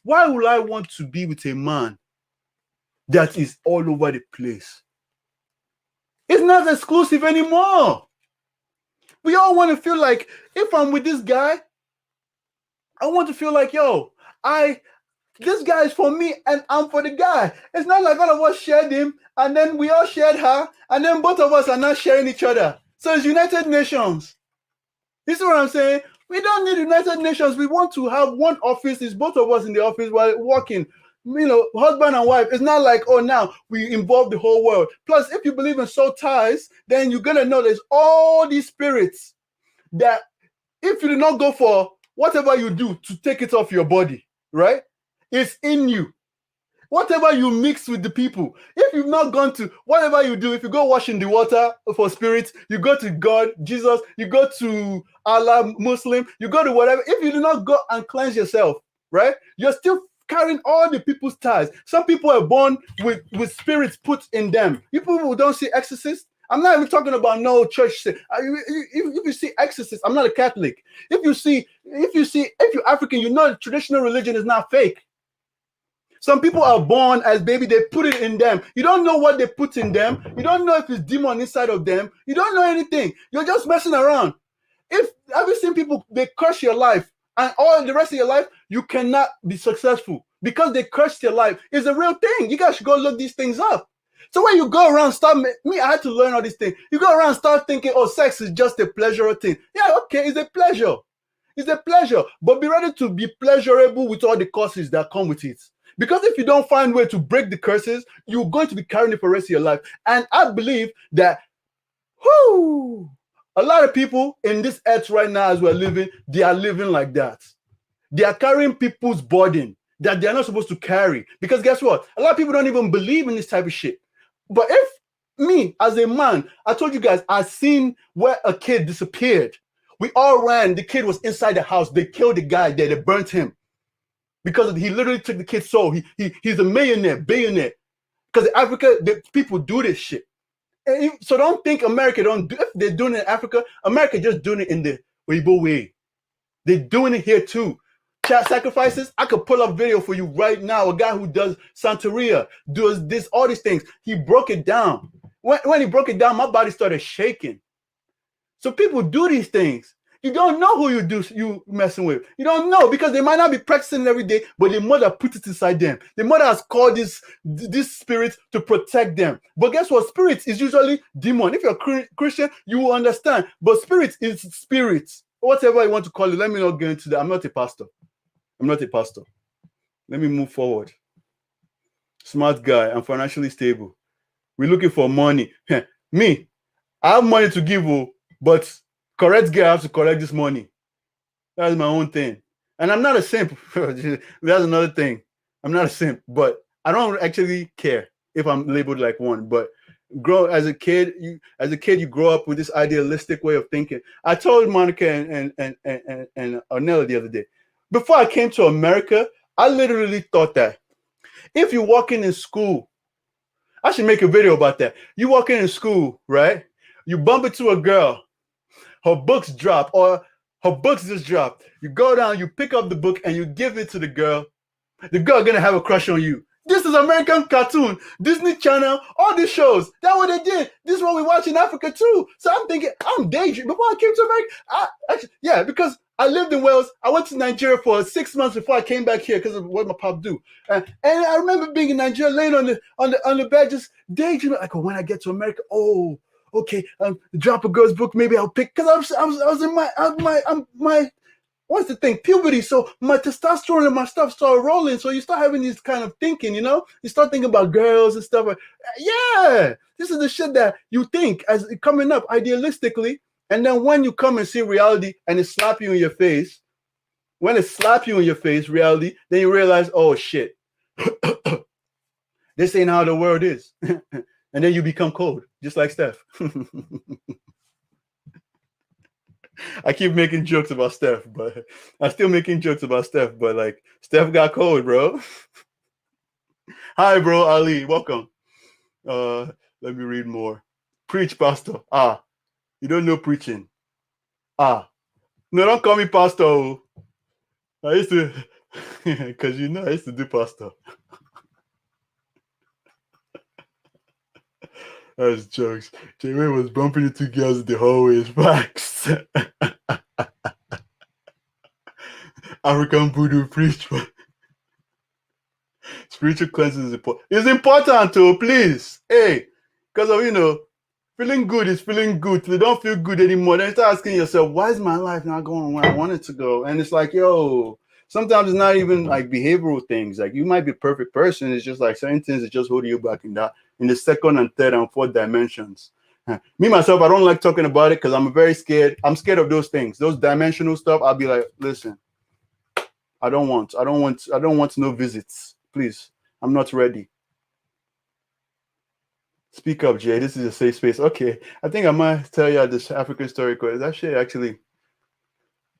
why would I want to be with a man that is all over the place? It's not exclusive anymore. We all want to feel like, if I'm with this guy, I want to feel like, yo, this guy is for me and I'm for the guy. It's not like all of us shared him and then we all shared her and then both of us are not sharing each other. So it's United Nations. You see what I'm saying? We don't need United Nations. We want to have one office. It's both of us in the office while working. Husband and wife. It's not like, oh, now we involve the whole world. Plus, if you believe in soul ties, then you're going to know there's all these spirits that if you do not go for whatever you do to take it off your body, right? It's in you. Whatever you mix with the people, if you've not gone to whatever you do, if you go wash in the water for spirits, you go to God, Jesus, you go to Allah, Muslim, you go to whatever. If you do not go and cleanse yourself, right, you're still carrying all the people's ties. Some people are born with spirits put in them. You people who don't see exorcists, I'm not even talking about no church. If you see exorcists, I'm not a Catholic. If you're African, you know the traditional religion is not fake. Some people are born as baby, they put it in them. You don't know what they put in them. You don't know if it's demon inside of them. You don't know anything. You're just messing around. Have you seen people, they curse your life and all the rest of your life, you cannot be successful because they cursed your life. It's a real thing. You guys should go look these things up. So when you go around, I had to learn all these things. You go around, start thinking, oh, sex is just a pleasure thing. Yeah, okay, it's a pleasure. It's a pleasure. But be ready to be pleasurable with all the causes that come with it. Because if you don't find a way to break the curses, you're going to be carrying it for the rest of your life. And I believe that, a lot of people in this earth right now as we're living, they are living like that. They are carrying people's burden that they are not supposed to carry. Because guess what? A lot of people don't even believe in this type of shit. But if me, as a man, I told you guys, I seen where a kid disappeared. We all ran. The kid was inside the house. They killed the guy there. They burnt him. Because he literally took the kid's soul. He's a millionaire, billionaire. Because in Africa, people do this shit. So don't think America don't do. If they're doing it in Africa, America just doing it in the Weibo way. They're doing it here too. Child sacrifices. I could pull up video for you right now. A guy who does Santeria, does this, all these things. He broke it down. When he broke it down, my body started shaking. So people do these things. You don't know who you messing with. You don't know because they might not be practicing every day, but the mother put it inside them. The mother has called this spirit to protect them. But guess what? Spirits is usually demon. If you're a Christian, you will understand. But spirits is spirits. Whatever you want to call it. Let me not get into that. I'm not a pastor. Let me move forward. Smart guy. I'm financially stable. We're looking for money. Me, I have money to give, but correct girl, I have to collect this money. That's my own thing. And I'm not a simp. That's another thing. I'm not a simp, but I don't actually care if I'm labeled like one. But as a kid, you grow up with this idealistic way of thinking. I told Monica and Ornella the other day, before I came to America, I literally thought that if you're walking in school, I should make a video about that. You walking in school, right? You bump into a girl. Her books drop, or her books just dropped. You go down, you pick up the book, and you give it to the girl. The girl gonna have a crush on you. This is American cartoon, Disney Channel, all these shows. That's what they did. This is what we watch in Africa too. So I'm thinking, I'm daydreaming. Before I came to America, because I lived in Wales. I went to Nigeria for 6 months before I came back here because of what my pop do. And I remember being in Nigeria, laying on the bed, just daydreaming. Like, when I get to America, okay, drop a girl's book, maybe I'll pick, because I was in my what's the thing, puberty, so my testosterone and my stuff started rolling, so you start having this kind of thinking, you start thinking about girls and stuff. Yeah, this is the shit that you think as coming up idealistically, and then when you come and see reality and it slap you in your face, reality, then you realize, oh shit, this ain't how the world is. And then you become cold, just like Steph. I keep making jokes about Steph, but I'm still making jokes about Steph, but like Steph got cold, bro. Hi, bro, Ali, welcome. Let me read more. Preach, pastor. You don't know preaching. No, don't call me pastor. I used to, because I used to do pastor. That's jokes. J-Way was bumping into girls in the hallways. Facts. African voodoo preach. Spiritual cleansing is important. It's important too, please. Hey, because of, feeling good is feeling good. If you don't feel good anymore, then you start asking yourself, why is my life not going where I want it to go? And it's like, sometimes it's not even like behavioral things. Like, you might be a perfect person. It's just like certain things that just hold you back in the second and third and fourth dimensions. Me, myself, I don't like talking about it because I'm very scared. I'm scared of those things. Those dimensional stuff, I'll be like, listen, I don't want no visits. Please, I'm not ready. Speak up, Jay. This is a safe space. Okay. I think I might tell you this African story because that shit actually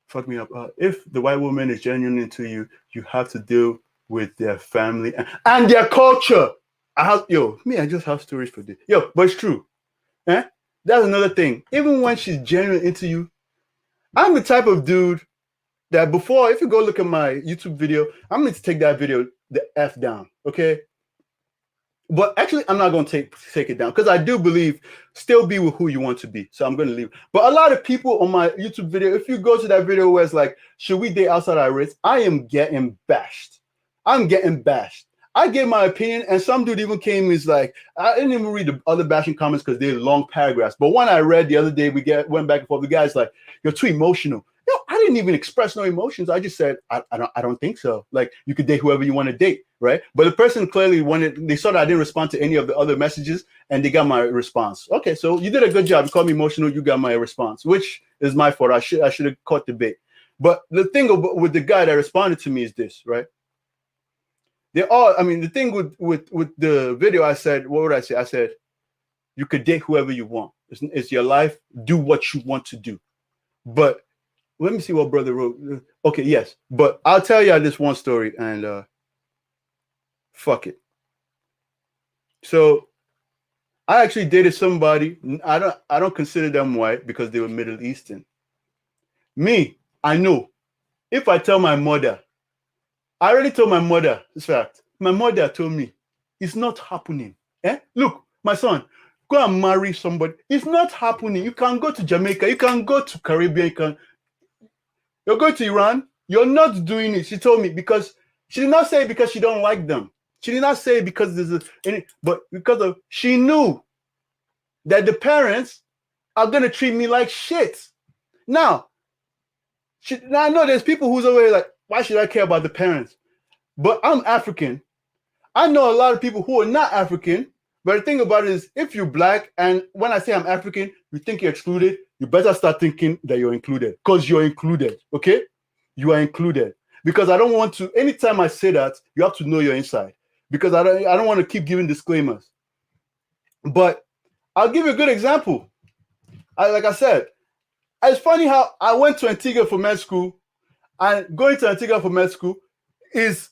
fucked me up. If the white woman is genuine into you, you have to deal with their family and their culture. I just have stories for this. But it's true. That's another thing. Even when she's genuine into you, I'm the type of dude that if you go look at my YouTube video, I'm going to take that video the F down. Okay. But actually, I'm not going to take it down because I do believe still be with who you want to be. So I'm going to leave. But a lot of people on my YouTube video, if you go to that video where it's like, should we date outside our race? I am getting bashed. I gave my opinion, and some dude even came. Is like, I didn't even read the other bashing comments because they're long paragraphs. But one I read the other day, went back and forth. The guy's like, "You're too emotional." I didn't even express no emotions. I just said, I don't think so. Like, you could date whoever you want to date, right? But the person clearly wanted, they saw that I didn't respond to any of the other messages, and they got my response. Okay, so you did a good job. You called me emotional. You got my response, which is my fault. I should have caught the bait. But the thing with the guy that responded to me is this, right? The thing with the video, I said, what would I say? I said, you could date whoever you want. It's your life. Do what you want to do. But let me see what brother wrote. Okay, yes. But I'll tell you this one story, and fuck it. So I actually dated somebody. I don't consider them white because they were Middle Eastern. Me, I know. If I tell my mother, I already told my mother this fact. My mother told me it's not happening. Look, my son, go and marry somebody. It's not happening. You can go to Jamaica. You can go to Caribbean. You're going to Iran. You're not doing it. She told me, because she did not say it because she don't like them. She did not say it because but because of, she knew that the parents are going to treat me like shit. Now, I know there's people who's always like, why should I care about the parents? But I'm African. I know a lot of people who are not African. But the thing about it is, if you're black, and when I say I'm African, you think you're excluded, you better start thinking that you're included, because you're included, okay? You are included. Because I don't want to, anytime I say that, you have to know your inside. Because I don't want to keep giving disclaimers. But I'll give you a good example. Like I said, it's funny how I went to Antigua for med school, and going to Antigua for med school is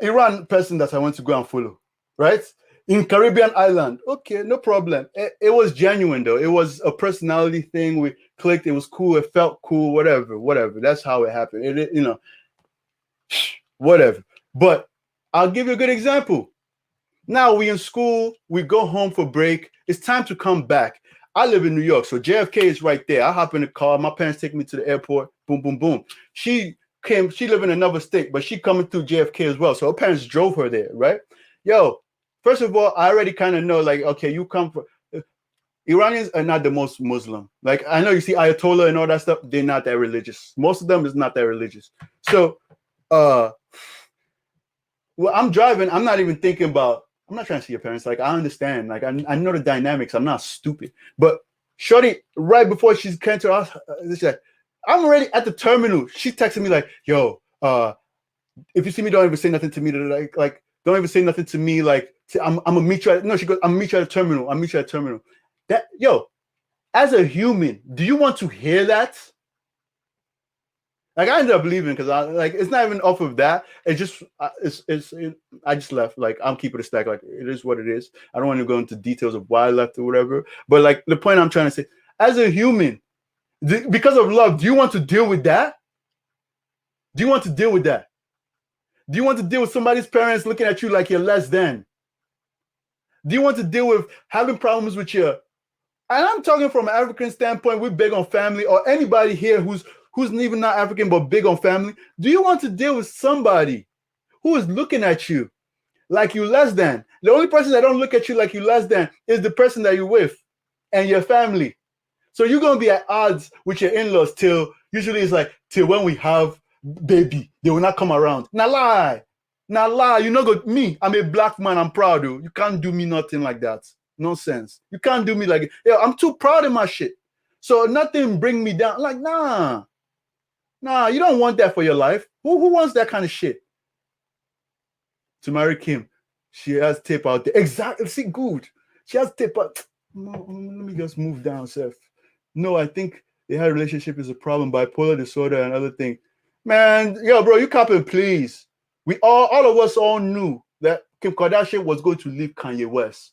Iran person that I want to go and follow, right? In Caribbean island, okay, no problem. It was genuine though. It was a personality thing. We clicked. It was cool. It felt cool. Whatever. That's how it happened. Whatever. But I'll give you a good example. Now we in school. We go home for break. It's time to come back. I live in New York, so JFK is right there. I hop in the car. My parents take me to the airport. Boom, boom, boom. She live in another state, but she coming through JFK as well. So her parents drove her there, right? Yo. First of all, I already kind of know, like, okay, you come from, Iranians are not the most Muslim. Like, I know you see Ayatollah and all that stuff. They're not that religious. Most of them is not that religious. So, well, I'm driving. I'm not even thinking about, I'm not trying to see your parents. Like, I understand. Like, I know the dynamics. I'm not stupid. But shorty, right before she came to us, I'm already at the terminal. She texted me like, yo, if you see me, don't even say nothing to me. Like, don't even say nothing to me. Like, I'm gonna meet you. No, she goes, I'm gonna meet you at the terminal. I'll meet you at the terminal. That, yo, as a human, do you want to hear that? Like, I ended up leaving because it's not even off of that. It's just, I just left. Like, I'm keeping it stack. Like, it is what it is. I don't want to go into details of why I left or whatever. But like, the point I'm trying to say, as a human, because of love, do you want to deal with that? Do you want to deal with that? Do you want to deal with somebody's parents looking at you like you're less than? Do you want to deal with having problems with your, and I'm talking from an African standpoint, we're big on family, or anybody here who's even not African but big on family. Do you want to deal with somebody who is looking at you like you less than? The only person that don't look at you like you less than is the person that you're with and your family. So you're going to be at odds with your in-laws till when we have baby, they will not come around. Now lie. You know, me, I'm a black man, I'm proud of. You can't do me nothing like that. Nonsense. You can't do me like, I'm too proud of my shit. So nothing bring me down. Like, nah, you don't want that for your life. Who wants that kind of shit? To marry Kim, she has tape out there. Exactly. See, good. She has tape out. Let me just move down, Seth. No, I think they had a relationship is a problem, bipolar disorder and other thing. Man, yo, bro, you capping, please. We all of us all knew that Kim Kardashian was going to leave Kanye West.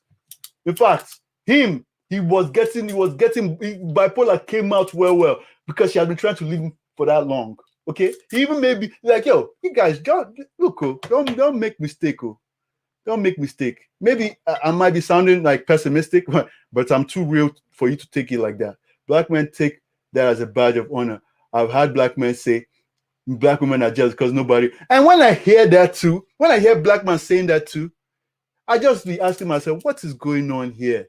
In fact, he was getting bipolar came out well because she had been trying to leave him for that long. Okay, he even maybe like, yo, you guys don't make mistake. Don't make mistake. Maybe I might be sounding like pessimistic, but I'm too real for you to take it like that. Black men take that as a badge of honor. I've had black men say black women are jealous because nobody. And when I hear that too, when I hear black men saying that too, I just be asking myself, what is going on here?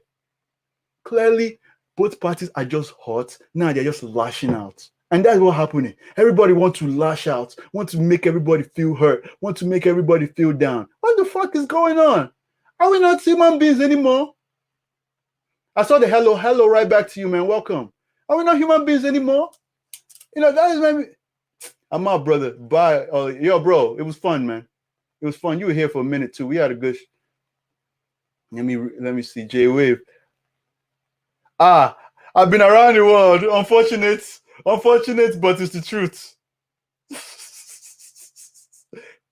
Clearly, both parties are just hot. Now they're just lashing out. And that's what happening. Everybody wants to lash out, want to make everybody feel hurt, want to make everybody feel down. What the fuck is going on? Are we not human beings anymore? I saw the hello right back to you, man. Welcome. Are we not human beings anymore? You know, that is maybe. I'm out, brother. Bye. Yo, bro, it was fun, man. It was fun. You were here for a minute too. We had a good. Let me see. J-Wave. I've been around the world. Unfortunate, but it's the truth.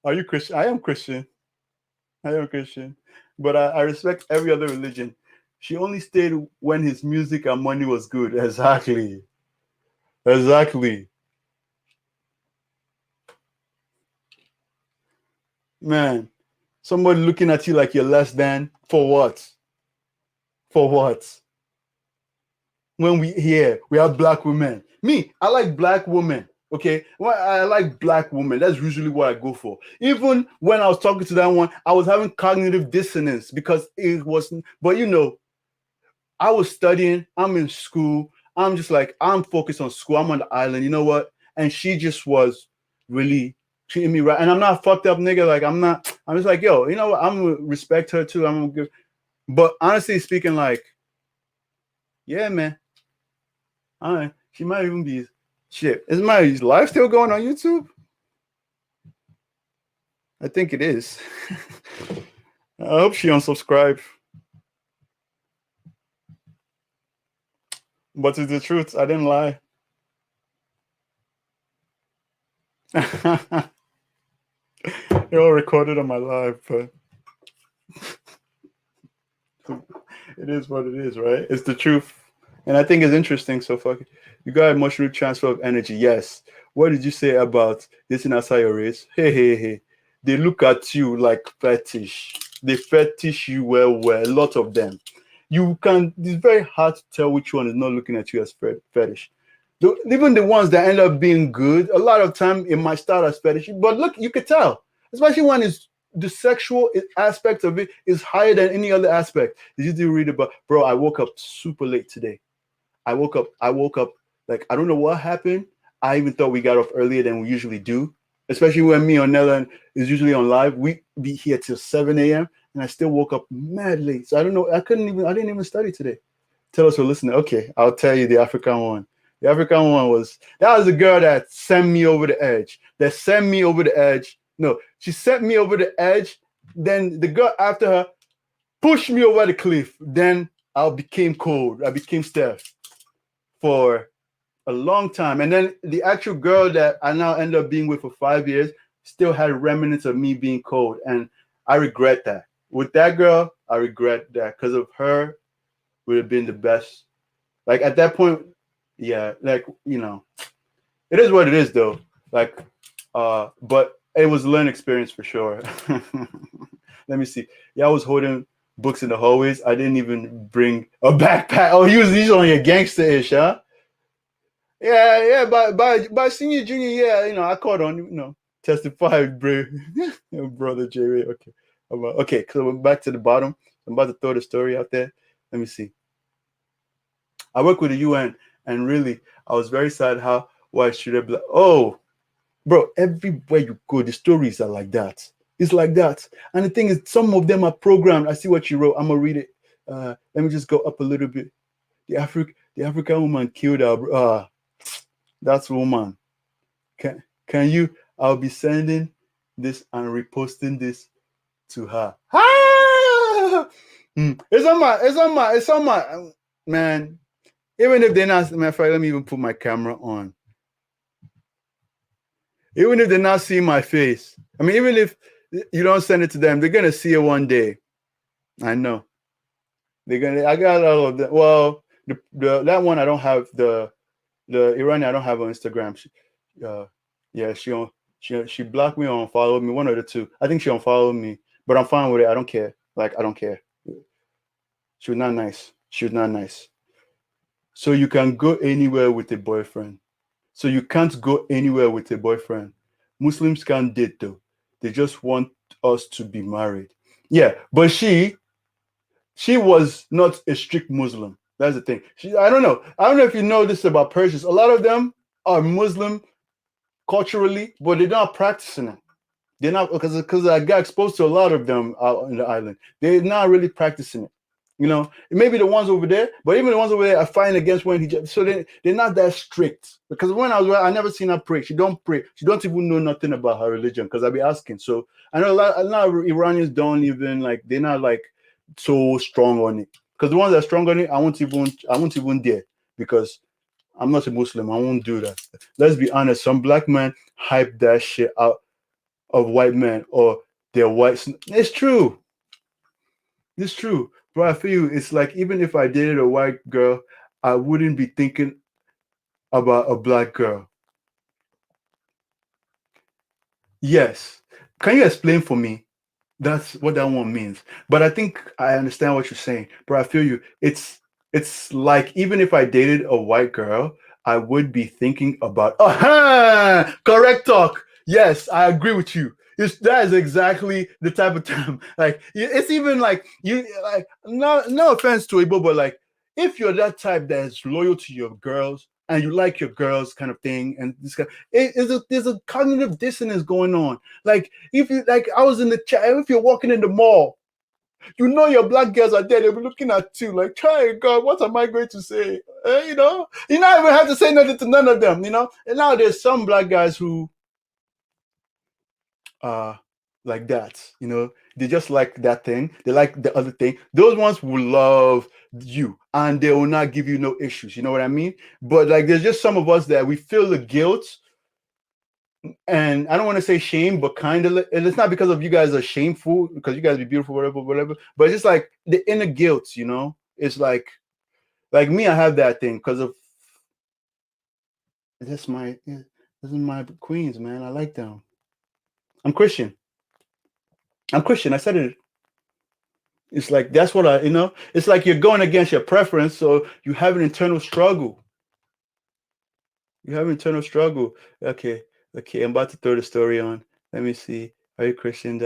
Are you Christian? I am Christian. But I respect every other religion. She only stayed when his music and money was good. Exactly. Man, somebody looking at you like you're less than. For what? When we have black women. Me, I like black women. Okay, well, I like black women. That's usually what I go for. Even when I was talking to that one, I was having cognitive dissonance because it wasn't. But you know, I was studying. I'm in school. I'm just like, I'm focused on school. I'm on the island. You know what? And she just was really treating me right. And I'm not a fucked up nigga. Like I'm not. I'm just like, yo, you know what? I'm gonna respect her too. I'm gonna give. But honestly speaking, like, yeah, man. All right, she might even be. Shit, is my live still going on YouTube? I think it is. I hope she unsubscribed. But it's the truth. I didn't lie. They're all recorded on my live, but it is what it is, right? It's the truth. And I think it's interesting. So fuck it. You got a mushroom transfer of energy. Yes. What did you say about this in outside your race? Hey. They look at you like fetish. They fetish you well. A lot of them. It's very hard to tell which one is not looking at you as fetish. Even the ones that end up being good, a lot of time it might start as fetish. But look, you could tell. Especially when the sexual aspect of it is higher than any other aspect. Did you read about, bro, I woke up super late today. I woke up like, I don't know what happened. I even thought we got off earlier than we usually do, especially when me or Nella is usually on live. We be here till 7 a.m. and I still woke up mad late. So I don't know. I didn't even study today. Tell us for listening. Okay, I'll tell you the African one. The African one was the girl that sent me over the edge. No, she sent me over the edge. Then the girl after her pushed me over the cliff. Then I became cold. I became Steph for a long time. And then the actual girl that I now end up being with for 5 years still had remnants of me being cold. And I regret that. With that girl, I regret that because of her would have been the best. Like at that point, yeah, like, you know, it is what it is though. Like, but it was a learning experience for sure. Let me see. Yeah, I was holding books in the hallways. I didn't even bring a backpack. Oh, he's only a gangster-ish, huh? Yeah. By senior, junior, yeah, you know, I caught on, you know, testified, brother Jerry. Okay. Okay, so we're back to the bottom. I'm about to throw the story out there. Let me see. I work with the UN, and really, I was very sad how white should be like, oh, bro, everywhere you go, the stories are like that. It's like that. And the thing is, some of them are programmed. I see what you wrote. I'm gonna read it. Let me just go up a little bit. The African woman killed her. That's woman. Can you? I'll be sending this and reposting this to her. It's on my man. Even if they're not, matter of fact, let me even put my camera on. Even if they're not seeing my face, I mean, even if you don't send it to them, they're gonna see it one day. I know. I got all of them. Well, that one I don't have. The Iranian I don't have on Instagram. She blocked me or unfollowed me. One of the two. I think she unfollowed me, but I'm fine with it. I don't care. Like I don't care. She was not nice. So you can go anywhere with a boyfriend. So you can't go anywhere with a boyfriend. Muslims can't date though. They just want us to be married. Yeah, but she was not a strict Muslim. That's the thing. I don't know if you know this about Persians. A lot of them, are Muslim culturally, but they're not practicing it. They're not, because I got exposed to a lot of them out in the island. They're not really practicing it. You know, maybe the ones over there, but even the ones over there are fighting against wearing hijab. So they're not that strict. Because when I was there, I never seen her pray. She don't pray. She don't even know nothing about her religion because I be asking. So I know a lot of Iranians don't even like, they're not like so strong on it. Because the ones that are strong on it, I won't even dare, because I'm not a Muslim. I won't do that. Let's be honest. Some black men hype that shit out of white men, or they're white. It's true. It's true. But I feel it's like, even if I dated a white girl, I wouldn't be thinking about a black girl. Yes. Can you explain for me? That's what that one means. But I think I understand what you're saying. But I feel you. It's like, even if I dated a white girl, I would be thinking about, correct talk. Yes, I agree with you. That is exactly the type of time. Like, it's even like, you like, no offense to Igbo, but like, if you're that type that is loyal to your girls and you like your girls kind of thing, and this kind, there's a cognitive dissonance going on. Like, if you like, I was in the chat. If you're walking in the mall, you know your black girls are there. They'll be looking at you like, "Try God, what am I going to say?" You know, you not even have to say nothing to none of them. You know, and now there's some black guys who like that. You know, they just like that thing. They like the other thing. Those ones will love you, and they will not give you no issues. You know what I mean? But like, there's just some of us that we feel the guilt. And I don't want to say shame, but kind of, and it's not because of you guys are shameful, because you guys be beautiful, whatever. But it's just like the inner guilt, you know. It's like me, I have that thing because of this is my queens, man. I like them. I'm Christian. I said it. It's like, that's what it's like you're going against your preference, so you have an internal struggle. Okay, I'm about to throw the story on. Let me see. Are you Christian?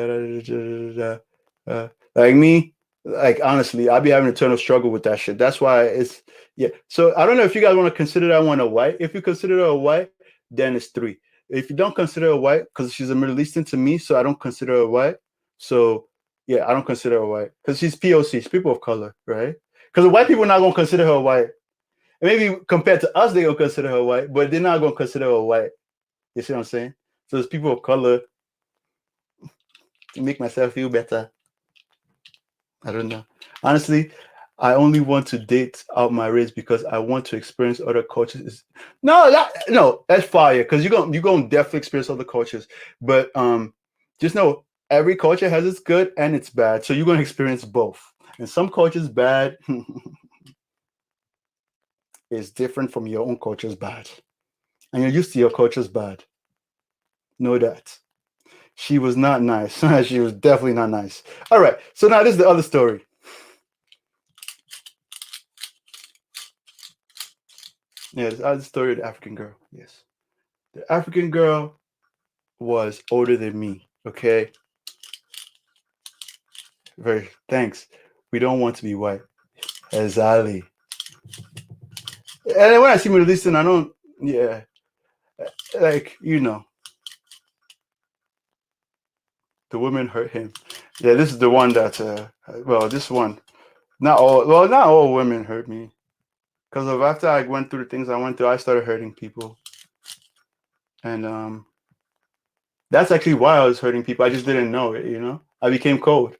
Like me, like, honestly, I'll be having an internal struggle with that shit. That's why it's, yeah. So I don't know if you guys want to consider that one a white. If you consider her a white, then it's 3. If you don't consider her white, because she's a Middle Eastern to me, so I don't consider her white. So yeah, I don't consider her white because she's POC, she's people of color, right? Because the white people are not gonna consider her white. Maybe compared to us, they gonna consider her white, but they're not gonna consider her white. You see what I'm saying? So it's people of color. To make myself feel better. I don't know. Honestly, I only want to date out my race because I want to experience other cultures. No, that's fire, because you're gonna definitely experience other cultures. But just know every culture has its good and its bad. So you're gonna experience both. And some cultures bad is different from your own culture's bad. And you're used to your culture's bad. Know that. She was not nice. She was definitely not nice. All right. So now this is the other story. Yeah, this other story of the African girl. Yes. The African girl was older than me. Okay. Thanks. We don't want to be white. Exactly. And when I see Middle Eastern, I don't, yeah. Like, you know. The woman hurt him. Yeah, this is the one that, this one. Not all women hurt me. Because of after I went through the things I went through, I started hurting people. And that's actually why I was hurting people. I just didn't know it, you know? I became cold.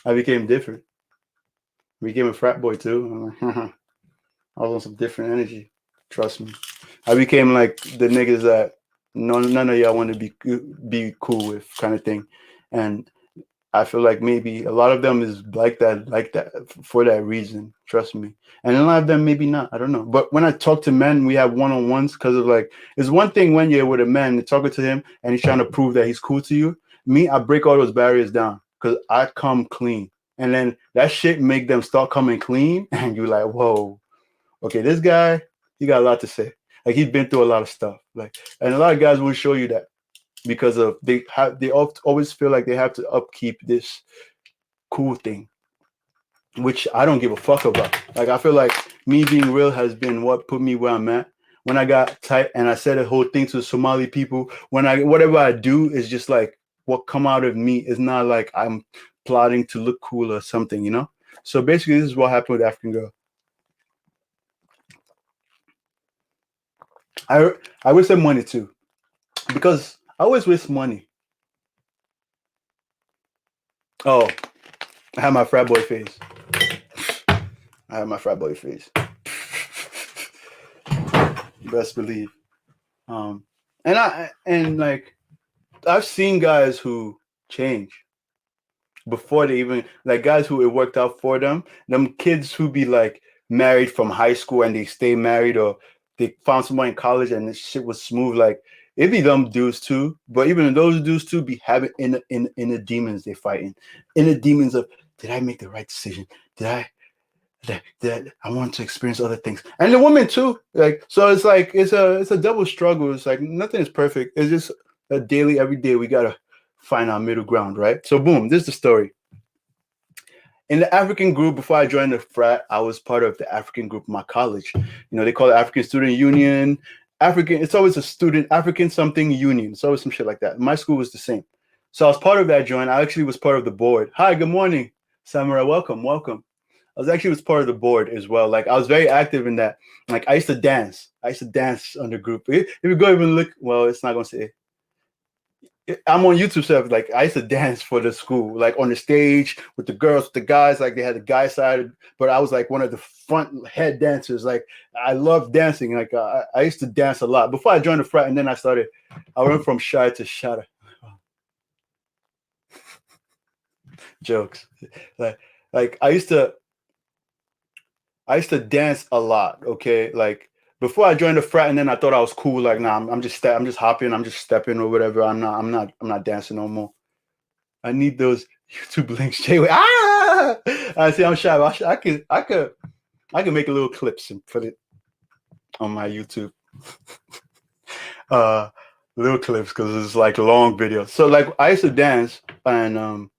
I became different. I became a frat boy too. I was on some different energy. Trust me. I became like the niggas that none of y'all want to be cool with, kind of thing. And I feel like maybe a lot of them is like that for that reason. Trust me. And a lot of them maybe not. I don't know. But when I talk to men, we have one-on-ones because of like, it's one thing when you're with a man and talking to him and he's trying to prove that he's cool to you. Me, I break all those barriers down because I come clean. And then that shit make them start coming clean. And you're like, whoa, okay, this guy, he got a lot to say. Like, he's been through a lot of stuff. Like, and a lot of guys will show you that. Because of they always feel like they have to upkeep this cool thing, which I don't give a fuck about. Like, I feel like me being real has been what put me where I'm at. when I got tight and I said the whole thing to the Somali people. Whatever I do is just like what come out of me is not like I'm plotting to look cool or something, you know. So basically, this is what happened with African Girl. I wasted money too, because I always waste money. Oh, I had my frat boy face. Best believe. And like I've seen guys who change before they even, like, guys who it worked out for them. Them kids who be like married from high school and they stay married, or they found someone in college and this shit was smooth. Like it be them dudes too. But even those dudes too be having inner demons they fighting. Inner demons of, did I make the right decision? Did I want to experience other things, and the women too. Like, so it's like it's a double struggle. It's like nothing is perfect. It's just a daily, every day we gotta find our middle ground, right? So boom, this is the story. In the African group, before I joined the frat, I was part of the African group in my college. You know, they call it African Student Union. It's always a student African something union. It's always some shit like that. My school was the same. So I was part of that joint. I actually was part of the board. Hi, good morning, Samurai. Welcome. I was part of the board as well. Like I was very active in that. Like I used to dance on the group. If you go even look, well, it's not gonna say. I'm on YouTube stuff. Like I used to dance for the school, like on the stage with the girls, with the guys. Like they had the guy side, but I was like one of the front head dancers. Like I love dancing. Like I used to dance a lot before I joined the frat, and then I went from shy to shatter. Jokes. Like I used to dance a lot. Okay, like before I joined the frat, and then I thought I was cool. Like, nah, I'm just hopping, I'm just stepping or whatever. I'm not dancing no more. I need those YouTube links. I see. I'm shy. I can make a little clips and put it on my YouTube. Little clips, because it's like long videos. So like I used to dance, and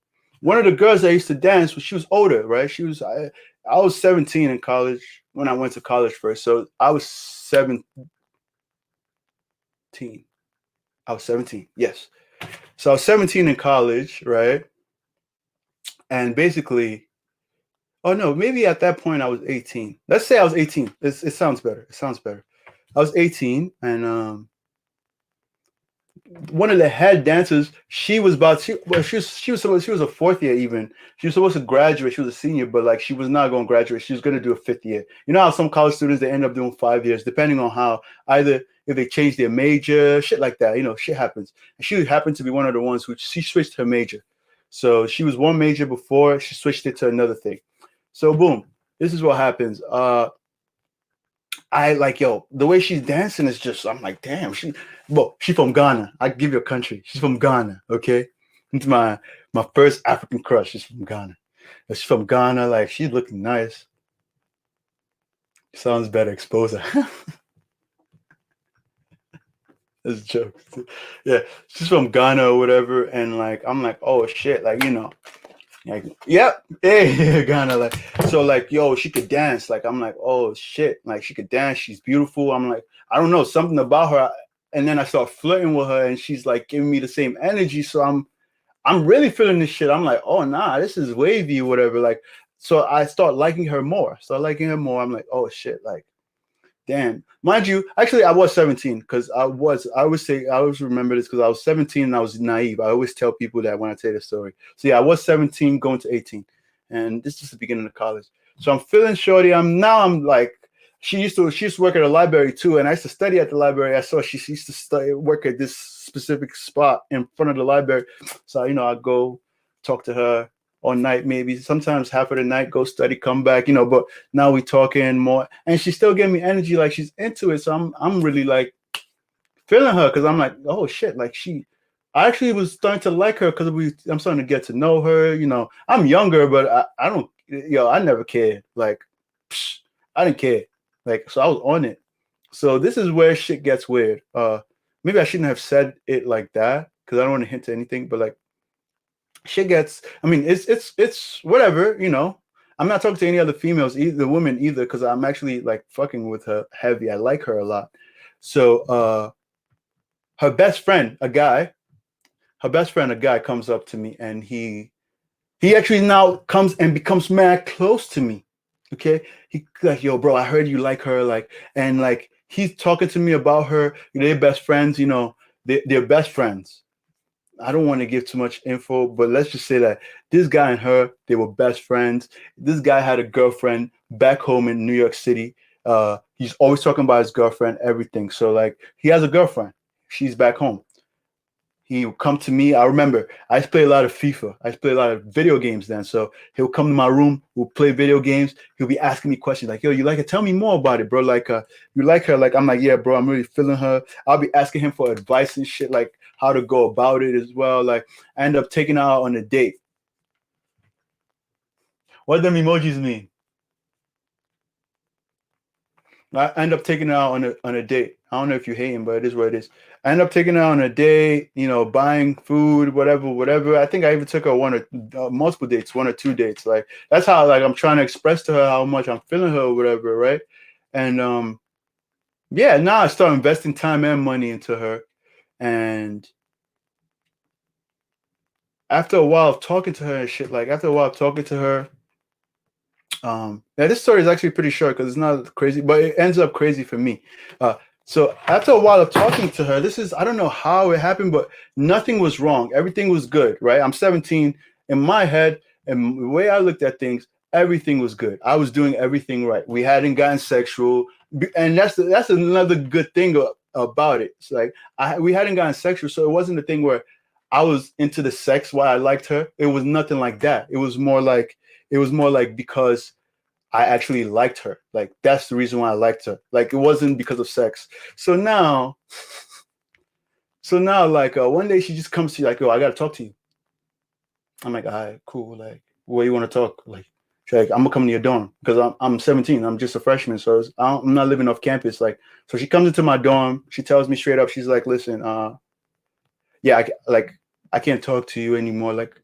one of the girls I used to dance with, she was older, right? I was 17 in college when I went to college first. So I was 17. I was 17, yes. So I was 17 in college, right? And basically, oh no, maybe at that point I was 18. Let's say I was 18. It sounds better. I was 18, and one of the head dancers, she was a fourth year even. She was supposed to graduate. She was a senior, but like she was not going to graduate. She was going to do a fifth year. You know how some college students, they end up doing 5 years, depending on how, either if they change their major, shit like that. You know, shit happens. And she happened to be one of the ones who she switched her major. So she was one major before, she switched it to another thing. So boom, this is what happens. I like, yo, the way she's dancing is just, I'm like, damn, she's from Ghana. I give you a country. She's from Ghana, okay? It's my first African crush. She's from Ghana. She's from Ghana, like, she's looking nice. Sounds better, expose her. That's a joke. Yeah, she's from Ghana or whatever, and like, I'm like, oh shit, like, you know, like, yep, hey, Ghana, like, so like, yo, she could dance. Like, I'm like, oh shit, like she could dance. She's beautiful. I'm like, I don't know, something about her. And then I start flirting with her, and she's like giving me the same energy. So I'm really feeling this shit. I'm like, oh nah, this is wavy or whatever. Like, so I start liking her more. I'm like, oh shit, like, damn. Mind you, actually, I was 17 because I always remember this because I was 17 and I was naive. I always tell people that when I tell the story. So yeah, I was 17 going to 18, and this is the beginning of college. So I'm feeling shorty. I'm like, she used to work at a library too, and I used to study at the library. I saw she used to work at this specific spot in front of the library. So you know, I go talk to her all night, maybe sometimes half of the night, go study, come back, you know, but now we talking more, and she's still giving me energy, like she's into it. So I'm really like feeling her, because I'm like, oh shit, like I actually was starting to like her because I'm starting to get to know her. You know, I'm younger, but I don't, I never cared. Like, I didn't care. Like, so I was on it. So this is where shit gets weird. Maybe I shouldn't have said it like that because I don't want to hint to anything, but like, shit gets, I mean, it's whatever, you know. I'm not talking to any other females, either women either, because I'm actually like fucking with her heavy. I like her a lot. So her best friend, a guy, comes up to me, and he actually now comes and becomes mad close to me. Okay, he like, yo, bro, I heard you like her, like, and like he's talking to me about her. They're best friends, you know. They're best friends. I don't want to give too much info, but let's just say that this guy and her, they were best friends. This guy had a girlfriend back home in New York City. He's always talking about his girlfriend, everything. So like, he has a girlfriend. She's back home. He would come to me. I remember I used to play a lot of FIFA. I used to play a lot of video games then. So he'll come to my room. We'll play video games. He'll be asking me questions like, yo, you like her? Tell me more about it, bro. Like, you like her? Like, I'm like, yeah, bro, I'm really feeling her. I'll be asking him for advice and shit, like how to go about it as well. Like, I end up taking her out on a date. What do them emojis mean? I end up taking her out on a date. I don't know if you're hating, but it is what it is. I end up taking her on a date, you know, buying food, whatever. I think I even took her multiple dates, 1 or 2 dates. Like, that's how, like, I'm trying to express to her how much I'm feeling her or whatever, right? And yeah, now I start investing time and money into her. And after a while of talking to her and shit, like now this story is actually pretty short because it's not crazy, but it ends up crazy for me. So after a while of talking to her, I don't know how it happened, but nothing was wrong. Everything was good, right? I'm 17. In my head, and the way I looked at things, everything was good. I was doing everything right. We hadn't gotten sexual, and that's another good thing about it. It's like we hadn't gotten sexual, so it wasn't a thing where I was into the sex why I liked her. It was nothing like that. It was more like because I actually liked her. Like, that's the reason why I liked her. Like, it wasn't because of sex. So now, like, one day she just comes to you like, yo, I gotta talk to you. I'm like, all right, cool. Like, where you want to talk? Like, she's like, I'm gonna come to your dorm because I'm 17. I'm just a freshman, so I'm not living off campus. Like, so she comes into my dorm. She tells me straight up, she's like, listen, yeah, I can't talk to you anymore, like,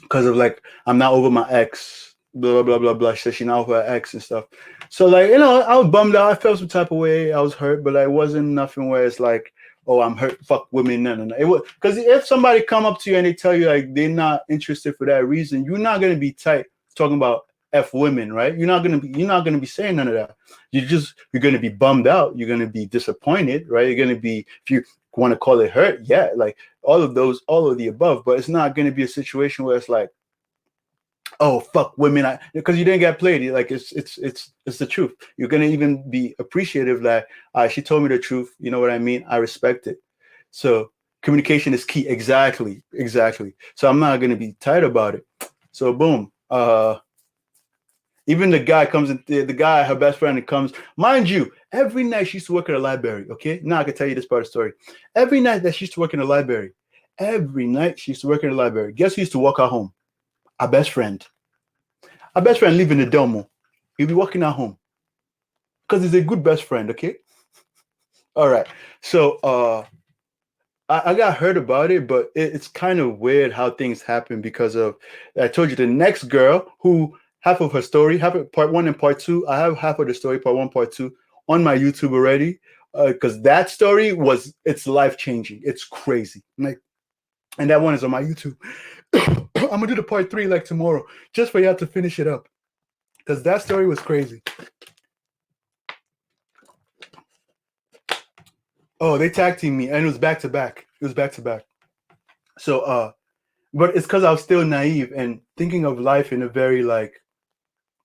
because of like I'm not over my ex. Blah blah blah blah. She said she's not over her ex and stuff. So like, you know, I was bummed out. I felt some type of way. I was hurt, but it wasn't nothing where it's like, oh, I'm hurt. Fuck women. No. It was because if somebody come up to you and they tell you like they're not interested for that reason, you're not gonna be tight talking about F women, right? You're not gonna be saying none of that. You're gonna be bummed out. You're gonna be disappointed, right? You're gonna be, if you want to call it hurt, yeah, like all of the above. But it's not gonna be a situation where it's like, oh fuck women, because you didn't get played. Like, it's the truth. You're gonna even be appreciative that she told me the truth. You know what I mean? I respect it. So communication is key. Exactly. So I'm not gonna be tight about it. So boom. Even the guy comes in. The guy, her best friend, comes. Mind you, every night she used to work at a library. Okay, now I can tell you this part of the story. Every night that she used to work in the library. Guess who used to walk her home? Our best friend live in the Delmo. He'll be walking at home because he's a good best friend. Okay. All right. So I got heard about it, but it's kind of weird how things happen because of, I told you, the next girl who half of her story, part 1 and part 2. I have half of the story, part 1, part 2 on my YouTube already. Because that story it's life changing. It's crazy. Like, and that one is on my YouTube. I'm gonna do the part 3 like tomorrow, just for y'all to finish it up, because that story was crazy. Oh, they tag teamed me, and it was back to back. So, but it's because I was still naive and thinking of life in a very like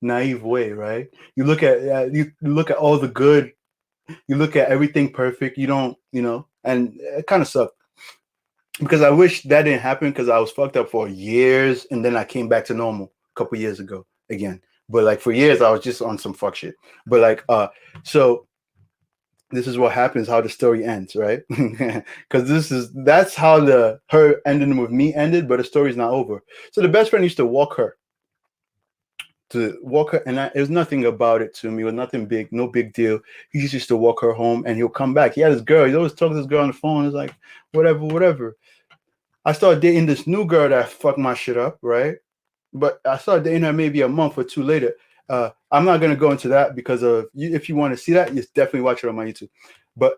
naive way, right? You look at all the good, you look at everything perfect. You don't, and it kind of sucked. Because I wish that didn't happen, because I was fucked up for years and then I came back to normal a couple years ago again. But like for years I was just on some fuck shit. But like so this is what happens, how the story ends, right? Because that's how her ending with me ended, but the story's not over. So the best friend used to walk her, and it was nothing about it to me. It was nothing big, no big deal. He just used to walk her home and he'll come back. He had this girl. He always talks to this girl on the phone. It's like, whatever. I started dating this new girl that fucked my shit up, right? But I started dating her maybe a month or 2 later. I'm not gonna go into that because of you. If you want to see that, you definitely watch it on my YouTube. But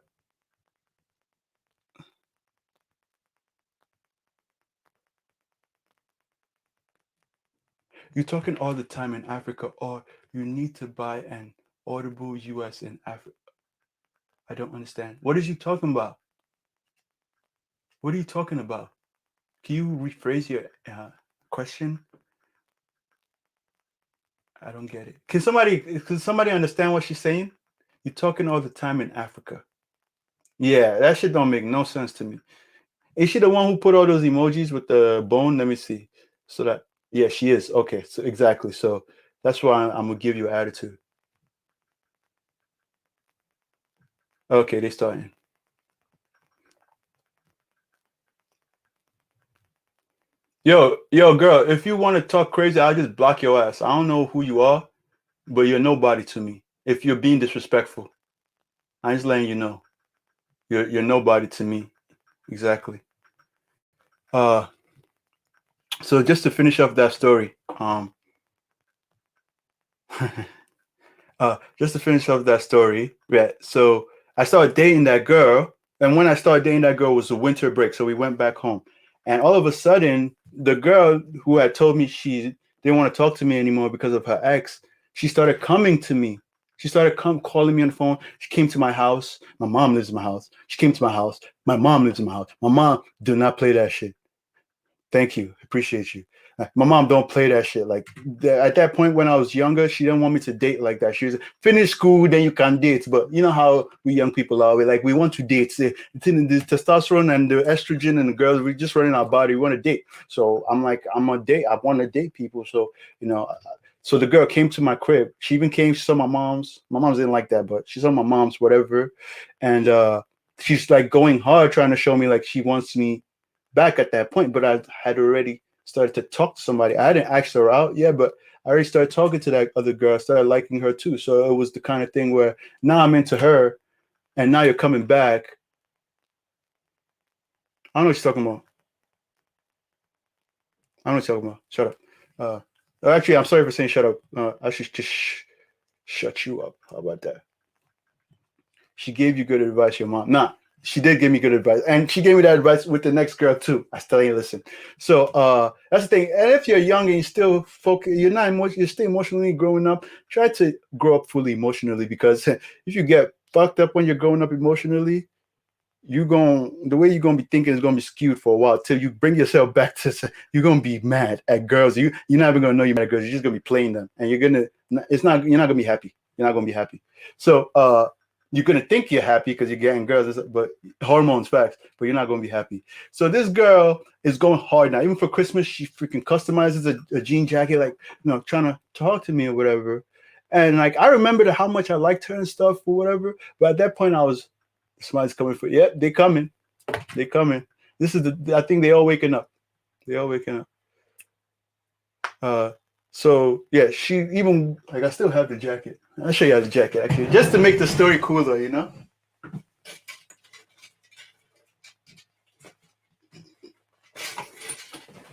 you're talking all the time in Africa, or you need to buy an Audible US in Africa. I don't understand. What is you talking about? What are you talking about? Can you rephrase your question? I don't get it. Can somebody understand what she's saying? You're talking all the time in Africa. Yeah, that shit don't make no sense to me. Is she the one who put all those emojis with the bone? Let me see. So that, yeah, she is. Okay, so exactly. So that's why I'm gonna give you attitude. Okay, they starting. Yo, girl, if you want to talk crazy, I'll just block your ass. I don't know who you are, but you're nobody to me. If you're being disrespectful, I'm just letting you know. You're nobody to me. Exactly. So just to finish off that story, yeah. So I started dating that girl, and when I started dating that girl, it was a winter break, so we went back home, and all of a sudden, the girl who had told me she didn't want to talk to me anymore because of her ex, she started coming to me. She started calling me on the phone. She came to my house. My mom lives in my house. She came to my house. My mom lives in my house. My mom do not play that shit. Thank you. Appreciate you. My mom don't play that shit. Like at that point when I was younger, she didn't want me to date like that. She was finish school, then you can date. But you know how we young people are. We want to date. The testosterone and the estrogen and the girls, we just running our body. We want to date. So I'm like, I'm a date. I want to date people. So so the girl came to my crib. She even came. She saw my mom's. My mom's didn't like that, but she saw my mom's, whatever. And she's like going hard, trying to show me like she wants me back at that point. But I had already started to talk to somebody. I hadn't asked her out yet, but I already started talking to that other girl. I started liking her too. So it was the kind of thing where now I'm into her, and now you're coming back. I don't know what you're talking about. I don't know what you're talking about. Shut up. Actually, I'm sorry for saying shut up. I should just shut you up. How about that? She gave you good advice, your mom. Nah, she did give me good advice. And she gave me that advice with the next girl too. I still ain't listen. So that's the thing. And if you're young and you still focus, you're still emotionally growing up, try to grow up fully emotionally, because if you get fucked up when you're growing up emotionally, the way you're gonna be thinking is gonna be skewed for a while till you bring yourself back to. You're gonna be mad at girls. You're not even gonna know you're mad at girls. You're just gonna be playing them, and you're not gonna be happy. You're not gonna be happy. So you're gonna think you're happy because you're getting girls, but hormones, facts. But you're not gonna be happy. So this girl is going hard now. Even for Christmas, she freaking customizes a jean jacket, like trying to talk to me or whatever. And like I remembered how much I liked her and stuff or whatever. But at that point, somebody's coming for. Yep, they coming. They coming. This is I think they all waking up. They all waking up. So yeah, she even I still have the jacket. I'll show you the jacket actually, just to make the story cooler,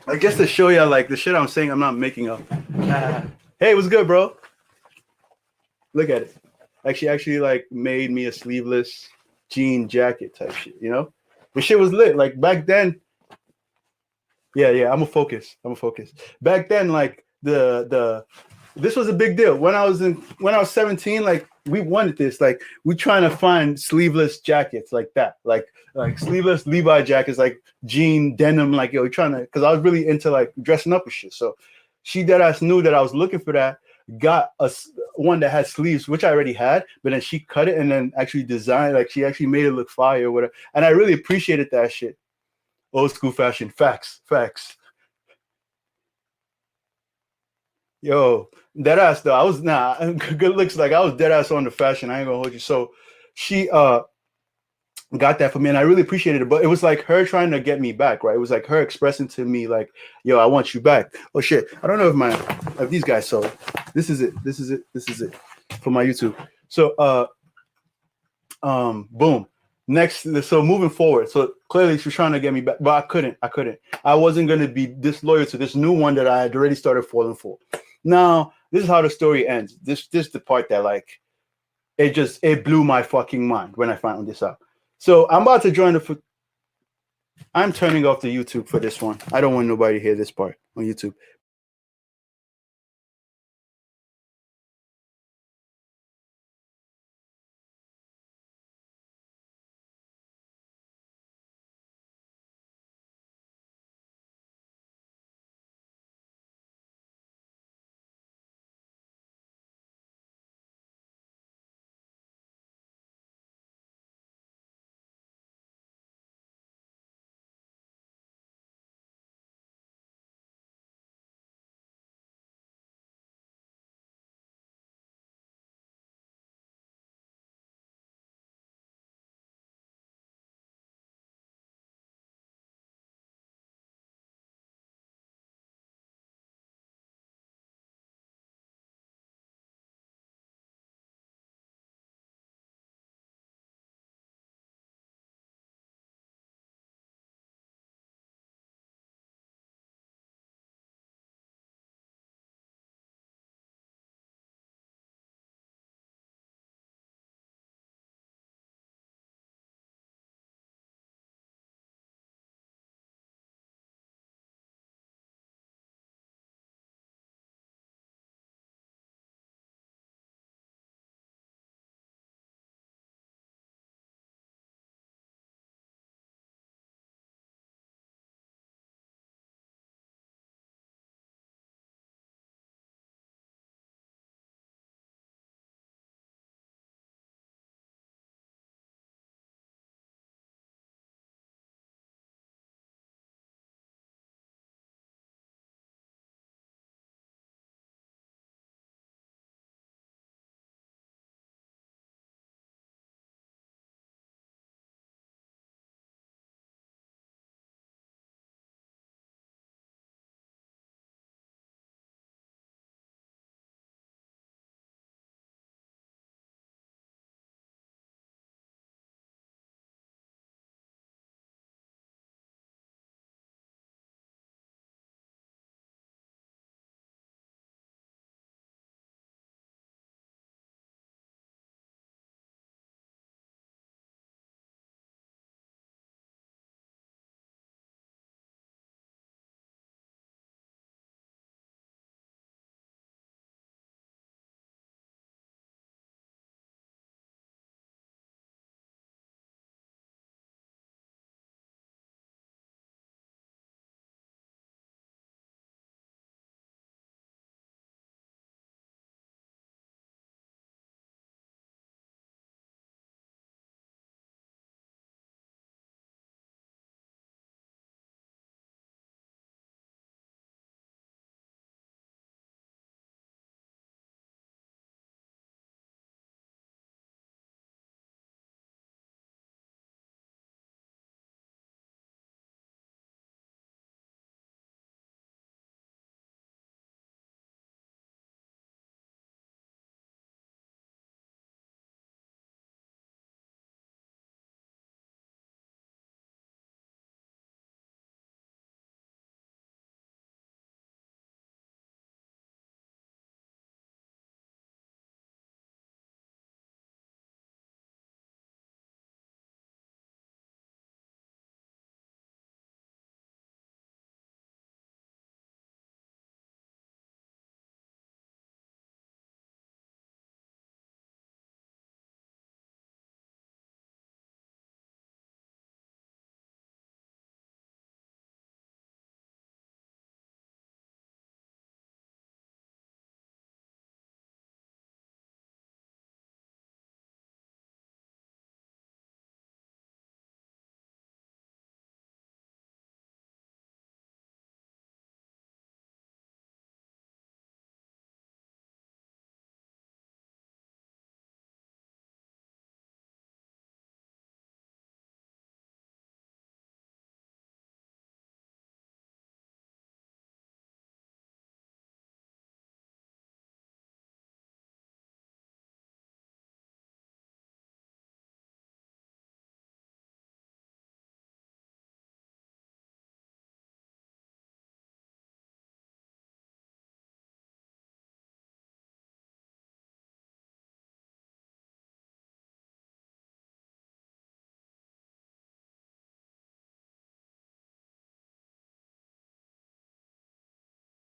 I guess to show you like the shit I'm saying, I'm not making up. Hey, what's good, bro? Look at it. Actually like made me a sleeveless jean jacket type shit, The shit was lit. Like back then. Yeah, I'm a focus. Back then, like this was a big deal. When I was 17, like we wanted this. Like we trying to find sleeveless jackets like that. Like sleeveless Levi jackets, like jean denim, like trying to, because I was really into like dressing up and shit. So she deadass knew that I was looking for that, got one that had sleeves, which I already had, but then she cut it and then actually designed, like she actually made it look fire or whatever. And I really appreciated that shit. Old school fashion. Facts. Yo, dead ass though. I was good looks, like I was dead ass on the fashion. I ain't gonna hold you. So she got that for me, and I really appreciated it. But it was like her trying to get me back, right? It was like her expressing to me, like, yo, I want you back. Oh shit. I don't know if these guys saw it. This is it for my YouTube. So boom. Next, so moving forward, so clearly she was trying to get me back, but I couldn't. I wasn't going to be disloyal to this new one that I had already started falling for. Now, this is how the story ends. This the part that like it blew my fucking mind when I found this out. So I'm about to join I'm turning off the YouTube for this one. I don't want nobody to hear this part on YouTube.